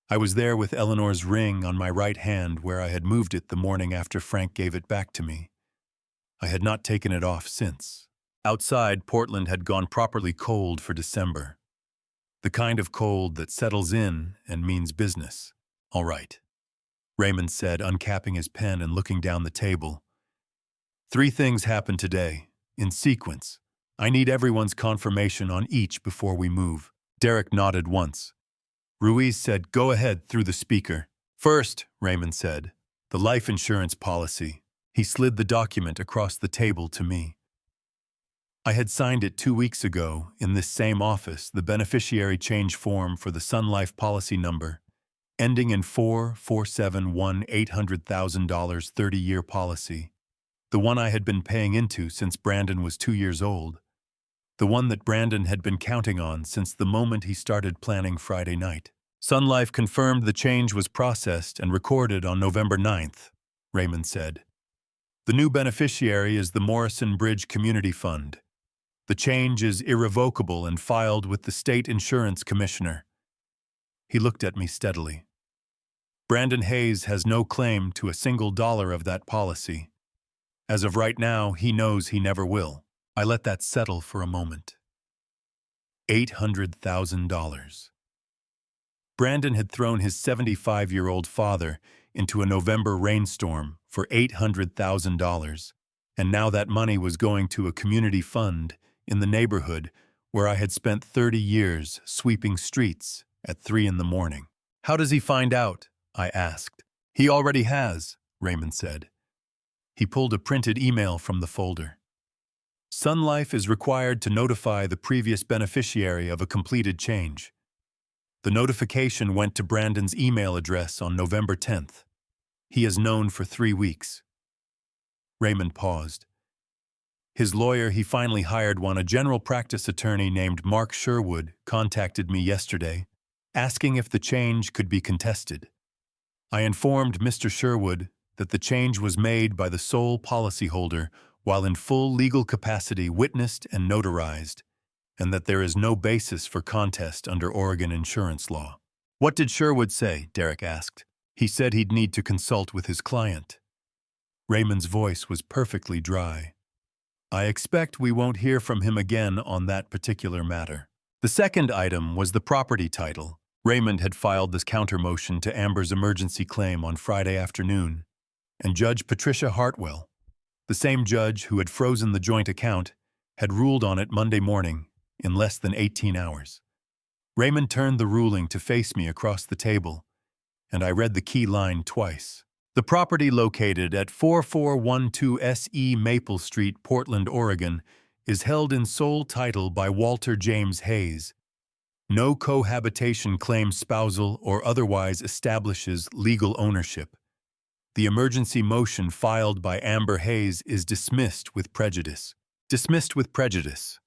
I was there with Eleanor's ring on my right hand where I had moved it the morning after Frank gave it back to me. I had not taken it off since. Outside, Portland had gone properly cold for December. The kind of cold that settles in and means business. All right, Raymond said, uncapping his pen and looking down the table. 3 things happened today, in sequence. I need everyone's confirmation on each before we move. Derek nodded once. Ruiz said, go ahead, through the speaker. First, Raymond said, the life insurance policy. He slid the document across the table to me. I had signed it 2 weeks ago, in this same office, the beneficiary change form for the Sun Life policy number, ending in 4471 $800,000 30-year policy, the one I had been paying into since Brandon was 2 years old, the one that Brandon had been counting on since the moment he started planning Friday night. Sun Life confirmed the change was processed and recorded on November 9th, Raymond said. The new beneficiary is the Morrison Bridge Community Fund. The change is irrevocable and filed with the State Insurance Commissioner. He looked at me steadily. Brandon Hayes has no claim to a single dollar of that policy. As of right now, he knows he never will. I let that settle for a moment. $800,000. Brandon had thrown his 75-year-old father into a November rainstorm for $800,000, and now that money was going to a community fund in the neighborhood where I had spent 30 years sweeping streets at 3 in the morning. How does he find out? I asked. He already has, Raymond said. He pulled a printed email from the folder. Sun Life is required to notify the previous beneficiary of a completed change. The notification went to Brandon's email address on November 10th. He has known for 3 weeks. Raymond paused. His lawyer, he finally hired one, a general practice attorney named Mark Sherwood, contacted me yesterday, asking if the change could be contested. I informed Mr. Sherwood that the change was made by the sole policyholder while in full legal capacity witnessed and notarized, and that there is no basis for contest under Oregon insurance law. What did Sherwood say? Derek asked. He said he'd need to consult with his client. Raymond's voice was perfectly dry. I expect we won't hear from him again on that particular matter. The second item was the property title. Raymond had filed this counter-motion to Amber's emergency claim on Friday afternoon, and Judge Patricia Hartwell, the same judge who had frozen the joint account, had ruled on it Monday morning in less than 18 hours. Raymond turned the ruling to face me across the table, and I read the key line twice. The property located at 4412 S.E. Maple Street, Portland, Oregon, is held in sole title by Walter James Hayes. No cohabitation claim spousal or otherwise establishes legal ownership. The emergency motion filed by Amber Hayes is dismissed with prejudice. Dismissed with prejudice,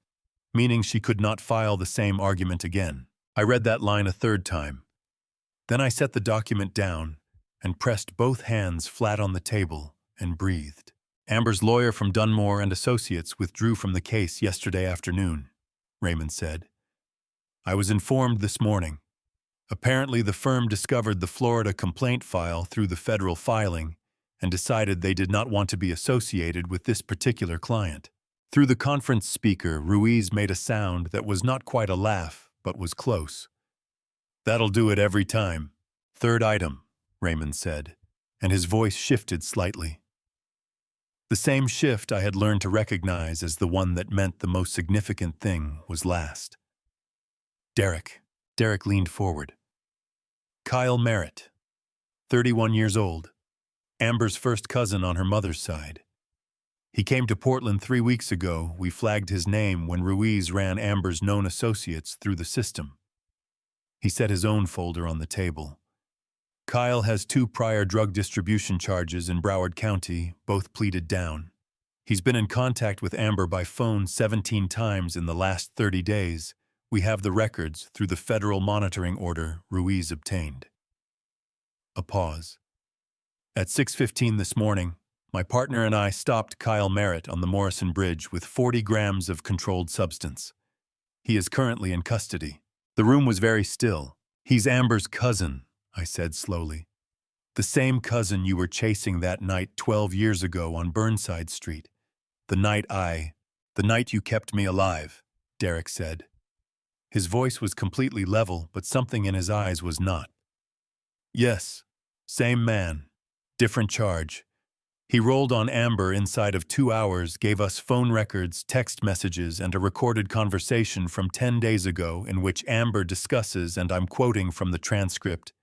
meaning she could not file the same argument again. I read that line a third time. Then I set the document down and pressed both hands flat on the table and breathed. Amber's lawyer from Dunmore and Associates withdrew from the case yesterday afternoon, Raymond said. I was informed this morning. Apparently, the firm discovered the Florida complaint file through the federal filing and decided they did not want to be associated with this particular client. Through the conference speaker, Ruiz made a sound that was not quite a laugh, but was close. That'll do it every time. Third item, Raymond said, and his voice shifted slightly. The same shift I had learned to recognize as the one that meant the most significant thing was last. Derek. Derek leaned forward. Kyle Merritt, 31 years old, Amber's first cousin on her mother's side. He came to Portland 3 weeks ago. We flagged his name when Ruiz ran Amber's known associates through the system. He set his own folder on the table. Kyle has 2 prior drug distribution charges in Broward County, both pleaded down. He's been in contact with Amber by phone 17 times in the last 30 days. We have the records through the federal monitoring order Ruiz obtained. A pause. At 6:15 this morning, my partner and I stopped Kyle Merritt on the Morrison Bridge with 40 grams of controlled substance. He is currently in custody. The room was very still. He's Amber's cousin, I said slowly. The same cousin you were chasing that night 12 years ago on Burnside Street. The night you kept me alive, Derek said. His voice was completely level, but something in his eyes was not. Yes, same man, different charge. He rolled on Amber inside of 2 hours, gave us phone records, text messages, and a recorded conversation from 10 days ago in which Amber discusses, and I'm quoting from the transcript,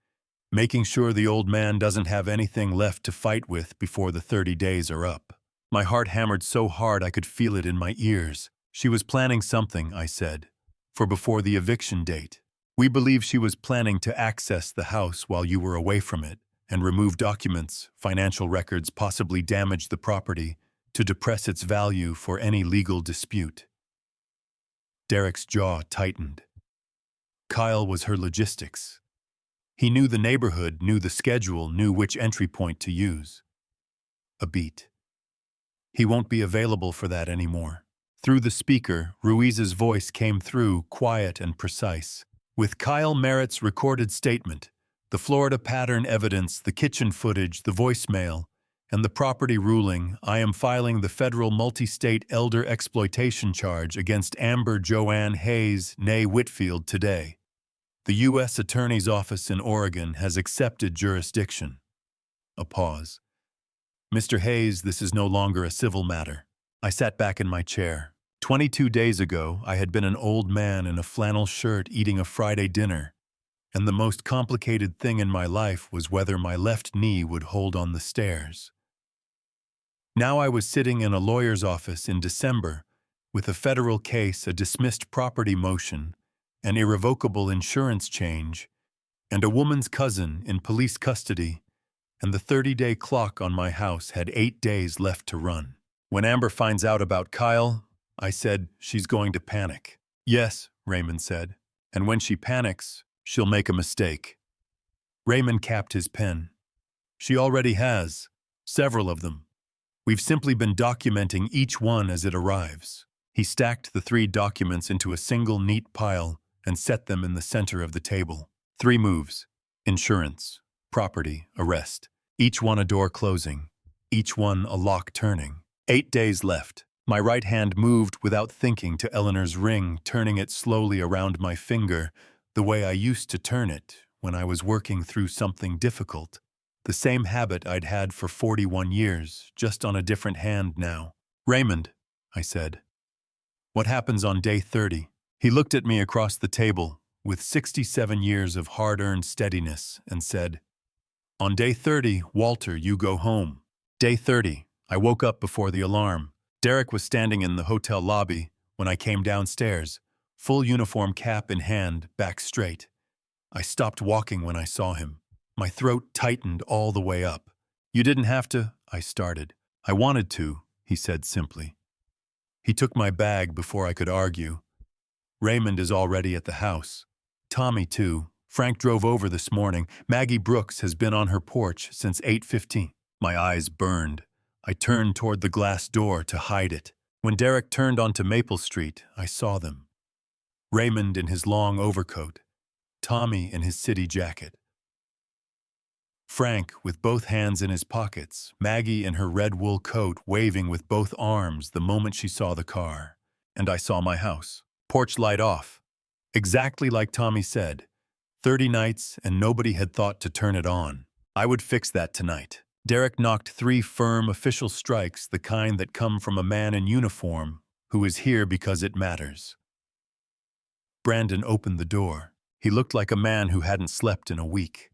making sure the old man doesn't have anything left to fight with before the 30 days are up. My heart hammered so hard I could feel it in my ears. She was planning something, I said, for before the eviction date. We believe she was planning to access the house while you were away from it and remove documents, financial records, possibly damage the property to depress its value for any legal dispute. Derek's jaw tightened. Kyle was her logistics. He knew the neighborhood, knew the schedule, knew which entry point to use. A beat. He won't be available for that anymore. Through the speaker, Ruiz's voice came through, quiet and precise. With Kyle Merritt's recorded statement, the Florida pattern evidence, the kitchen footage, the voicemail, and the property ruling, I am filing the federal multi-state elder exploitation charge against Amber Joanne Hayes, née Whitfield, today. The U.S. Attorney's Office in Oregon has accepted jurisdiction. A pause. Mr. Hayes, this is no longer a civil matter. I sat back in my chair. 22 days ago, I had been an old man in a flannel shirt eating a Friday dinner, and the most complicated thing in my life was whether my left knee would hold on the stairs. Now I was sitting in a lawyer's office in December with a federal case, a dismissed property motion, an irrevocable insurance change, and a woman's cousin in police custody, and the 30-day clock on my house had 8 days left to run. When Amber finds out about Kyle, I said, she's going to panic. Yes, Raymond said, and when she panics, she'll make a mistake. Raymond capped his pen. She already has, several of them. We've simply been documenting each one as it arrives. He stacked the 3 documents into a single neat pile and set them in the center of the table. 3 moves: insurance, property, arrest. Each one a door closing, each one a lock turning. 8 days left. My right hand moved without thinking to Eleanor's ring, turning it slowly around my finger, the way I used to turn it when I was working through something difficult. The same habit I'd had for 41 years, just on a different hand now. Raymond, I said, what happens on day 30? He looked at me across the table with 67 years of hard-earned steadiness and said, on day 30, Walter, you go home. Day 30, I woke up before the alarm. Derek was standing in the hotel lobby when I came downstairs, full uniform, cap in hand, back straight. I stopped walking when I saw him. My throat tightened all the way up. You didn't have to, I started. I wanted to, he said simply. He took my bag before I could argue. Raymond is already at the house. Tommy, too. Frank drove over this morning. Maggie Brooks has been on her porch since 8:15. My eyes burned. I turned toward the glass door to hide it. When Derek turned onto Maple Street, I saw them. Raymond in his long overcoat, Tommy in his city jacket. Frank with both hands in his pockets, Maggie in her red wool coat waving with both arms the moment she saw the car. And I saw my house. Porch light off. Exactly like Tommy said. 30 nights and nobody had thought to turn it on. I would fix that tonight. Derek knocked 3 firm official strikes, the kind that come from a man in uniform who is here because it matters. Brandon opened the door. He looked like a man who hadn't slept in a week.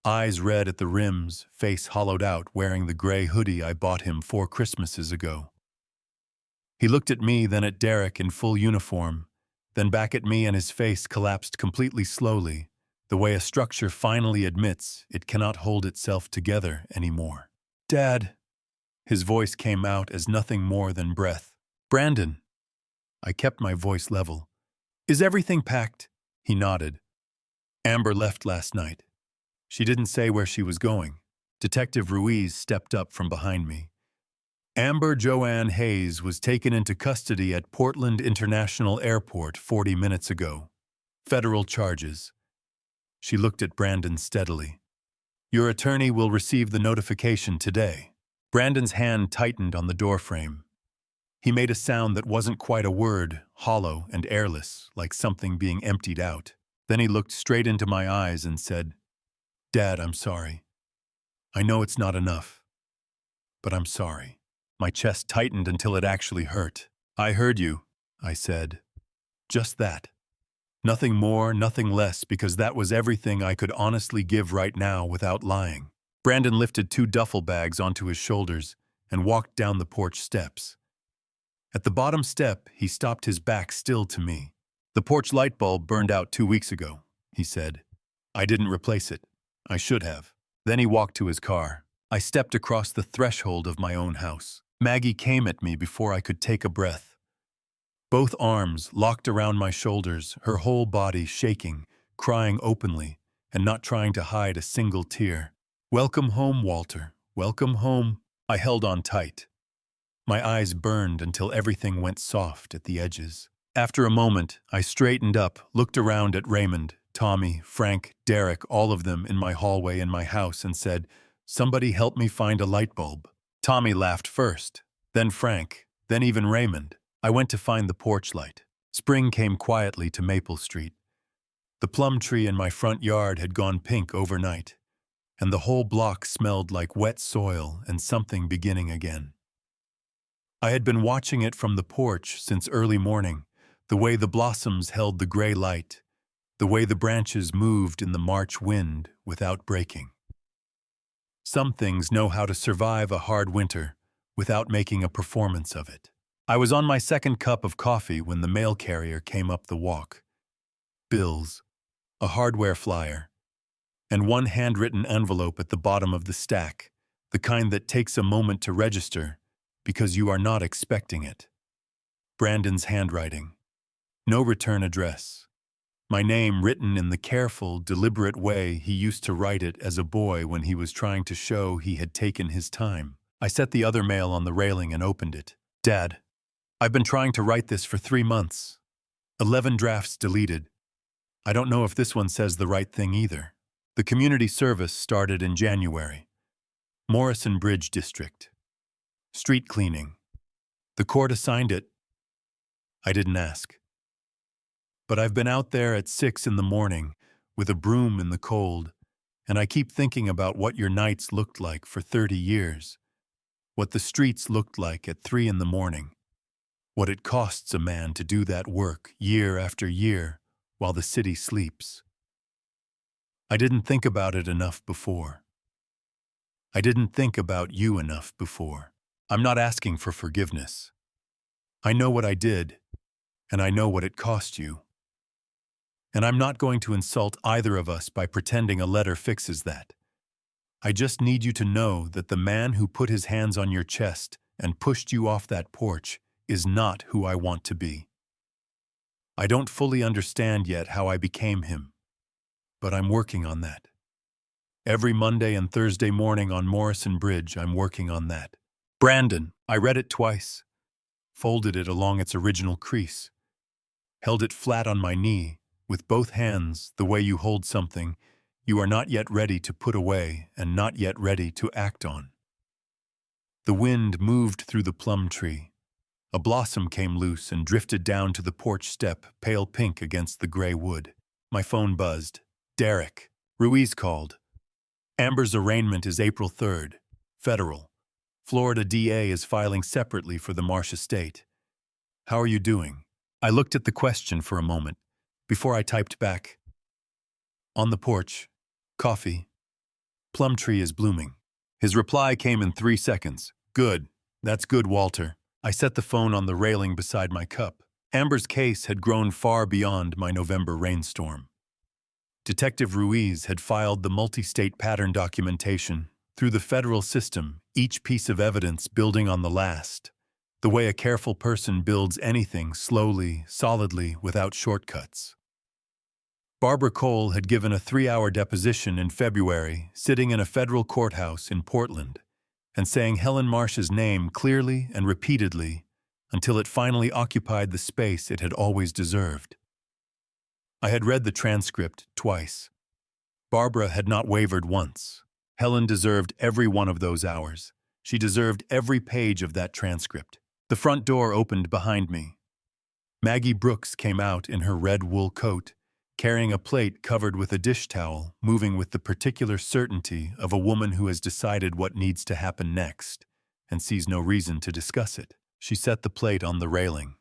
eyes red at the rims, face hollowed out, wearing the gray hoodie I bought him 4 Christmases ago. He looked at me, then at Derek in full uniform, then back at me, and his face collapsed completely slowly, the way a structure finally admits it cannot hold itself together anymore. "Dad." His voice came out as nothing more than breath. "Brandon." I kept my voice level. "Is everything packed?" He nodded. "Amber left last night. She didn't say where she was going." Detective Ruiz stepped up from behind me. "Amber Joanne Hayes was taken into custody at Portland International Airport 40 minutes ago. Federal charges." She looked at Brandon steadily. "Your attorney will receive the notification today." Brandon's hand tightened on the doorframe. He made a sound that wasn't quite a word, hollow and airless, like something being emptied out. Then he looked straight into my eyes and said, "Dad, I'm sorry. I know it's not enough, but I'm sorry." My chest tightened until it actually hurt. "I heard you," I said. Just that. Nothing more, nothing less, because that was everything I could honestly give right now without lying. Brandon lifted 2 duffel bags onto his shoulders and walked down the porch steps. At the bottom step, he stopped, his back still to me. "The porch light bulb burned out 2 weeks ago," he said. "I didn't replace it. I should have." Then he walked to his car. I stepped across the threshold of my own house. Maggie came at me before I could take a breath. Both arms locked around my shoulders, her whole body shaking, crying openly, and not trying to hide a single tear. "Welcome home, Walter. Welcome home." I held on tight. My eyes burned until everything went soft at the edges. After a moment, I straightened up, looked around at Raymond, Tommy, Frank, Derek, all of them in my hallway in my house, and said, "Somebody help me find a light bulb." Tommy laughed first, then Frank, then even Raymond. I went to find the porch light. Spring came quietly to Maple Street. The plum tree in my front yard had gone pink overnight, and the whole block smelled like wet soil and something beginning again. I had been watching it from the porch since early morning, the way the blossoms held the gray light, the way the branches moved in the March wind without breaking. Some things know how to survive a hard winter without making a performance of it. I was on my second cup of coffee when the mail carrier came up the walk. Bills, a hardware flyer, and one handwritten envelope at the bottom of the stack, the kind that takes a moment to register because you are not expecting it. Brandon's handwriting. No return address. My name written in the careful, deliberate way he used to write it as a boy when he was trying to show he had taken his time. I set the other mail on the railing and opened it. "Dad, I've been trying to write this for 3 months. 11 drafts deleted. I don't know if this one says the right thing either. The community service started in January. Morrison Bridge District. Street cleaning. The court assigned it. I didn't ask. But I've been out there at 6 in the morning with a broom in the cold, and I keep thinking about what your nights looked like for 30 years, what the streets looked like at 3 in the morning, what it costs a man to do that work year after year while the city sleeps. I didn't think about it enough before. I didn't think about you enough before. I'm not asking for forgiveness. I know what I did, and I know what it cost you. And I'm not going to insult either of us by pretending a letter fixes that. I just need you to know that the man who put his hands on your chest and pushed you off that porch is not who I want to be. I don't fully understand yet how I became him, but I'm working on that. Every Monday and Thursday morning on Morrison Bridge, I'm working on that. Brandon, I read it twice, folded it along its original crease, held it flat on my knee, with both hands the way you hold something you are not yet ready to put away and not yet ready to act on. The wind moved through the plum tree. A blossom came loose and drifted down to the porch step, pale pink against the gray wood. My phone buzzed. "Derek." Ruiz called. "Amber's arraignment is April 3rd. Federal. Florida DA is filing separately for the Marsh estate. How are you doing?" I looked at the question for a moment before I typed back, "On the porch. Coffee." Plum tree is blooming. His reply came in 3 seconds. Good. That's good, Walter. I set the phone on the railing beside my cup. Amber's case had grown far beyond my November rainstorm. Detective Ruiz had filed the multi-state pattern documentation through the federal system, each piece of evidence building on the last, the way a careful person builds anything slowly, solidly, without shortcuts. Barbara Cole had given a 3-hour deposition in February, sitting in a federal courthouse in Portland, and saying Helen Marsh's name clearly and repeatedly until it finally occupied the space it had always deserved. I had read the transcript twice. Barbara had not wavered once. Helen deserved every one of those hours. She deserved every page of that transcript. The front door opened behind me. Maggie Brooks came out in her red wool coat, carrying a plate covered with a dish towel, moving with the particular certainty of a woman who has decided what needs to happen next and sees no reason to discuss it. She set the plate on the railing.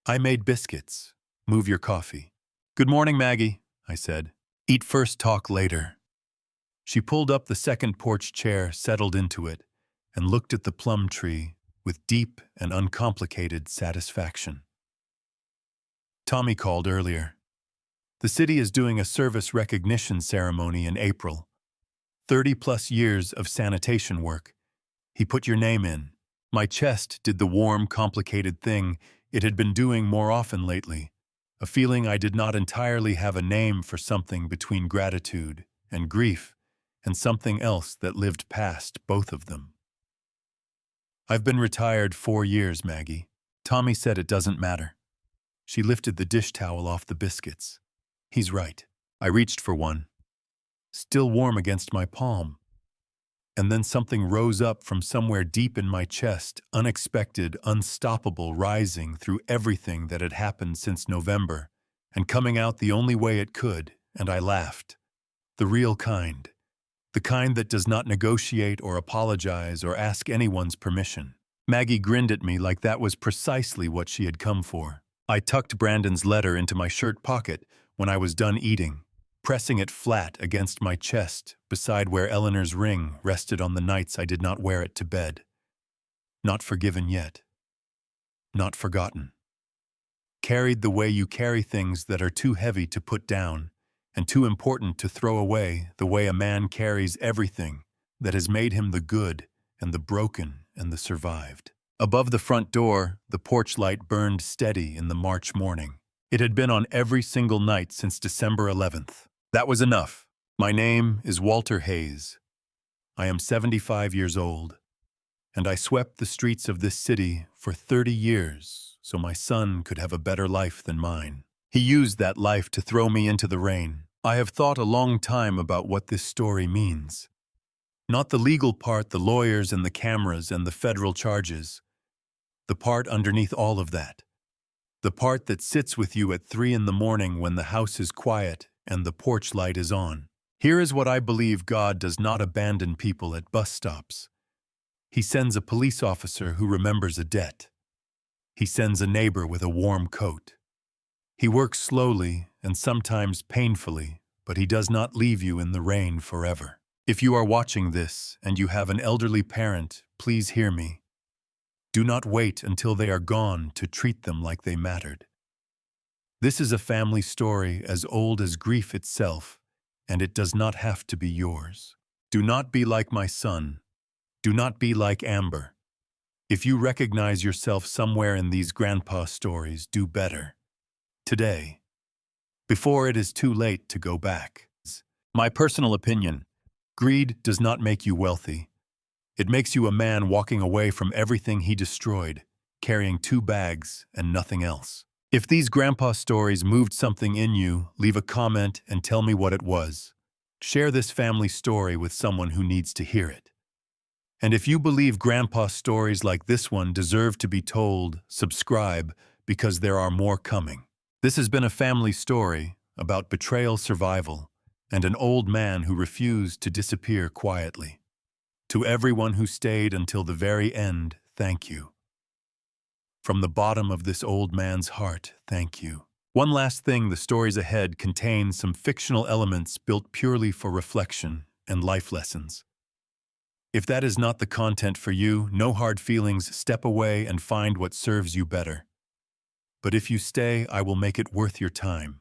I made biscuits. Move your coffee. Good morning, Maggie, I said. Eat first, talk later. She pulled up the second porch chair, settled into it, and looked at the plum tree with deep and uncomplicated satisfaction. Tommy called earlier. The city is doing a service recognition ceremony in April. 30-plus years of sanitation work. He put your name in. My chest did the warm, complicated thing it had been doing more often lately, a feeling I did not entirely have a name for something between gratitude and grief, and something else that lived past both of them. I've been retired 4 years, Maggie. Tommy said it doesn't matter. She lifted the dish towel off the biscuits. He's right. I reached for one, still warm against my palm. And then something rose up from somewhere deep in my chest, unexpected, unstoppable, rising through everything that had happened since November, and coming out the only way it could, and I laughed. The real kind. The kind that does not negotiate or apologize or ask anyone's permission. Maggie grinned at me like that was precisely what she had come for. I tucked Brandon's letter into my shirt pocket when I was done eating, pressing it flat against my chest beside where Eleanor's ring rested on the nights I did not wear it to bed. Not forgiven yet. Not forgotten. Carried the way you carry things that are too heavy to put down and too important to throw away, the way a man carries everything that has made him the good and the broken and the survived. Above the front door, the porch light burned steady in the March morning. It had been on every single night since December 11th. That was enough. My name is Walter Hayes. I am 75 years old, and I swept the streets of this city for 30 years so my son could have a better life than mine. He used that life to throw me into the rain. I have thought a long time about what this story means. Not the legal part, the lawyers and the cameras and the federal charges. The part underneath all of that. The part that sits with you at 3 in the morning when the house is quiet and the porch light is on. Here is what I believe: God does not abandon people at bus stops. He sends a police officer who remembers a debt. He sends a neighbor with a warm coat. He works slowly and sometimes painfully, but he does not leave you in the rain forever. If you are watching this and you have an elderly parent, please hear me. Do not wait until they are gone to treat them like they mattered. This is a family story as old as grief itself, and it does not have to be yours. Do not be like my son. Do not be like Amber. If you recognize yourself somewhere in these grandpa stories, do better. Today, before it is too late to go back. My personal opinion: greed does not make you wealthy. It makes you a man walking away from everything he destroyed, carrying 2 bags and nothing else. If these grandpa stories moved something in you, leave a comment and tell me what it was. Share this family story with someone who needs to hear it. And if you believe grandpa stories like this one deserve to be told, subscribe, because there are more coming. This has been a family story about betrayal, survival, and an old man who refused to disappear quietly. To everyone who stayed until the very end, thank you. From the bottom of this old man's heart, thank you. One last thing: the stories ahead contain some fictional elements built purely for reflection and life lessons. If that is not the content for you, no hard feelings, step away and find what serves you better. But if you stay, I will make it worth your time.